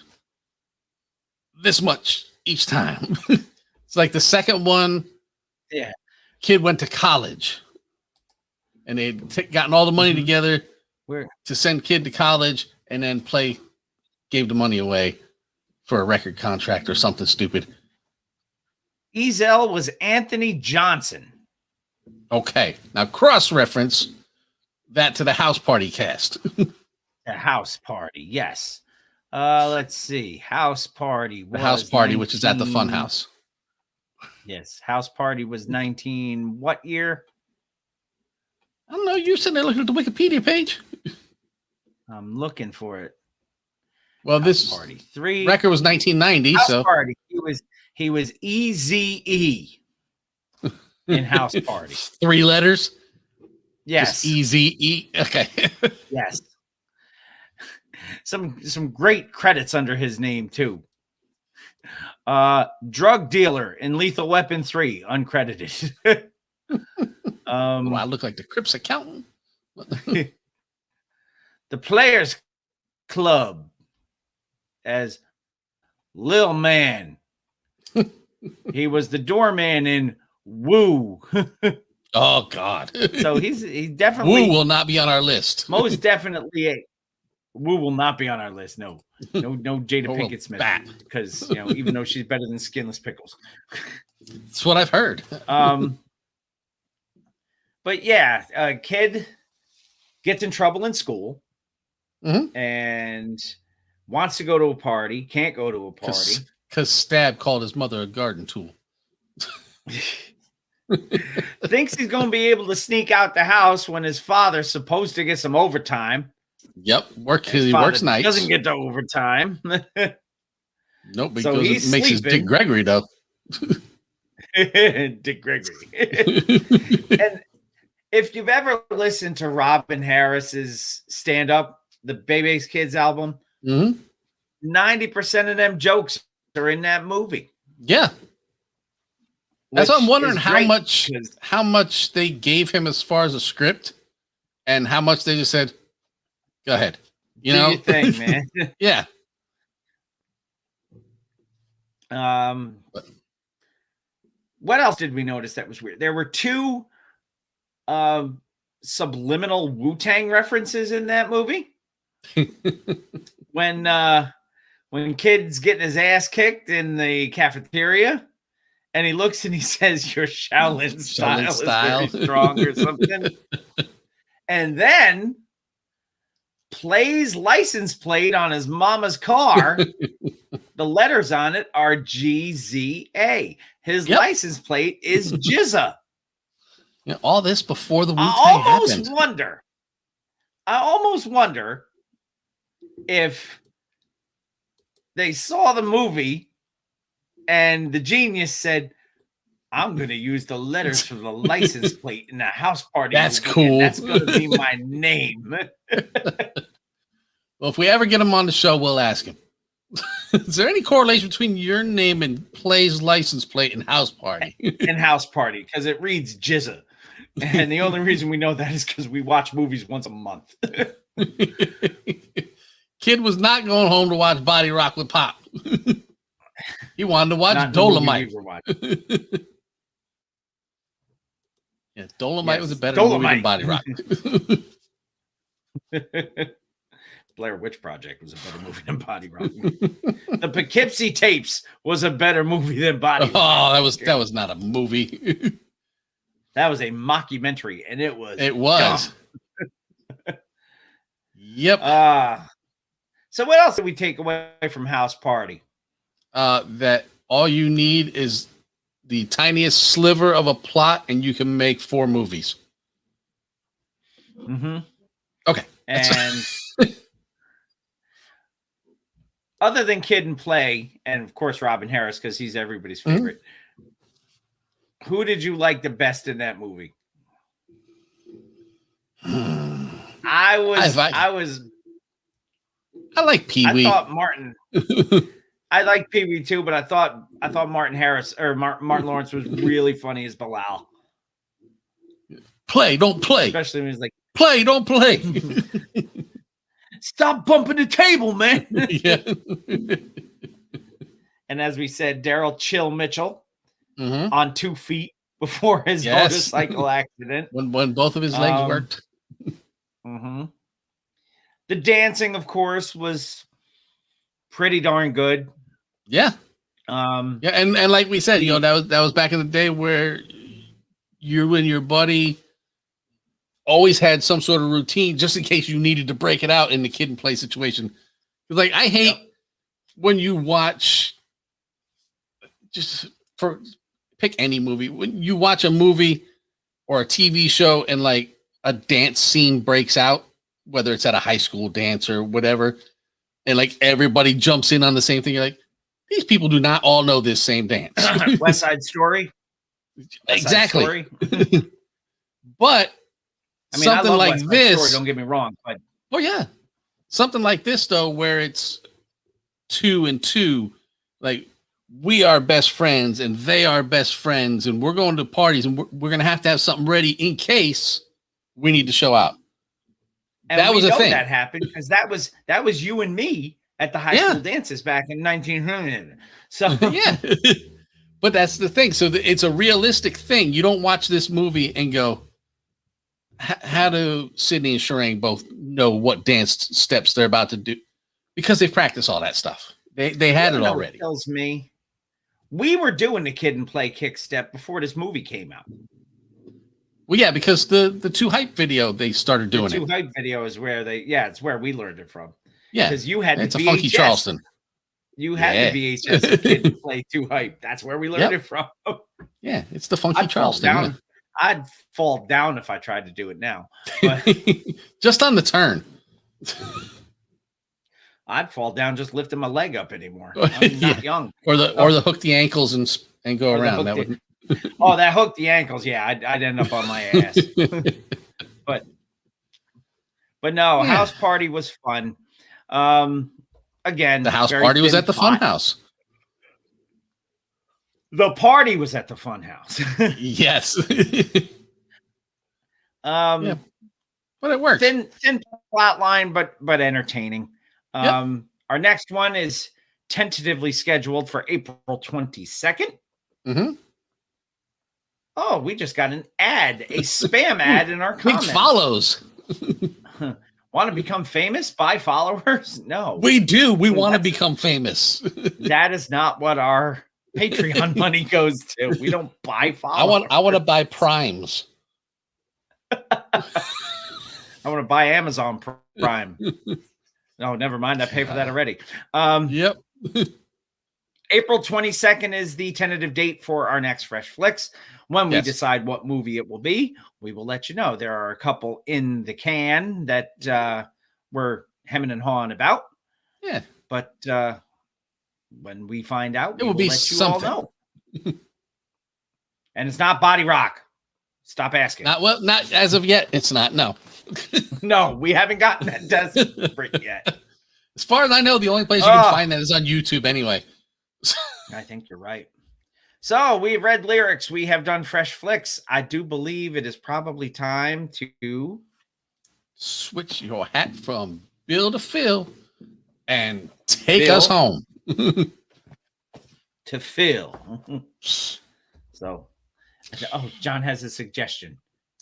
this much each time. It's like the second one. Yeah. Kid went to college. And they'd gotten all the money together to send Kid to college. And then Play gave the money away for a record contract or something stupid. Ezel was Anthony Johnson. Okay. Now cross-reference that to the House Party cast. The House Party, yes. Let's see. House Party was the House Party, which is at the Fun House. Yes. House Party was 19. What year? I don't know. You're sitting there looking at the Wikipedia page. I'm looking for it. Well, House this Party 3 record was 1990. House so Party. He was Eze in House Party. 3 letters. Yes. Eze. Okay. Yes. Some great credits under his name too. Drug dealer in Lethal Weapon 3, uncredited. I look like the Crips accountant. The Players Club as Lil Man. He was the doorman in Woo. Oh God! So he's definitely Woo will not be on our list. Most definitely, Woo will not be on our list. No Jada Pinkett Smith, because even though she's better than Skinless Pickles. That's what I've heard. But yeah, a kid gets in trouble in school and wants to go to a party, can't go to a party because Stab called his mother a garden tool. Thinks he's going to be able to sneak out the house when his father's supposed to get some overtime. Yep, His he father works nights. Doesn't get the overtime. Nope, he So goes he's and makes his Dick sleeping. Gregory though. Dick Gregory. And if you've ever listened to Robin Harris's stand-up, the Bebe's Kids album, 90% of them jokes are in that movie. Yeah. That's what I'm Which wondering is how great, much they gave him as far as a script and how much they just said, go ahead. You Do know, your thing, man. Yeah. What else did we notice that was weird? There were two subliminal Wu-Tang references in that movie. When Kid's getting his ass kicked in the cafeteria, and he looks and he says, "Your Shaolin style is very strong," or something. And then plays license plate on his mama's car. The letters on it are GZA. His license plate is Jizza. Yeah, all this before the Wu-Tang I happened. almost wonder if they saw the movie and the genius said, "I'm going to use the letters for the license plate in the house party. That's movie, cool. and that's going to be my name." Well, if we ever get him on the show, we'll ask him. Is there any correlation between your name and Play's license plate and house party? In house party, because it reads Jizza. And the only reason we know that is because we watch movies once a month. Kid was not going home to watch Body Rock with Pop. He wanted to watch Not the movie Dolomite. we were watching. Yeah, Dolomite was a better Dolomite. movie than Body Rock. Blair Witch Project was a better movie than Body Rock. The Poughkeepsie Tapes was a better movie than Body Rock. Oh, that was not a movie. That was a mockumentary, and it was. It was. Yep. So what else did we take away from House Party? That all you need is the tiniest sliver of a plot, and you can make 4 movies. Mm-hmm. Okay. And other than Kid and Play, and of course Robin Harris, because he's everybody's favorite, who did you like the best in that movie? I like Pee Wee. I thought Martin. I like Pee Wee too, but I thought Martin Harris or Martin Lawrence was really funny as Bilal. Play, don't play. Especially when he's like, play, don't play. Stop bumping the table, man. Yeah. And as we said, Daryl Chill Mitchell on 2 feet before his motorcycle accident. When both of his legs worked. The dancing, of course, was pretty darn good. Yeah. Yeah, and like we said, that was back in the day where you and your buddy always had some sort of routine just in case you needed to break it out in the Kid and Play situation. Like, I hate when you watch, just for pick any movie, when you watch a movie or a TV show and like a dance scene breaks out, whether it's at a high school dance or whatever, and like everybody jumps in on the same thing. You're like, these people do not all know this same dance. West Side Story. Exactly. But I mean, something I love like West Side this, Story, don't get me wrong, but something like this though, where it's 2 and 2, like we are best friends and they are best friends, and we're going to parties and we're going to have something ready in case we need to show out. And that was a thing that happened because that was you and me at the high school dances back in 1900. So yeah, but that's the thing. So it's a realistic thing. You don't watch this movie and go, how do Sydney and Shireen both know what dance steps they're about to do? Because they've practiced all that stuff. They had it already. What tells me we were doing the Kid and Play kick step before this movie came out. Well, yeah, because the 2 Hype video, they started doing the 2 it. Hype video is where it's where we learned it from. Yeah, because you had it's the a funky VHS. Charleston. You had the VHS of Kid and Play 2 Hype. That's where we learned it from. Yeah, it's the funky I'd fall Charleston. down. Yeah. I'd fall down if I tried to do it now. But Just on the turn. I'd fall down just lifting my leg up anymore. I'm not young. Or the hook the ankles and go Or the around. hook That the- would. Oh, that hooked the ankles. Yeah, I'd end up on my ass. but no, Yeah. house party was fun. Again, The house very party was thin at the pot. fun house. The party was at the fun house. Yes. Yeah, but it works. Thin plot line, but entertaining. Our next one is tentatively scheduled for April 22nd. Mm-hmm. Oh, we just got an ad, a spam ad in our Big comments. follows. Want to become famous? Buy followers? No. We do. We want to become famous. That is not what our Patreon money goes to. We don't buy followers. I want to buy primes. I want to buy Amazon Prime. No, never mind. I pay for that already. Yep. April 22nd is the tentative date for our next Fresh Flicks. When we Yes. decide what movie it will be, we will let you know. There are a couple in the can that we're hemming and hawing about. Yeah. But when we find out, It will be let you something. all know. And it's not Body Rock. Stop asking. Not as of yet. It's not. No. No, we haven't gotten that desperate yet. As far as I know, the only place you can find that is on YouTube anyway. I think you're right. So we've read lyrics. We have done Fresh Flicks. I do believe it is probably time to switch your hat from Bill to Phil and take Bill us home. to Phil. So, John has a suggestion.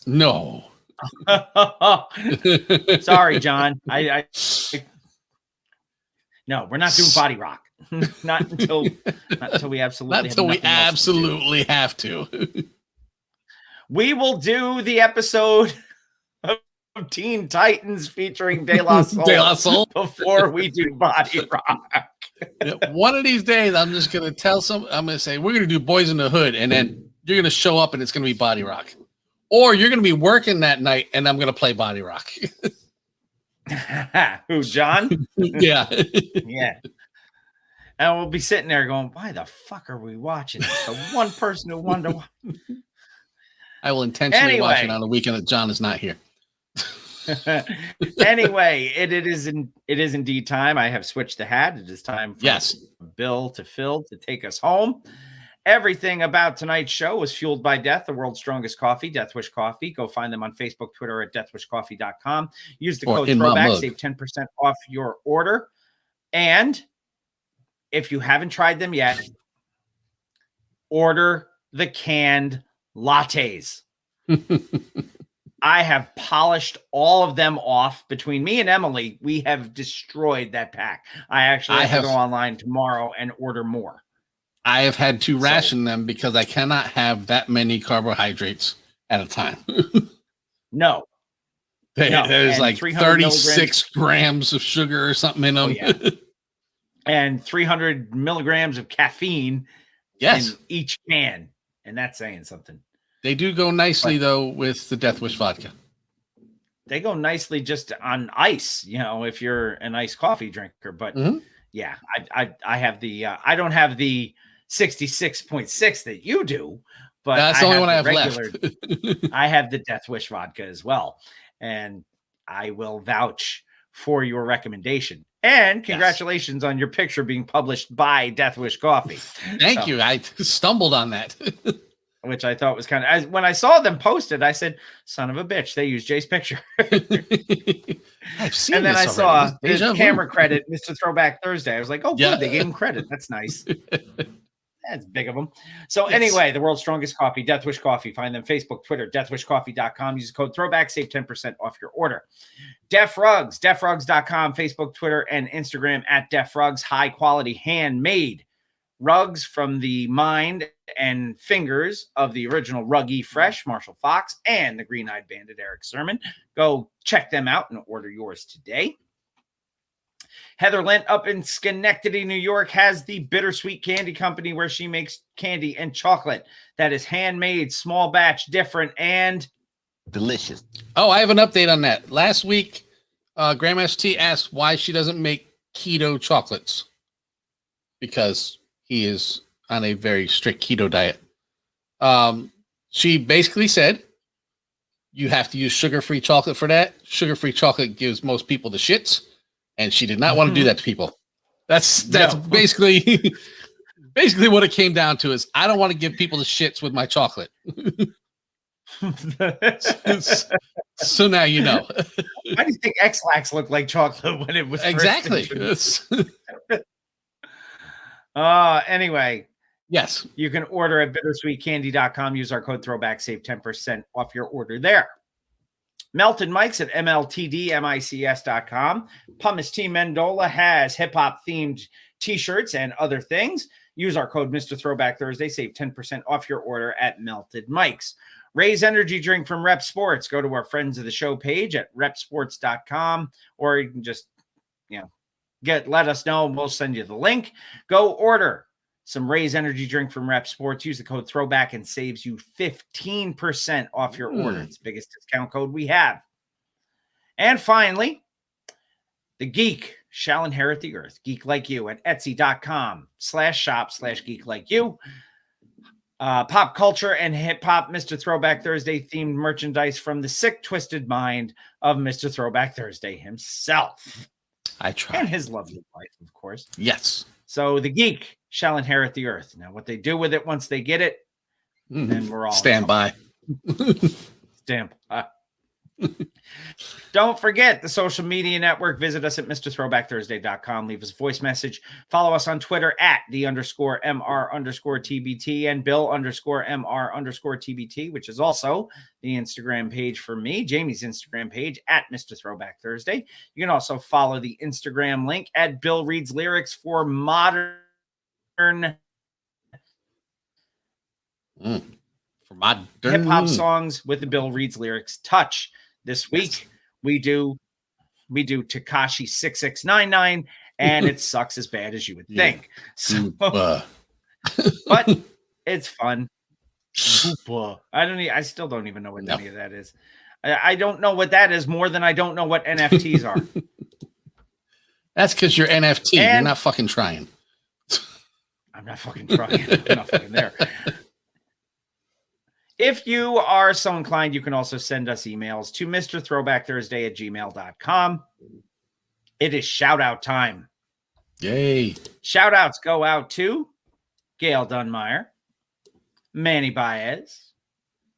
No. Sorry, John. No, we're not doing Body Rock. not until we absolutely Not until we have nothing else to do. absolutely have to. We will do the episode of Teen Titans featuring De La Soul, De La Soul. before we do Body Rock. Yeah, one of these days, I'm just going to say, we're going to do Boys in the Hood, and then you're going to show up and it's going to be Body Rock. Or you're going to be working that night and I'm going to play Body Rock. Who, John? Yeah. Yeah. And we'll be sitting there going, why the fuck are we watching this? The one person who wanted to watch. I will intentionally watch it Anyway. on the weekend that John is not here. Anyway, it is indeed time. I have switched the hat. It is time for Bill to Phil to take us home. Everything about tonight's show was fueled by Death, the world's strongest coffee, Death Wish Coffee. Go find them on Facebook, Twitter at deathwishcoffee.com. Use the Or code in my throwback, mug. save 10% off your order. And if you haven't tried them yet, order the canned lattes. I have polished all of them off. Between me and Emily, we have destroyed that pack. I actually have to go online tomorrow and order more. I have had to ration them because I cannot have that many carbohydrates at a time. No. No, There's and like 300 36 grams of sugar or something in them. yeah. And 300 milligrams of caffeine in each can. And that's saying something. They do go nicely, though, with the Death Wish vodka. They go nicely just on ice, if you're an iced coffee drinker. But yeah, I have the, I don't have the 66.6 that you do, but That's the only one I have regular, left. I have the Death Wish vodka as well. And I will vouch for your recommendation. And congratulations on your picture being published by Death Wish Coffee. Thank you. I stumbled on that. Which I thought was kind of, when I saw them posted, I said, son of a bitch, they used Jay's picture. I've seen And then this I saw already. the Deja vu. camera credit, Mr. Throwback Thursday. I was like, oh, Yeah. good. They gave him credit. That's nice. That's big of them. So anyway, the world's strongest coffee, Death Wish Coffee. Find them Facebook, Twitter, deathwishcoffee.com. Use the code throwback, save 10% off your order. Def Rugs, defrugs.com, Facebook, Twitter, and Instagram at Def Rugs. High quality, handmade rugs from the mind and fingers of the original Ruggy Fresh, Marshall Fox, and the Green-Eyed Bandit, Eric Sermon. Go check them out and order yours today. Heather Lent up in Schenectady, New York, has the Bittersweet Candy Company, where she makes candy and chocolate that is handmade, small batch, different, and delicious. Oh, I have an update on that. Last week, Grandmaster T asked why she doesn't make keto chocolates, because he is on a very strict keto diet. She basically said you have to use sugar-free chocolate for that. Sugar-free chocolate gives most people the shits, and she did not want to do that to people. That's basically what it came down to. Is I don't want to give people the shits with my chocolate. So now you know. Why do you think X-Lax looked like chocolate when it was exactly? Anyway, yes, you can order at bittersweetcandy.com. Use our code throwback, save 10% off your order there. Melted Mics at MLTDMICS.com. Pumice T Mendola has hip-hop themed t-shirts and other things. Use our code Mr. Throwback Thursday. Save 10% off your order at Melted Mics. Ray's energy drink from Rep Sports. Go to our friends of the show page at repsports.com, or you can just, let us know and we'll send you the link. Go order some Ray's energy drink from Rep Sports. Use the code Throwback and saves you 15% off your order. It's the biggest discount code we have. And finally, the geek shall inherit the earth. Geek Like You at etsy.com/shop/geek like you. Pop culture and hip hop Mr. Throwback Thursday themed merchandise from the sick, twisted mind of Mr. Throwback Thursday himself. I try. And his lovely wife, of course. Yes. So the geek shall inherit the earth. Now, what they do with it once they get it, then we're all stand by. Stand by. Don't forget the social media network. Visit us at MrThrowbackThursday.com. Leave us a voice message. Follow us on Twitter at _MR_TBT and Bill_MR_TBT, which is also the Instagram page for me, Jamie's Instagram page at Mr. Throwback Thursday. You can also follow the Instagram link at Bill Reads Lyrics for modern hip-hop songs with the Bill Reads Lyrics touch. This week we do Tekashi 6699, and it sucks as bad as you would think. So, but it's fun. I still don't even know what any of that is. I don't know what that is more than I don't know what NFTs are. That's because you're NFT. You're not fucking trying. I'm not fucking trying. I'm not fucking there. If you are so inclined, you can also send us emails to MrThrowbackThursday@gmail.com. It is shout out time. Yay. Shout outs go out to Gail Dunmeyer, Manny Baez,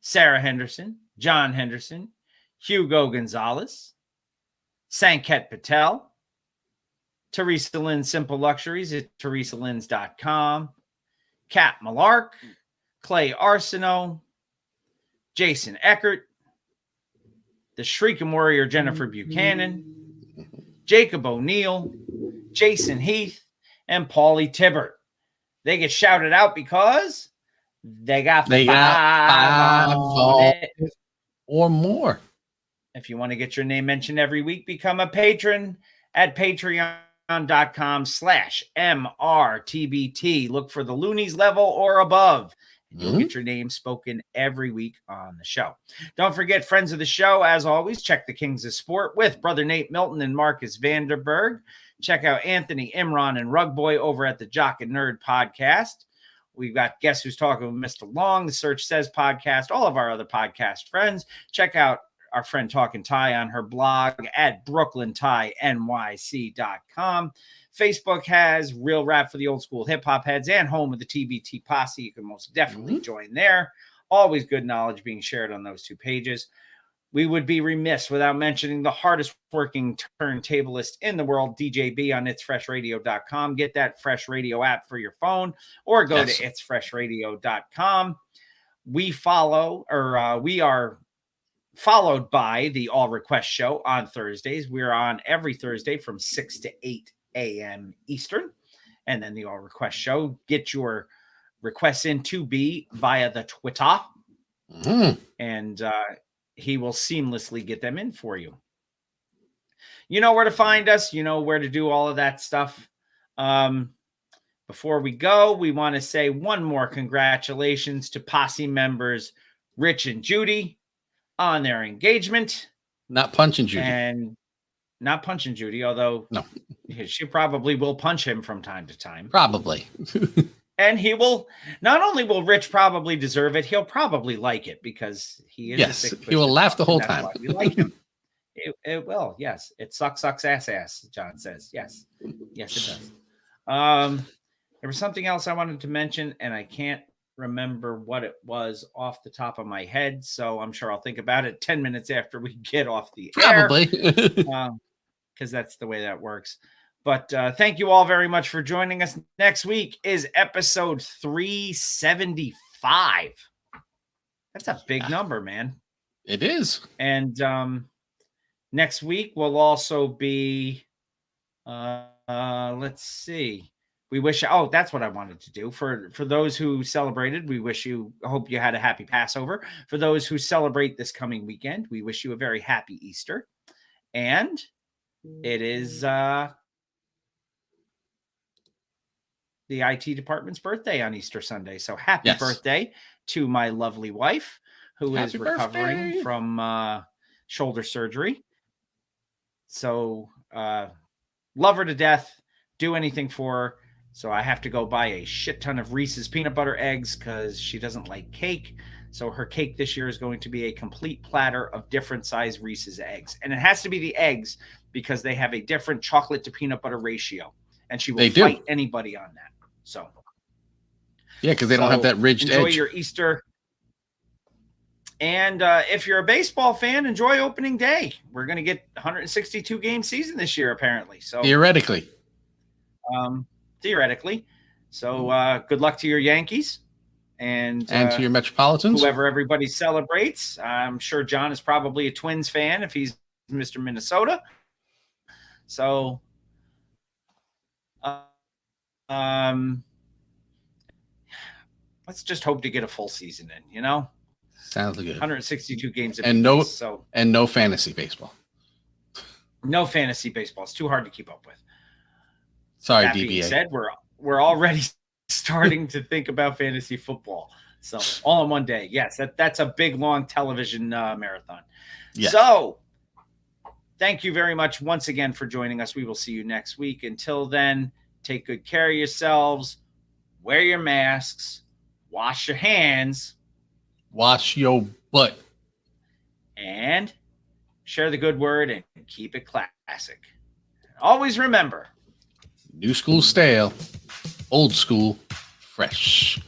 Sarah Henderson, John Henderson, Hugo Gonzalez, Sanket Patel, Teresa Lynn Simple Luxuries at teresalins.com, Kat Malark, Clay Arsenault, Jason Eckert, the Shrieking Warrior Jennifer Buchanan, Jacob O'Neill, Jason Heath, and Paulie Tibbert. They get shouted out because they got five or more. If you want to get your name mentioned every week, become a patron at patreon.com/MRTBT. Look for the Loonies level or above. You'll get your name spoken every week on the show. Don't forget, friends of the show, as always, check the Kings of Sport with Brother Nate Milton and Marcus Vanderberg. Check out Anthony Imran and Rug Boy over at the Jock and Nerd podcast. We've got Guess Who's Talking with Mr. Long, the Search Says podcast, all of our other podcast friends. Check out our friend Talking Ty on her blog at BrooklynTyNYC.com. Facebook has Real Rap for the Old School Hip Hop Heads and home of the TBT Posse. You can most definitely join there. Always good knowledge being shared on those two pages. We would be remiss without mentioning the hardest working turntablist in the world, DJ B, on itsfreshradio.com. Get that Fresh Radio app for your phone or go to itsfreshradio.com. We are followed by the All Request Show on Thursdays. We're on every Thursday from 6 to 8 a.m. Eastern. And then the All Request Show. Get your requests in to B via the Twitter. And he will seamlessly get them in for you. you know where to find us. You know where to do all of that stuff. Before we go, we want to say one more congratulations to Posse members Rich and Judy on their engagement. Not punching Judy. And not punching Judy, although no, she probably will punch him from time to time. Probably. And he will, not only will Rich probably deserve it, he'll probably like it because he is a sick he will laugh the whole that's time. why we like him. It will, yes. It sucks, ass, John says. Yes. Yes, it does. There was something else I wanted to mention, and I can't remember what it was off the top of my head, so I'm sure I'll think about it 10 minutes after we get off the air. Probably. Because that's the way that works. But thank you all very much for joining us. Next week is episode 375. That's a big number, man. It is. And next week will also be, let's see. We wish, that's what I wanted to do. For those who celebrated, we hope you had a happy Passover. For those who celebrate this coming weekend, we wish you a very happy Easter. And it is the IT department's birthday on Easter Sunday. So happy birthday to my lovely wife, who is recovering from shoulder surgery. So love her to death, do anything for her. So I have to go buy a shit ton of Reese's peanut butter eggs because she doesn't like cake. So her cake this year is going to be a complete platter of different size Reese's eggs. And it has to be the eggs because they have a different chocolate to peanut butter ratio. And she will fight anybody on that. So yeah, because they don't have that ridged enjoy edge. Your Easter. And if you're a baseball fan, enjoy opening day. We're going to get 162 game season this year, apparently. So Theoretically. So good luck to your Yankees and to your Metropolitans. Whoever everybody celebrates. I'm sure John is probably a Twins fan if he's Mr. Minnesota. So let's just hope to get a full season in, you know? Sounds good. 162 games and no fantasy baseball. No fantasy baseball. It's too hard to keep up with. Sorry, that DBA. Being said, we're already starting to think about fantasy football. So all in one day. Yes, that's a big, long television marathon. Yes. So thank you very much once again for joining us. We will see you next week. Until then, take good care of yourselves. Wear your masks. Wash your hands. Wash your butt. And share the good word and keep it classic. Always remember. New school stale, old school fresh.